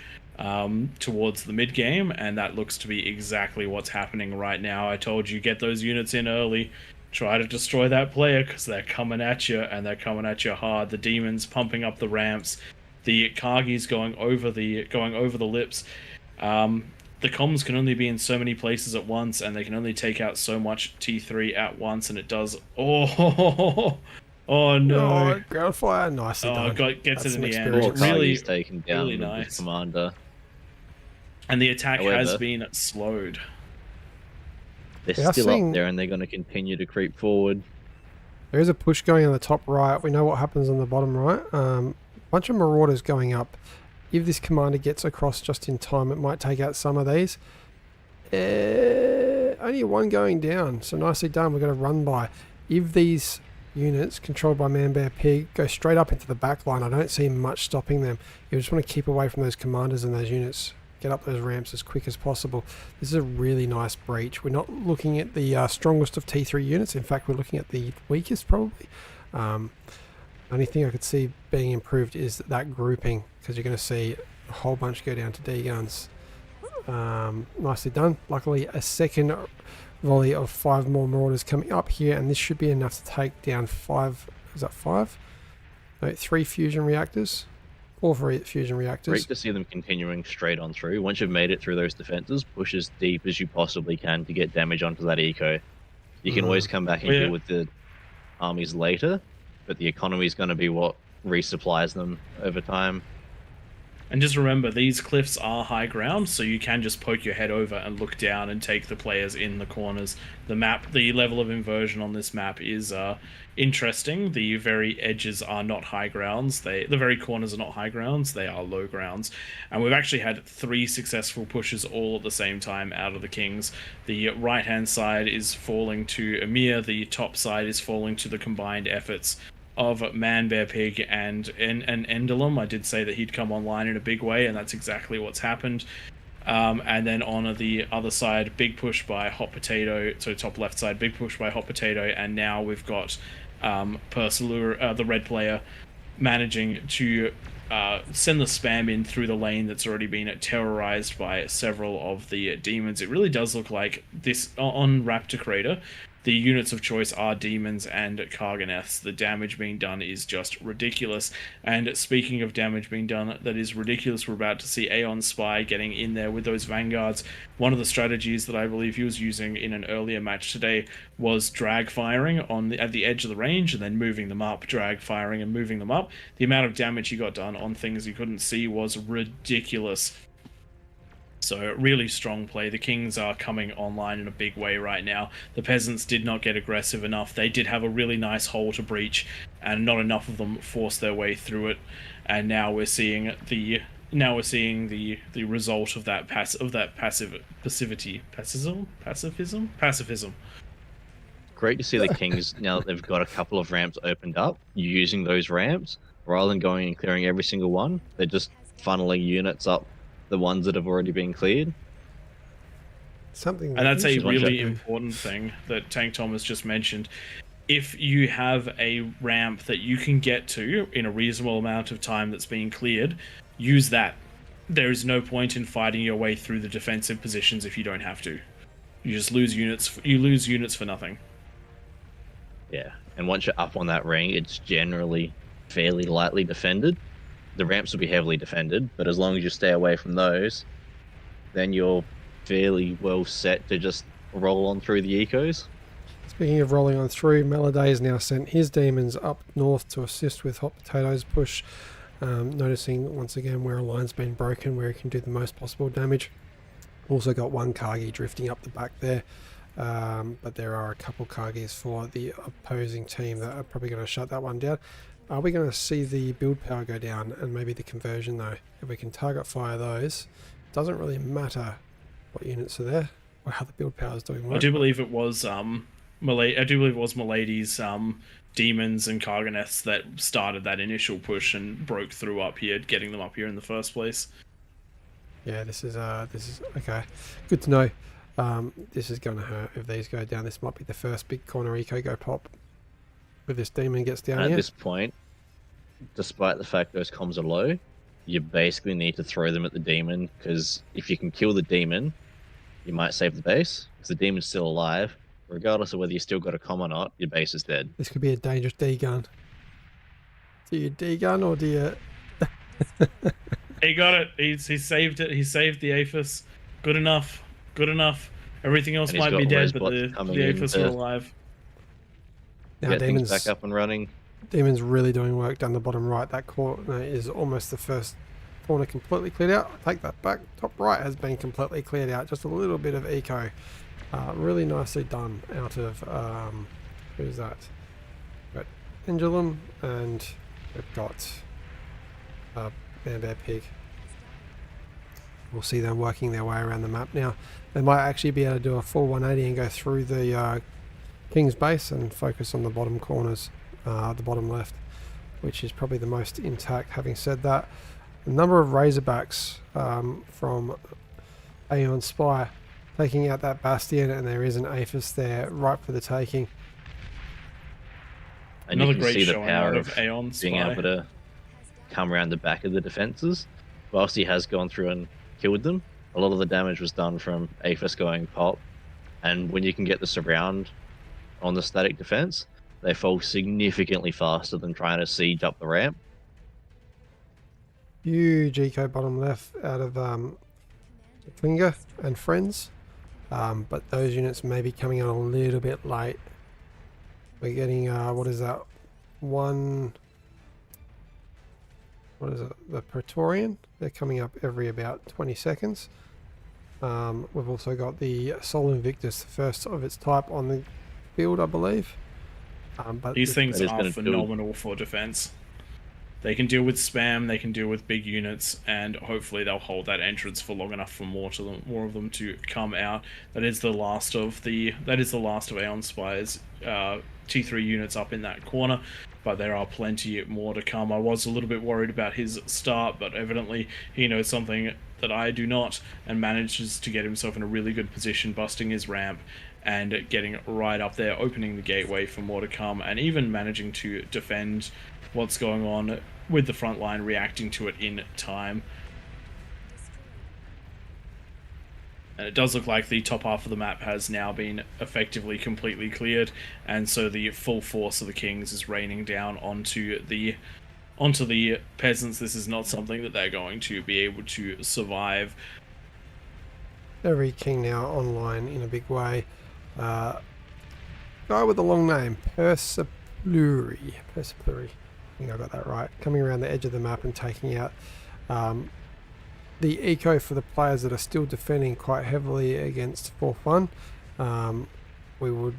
towards the mid-game, and that looks to be exactly what's happening right now. I told you, get those units in early, try to destroy that player, because they're coming at you, and they're coming at you hard. The demons pumping up the ramps, the Kargis going over the lips. The comms can only be in so many places at once, and they can only take out so much T3 at once, and it does. Oh, oh no!
Oh, ground fire, nicely done.
Gets
That's
it in
some
the end.
experience.
Really,
Kargi's taken down
really
with
nice.
this commander.
And the attack has
However,
been slowed.
They're
We are
still
seeing-
up there, and they're going to continue to creep forward.
There is a push going on the top right. We know what happens on the bottom right. Bunch of marauders going up. If this commander gets across just in time, it might take out some of these. Only one going down, so nicely done. We've got a run by. If these units controlled by Man Bear Pig go straight up into the back line, I don't see much stopping them. You just want to keep away from those commanders and those units. Get up those ramps as quick as possible. This is a really nice breach. We're not looking at the strongest of T3 units. In fact, we're looking at the weakest probably. Only thing I could see being improved is that grouping, because you're going to see a whole bunch go down to D guns. Nicely done. Luckily, a second volley of 5 more marauders coming up here, and this should be enough to take down 5. Is that 5? No, 3 fusion reactors. 4 fusion reactors.
Great to see them continuing straight on through. Once you've made it through those defenses, push as deep as you possibly can to get damage onto that eco. You can always come back and deal with the armies later, but the economy is going to be what resupplies them over time.
And just remember, these cliffs are high ground, so you can just poke your head over and look down and take the players in the corners. The level of inversion on this map is interesting. The very edges are not high grounds. The very corners are not high grounds. They are low grounds. And we've actually had 3 successful pushes all at the same time out of the Kings. The right-hand side is falling to Emir. The top side is falling to the combined efforts of Man Bear Pig and Endelum. I did say that he'd come online in a big way, and that's exactly what's happened. And then on the other side, big push by Hot Potato. So top left side, big push by Hot Potato, and now we've got Persalur, the red player, managing to send the spam in through the lane that's already been terrorized by several of the demons. It really does look like this on Raptor Crater. The units of choice are demons and Kargoneths. The damage being done is just ridiculous. And speaking of damage being done that is ridiculous, we're about to see Aeon Spy getting in there with those vanguards. One of the strategies that I believe he was using in an earlier match today was drag firing at the edge of the range and then moving them up, drag firing and moving them up. The amount of damage he got done on things he couldn't see was ridiculous. So really strong play. The Kings are coming online in a big way right now. The Peasants did not get aggressive enough. They did have a really nice hole to breach, and not enough of them forced their way through it. And now we're seeing the result of that pacifism.
Great to see the Kings, now that they've got a couple of ramps opened up, using those ramps rather than going and clearing every single one. They're just funneling units up the ones that have already been cleared.
Something
And that's a really
do.
important thing that Tank Thomas just mentioned. If you have a ramp that you can get to in a reasonable amount of time that's being cleared, use that. There is no point in fighting your way through the defensive positions if you don't have to. You just lose units. You lose units for nothing.
Yeah, and once you're up on that ring, it's generally fairly lightly defended. The ramps will be heavily defended, but as long as you stay away from those, then you're fairly well set to just roll on through the ecos.
Speaking of rolling on through, Melody has now sent his demons up north to assist with Hot Potato's push. Noticing once again where a line's been broken, where he can do the most possible damage. Also got one Kargi drifting up the back there, but there are a couple Kargis for the opposing team that are probably going to shut that one down. Are we going to see the build power go down and maybe the conversion though? If we can target fire those, doesn't really matter what units are there or how the build power is doing work.
I do believe it was Milady's demons and Karganeths that started that initial push and broke through up here, getting them up here in the first place.
Yeah, this is okay. Good to know. This is going to hurt if these go down. This might be the first big corner eco go pop. If this demon gets down
At
here.
this point, despite the fact those comms are low, you basically need to throw them at the demon, because if you can kill the demon, you might save the base. If the demon's still alive, regardless of whether you still got a comm or not, your base is dead.
This could be a dangerous D gun. Do you D gun or do you?
He got it. He saved it. He saved the Aphis. Good enough. Good enough. Everything else
And he's
might be
got
dead, but
rosebuds
the
coming in
Aphis
to
are alive.
Now
Get things
demons,
back up and running.
demons really doing work down the bottom right. That corner is almost the first corner completely cleared out. I'll take that back. Top right has been completely cleared out. Just a little bit of eco. Really nicely done out of who's that? We've got Pendulum and we've got Bear Pig. We'll see them working their way around the map now. They might actually be able to do a full 180 and go through the King's base and focus on the bottom corners, the bottom left, which is probably the most intact. Having said that, a number of Razorbacks from Aeon Spire taking out that Bastion, and there is an Aphis there right for the taking.
And
Another
you can
great
see the
showing
power
out
of
of Aeon
being
Spy.
able to come around the back of the defenses. Whilst he has gone through and killed them, a lot of the damage was done from Aphis going pop. And when you can get the surround on the static defense, they fall significantly faster than trying to siege up the ramp.
Huge eco bottom left out of Finger and Friends, but those units may be coming on a little bit late. We're getting what is that? What is it? The Praetorian. They're coming up every about 20 seconds. We've also got the Sol Invictus, the first of its type on the field, I believe. But
These things
That is
are
gonna do-
phenomenal for defense. They can deal with spam, they can deal with big units, and hopefully they'll hold that entrance for long enough for more of them to come out. That is the last of Aeon Spire's T3 units up in that corner, but there are plenty more to come. I was a little bit worried about his start, but evidently he knows something that I do not, and manages to get himself in a really good position, busting his ramp and getting right up there, opening the gateway for more to come, and even managing to defend what's going on with the front line, reacting to it in time. And it does look like the top half of the map has now been effectively completely cleared, and so the full force of the Kings is raining down onto the peasants. This is not something that they're going to be able to survive.
every king now online in a big way. Guy with a long name, Persiplury. I think I got that right. Coming around the edge of the map and taking out the eco for the players that are still defending quite heavily against 4-1. We would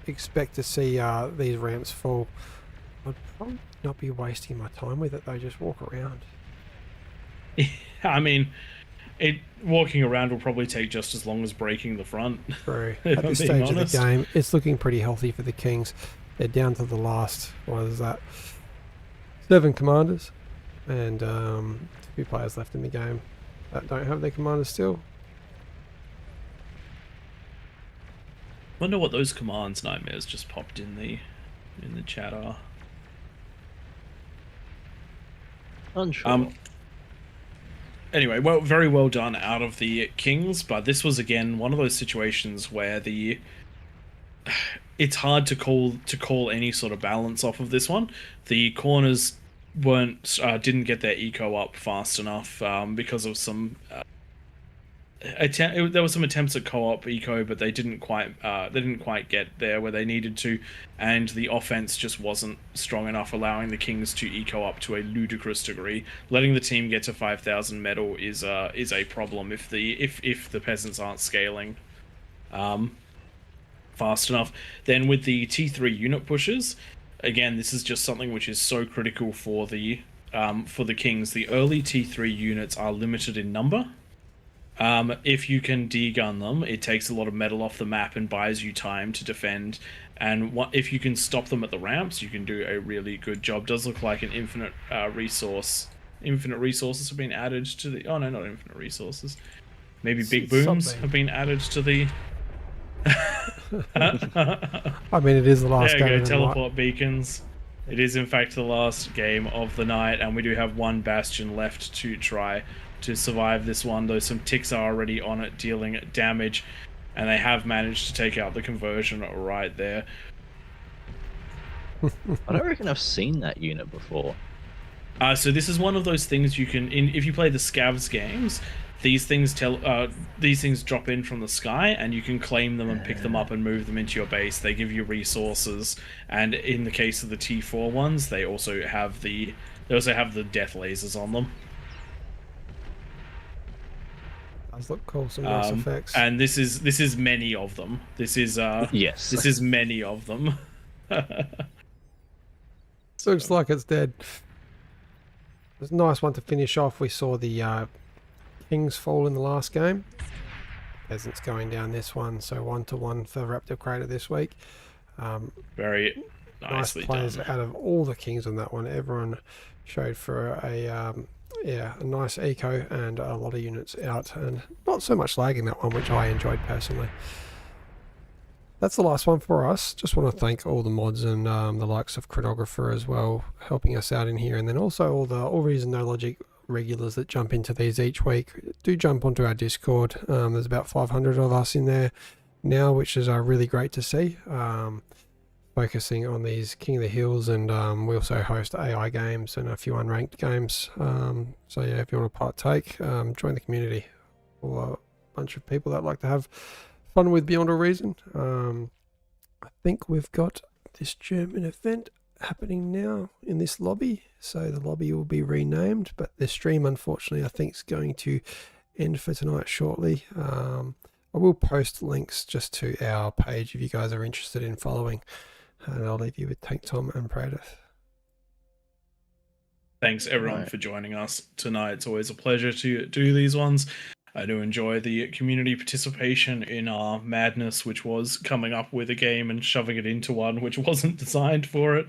expect to see these ramps fall. I'd probably not be wasting my time with it though, just walk around.
I mean, walking around will probably take just as long as breaking the front.
True.
If
At
I'm
this
being
stage of
honest.
the game, it's looking pretty healthy for the Kings. They're down to the last, what is that, 7 commanders, and 2 players left in the game that don't have their commanders still.
Wonder what those commands nightmares just popped in the chat are.
Unsure.
Anyway, well, very well done out of the Kings, but this was again one of those situations where it's hard to call any sort of balance off of this one. The corners didn't get their eco up fast enough because of some there were some attempts at co-op eco, but they didn't quite get there where they needed to, and the offense just wasn't strong enough, allowing the Kings to eco up to a ludicrous degree. Letting the team get to 5,000 metal is a problem if the peasants aren't scaling fast enough. Then with the T3 unit pushes, again, this is just something which is so critical for the Kings. The early T3 units are limited in number. If you can degun them, it takes a lot of metal off the map and buys you time to defend. And if you can stop them at the ramps, you can do a really good job. Does look like an infinite resources have been added to the. Oh no, not infinite resources. Maybe big booms
something.
have been added to the.
I mean, it is the last
There
game
you
of
go,
the night.
teleport beacons. It is in fact the last game of the night, and we do have one bastion left to try to survive this one, though some ticks are already on it dealing damage, and they have managed to take out the conversion right there.
I don't reckon I've seen that unit before.
So this is one of those things you can, if you play the Scavs games, these things drop in from the sky, and you can claim them and pick them up and move them into your base. They give you resources, and in the case of the T4 ones, they also have the death lasers on them.
Does look cool. Some nice effects.
And this is many of them. This is
Yes.
This is many of them.
Looks like it's dead. It's a nice one to finish off. We saw the Kings fall in the last game. Peasants going down this one, so 1-1 for Raptor Crater this week.
Very
Nice
nicely
players
done.
out of all the Kings on that one. Everyone showed for a nice eco and a lot of units out, and not so much lag in that one, which I enjoyed personally. That's the last one for us. Just want to thank all the mods and the likes of Chronographer as well, helping us out in here, and then also all the AllReasonNoLogic regulars that jump into these each week. Do jump onto our Discord. There's about 500 of us in there now, which is really great to see. Focusing on these King of the Hills, and we also host AI games and a few unranked games. So yeah, if you want to partake, join the community. Or a bunch of people that like to have fun with Beyond All Reason. I think we've got this German event happening now in this lobby, so the lobby will be renamed, but the stream unfortunately I think is going to end for tonight shortly. I will post links just to our page if you guys are interested in following, and I'll leave you with Tank Tom and Prados.
Thanks everyone for joining us tonight. It's always a pleasure to do these ones. I do enjoy the community participation in our madness, which was coming up with a game and shoving it into one which wasn't designed for it.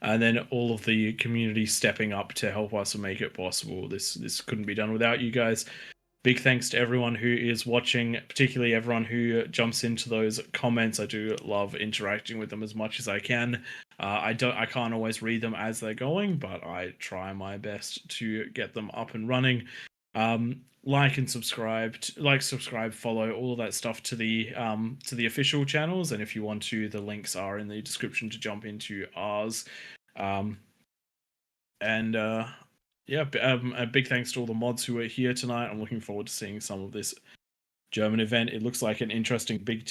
And then all of the community stepping up to help us and make it possible. This couldn't be done without you guys. Big thanks to everyone who is watching, particularly everyone who jumps into those comments. I do love interacting with them as much as I can. I can't always read them as they're going, but I try my best to get them up and running. Like and subscribe, follow, all of that stuff to the official channels, and if you want to, the links are in the description to jump into ours. A big thanks to all the mods who are here tonight. I'm looking forward to seeing some of this German event. It looks like an interesting big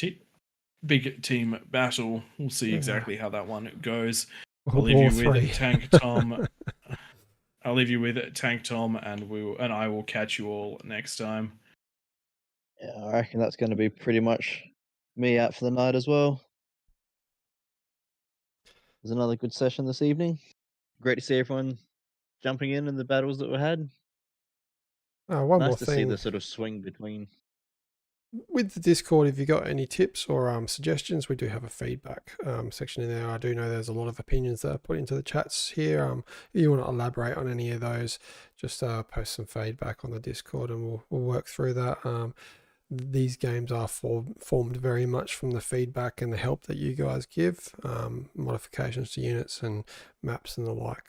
team battle. We'll see exactly how that one goes. I'll leave you with Tank Tom. I'll leave you with Tank Tom, and I will catch you all next time.
Yeah, I reckon that's going to be pretty much me out for the night as well. There's another good session this evening. Great to see everyone jumping in the battles that we had.
One
nice
more
to
thing.
see the sort of swing between.
With the Discord, if you got any tips or suggestions, we do have a feedback section in there. I do know there's a lot of opinions that are put into the chats here. If you want to elaborate on any of those, just post some feedback on the Discord, and we'll work through that. These games are formed very much from the feedback and the help that you guys give. Modifications to units and maps and the like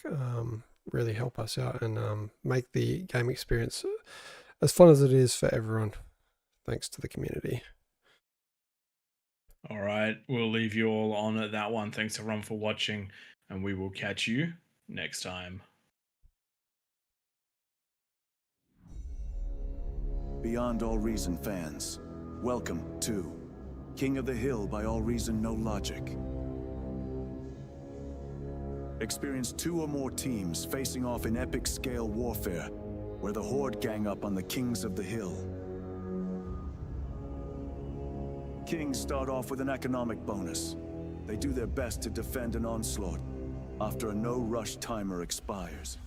really help us out and make the game experience as fun as it is for everyone. Thanks to the community.
All right, we'll leave you all on that one. Thanks everyone for watching, and we will catch you next time.
Beyond All Reason fans, welcome to King of the Hill by AllReasonNoLogic. Experience 2 or more teams facing off in epic scale warfare, where the Horde gang up on the Kings of the Hill. Kings start off with an economic bonus. They do their best to defend an onslaught after a no-rush timer expires.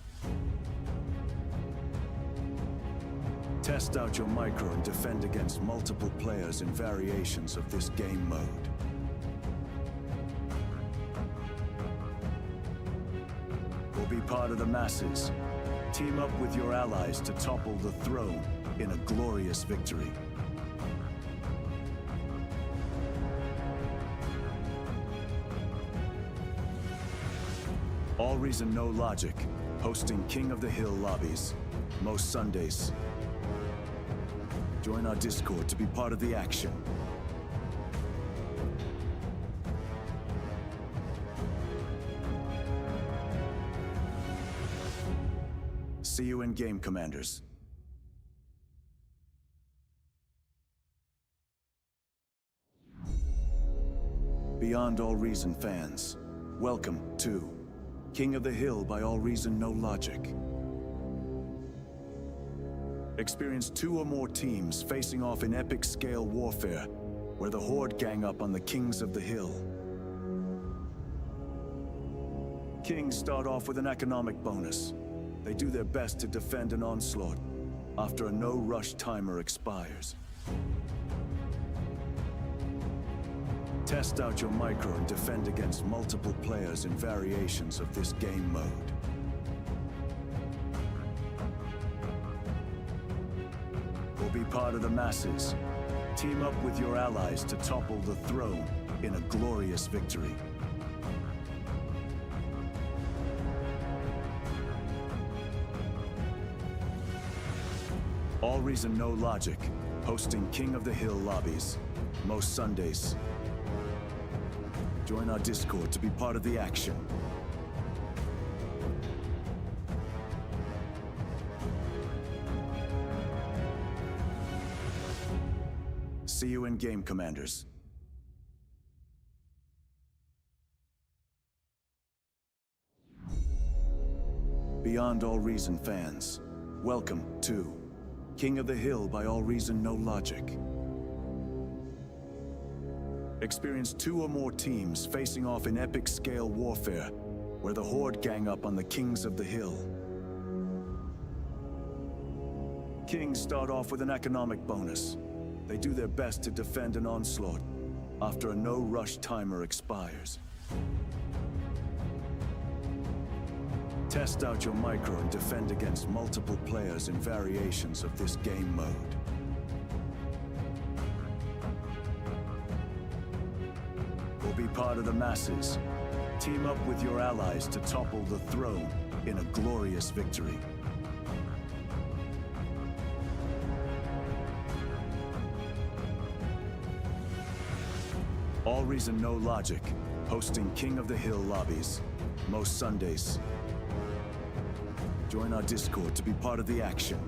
Test out your micro and defend against multiple players in variations of this game mode. Or be part of the masses. Team up with your allies to topple the throne in a glorious victory. AllReasonNoLogic, hosting King of the Hill lobbies, most Sundays. Join our Discord to be part of the action. See you in game, Commanders. Beyond All Reason fans, welcome to King of the Hill by AllReasonNoLogic. Experience 2 or more teams facing off in epic scale warfare, where the Horde gang up on the Kings of the Hill. Kings start off with an economic bonus. They do their best to defend an onslaught after a no-rush timer expires. Test out your micro and defend against multiple players in variations of this game mode. Or be part of the masses. Team up with your allies to topple the throne in a glorious victory. AllReasonNoLogic, hosting King of the Hill lobbies, most Sundays. Join our Discord to be part of the action. See you in game, Commanders. Beyond All Reason fans, welcome to King of the Hill by AllReasonNoLogic. Experience 2 or more teams facing off in epic scale warfare, where the Horde gang up on the Kings of the Hill. Kings start off with an economic bonus. They do their best to defend an onslaught after a no-rush timer expires. Test out your micro and defend against multiple players in variations of this game mode. Or be part of the masses. Team up with your allies to topple the throne in a glorious victory. AllReasonNoLogic, hosting King of the Hill lobbies, most Sundays. Join our Discord to be part of the action.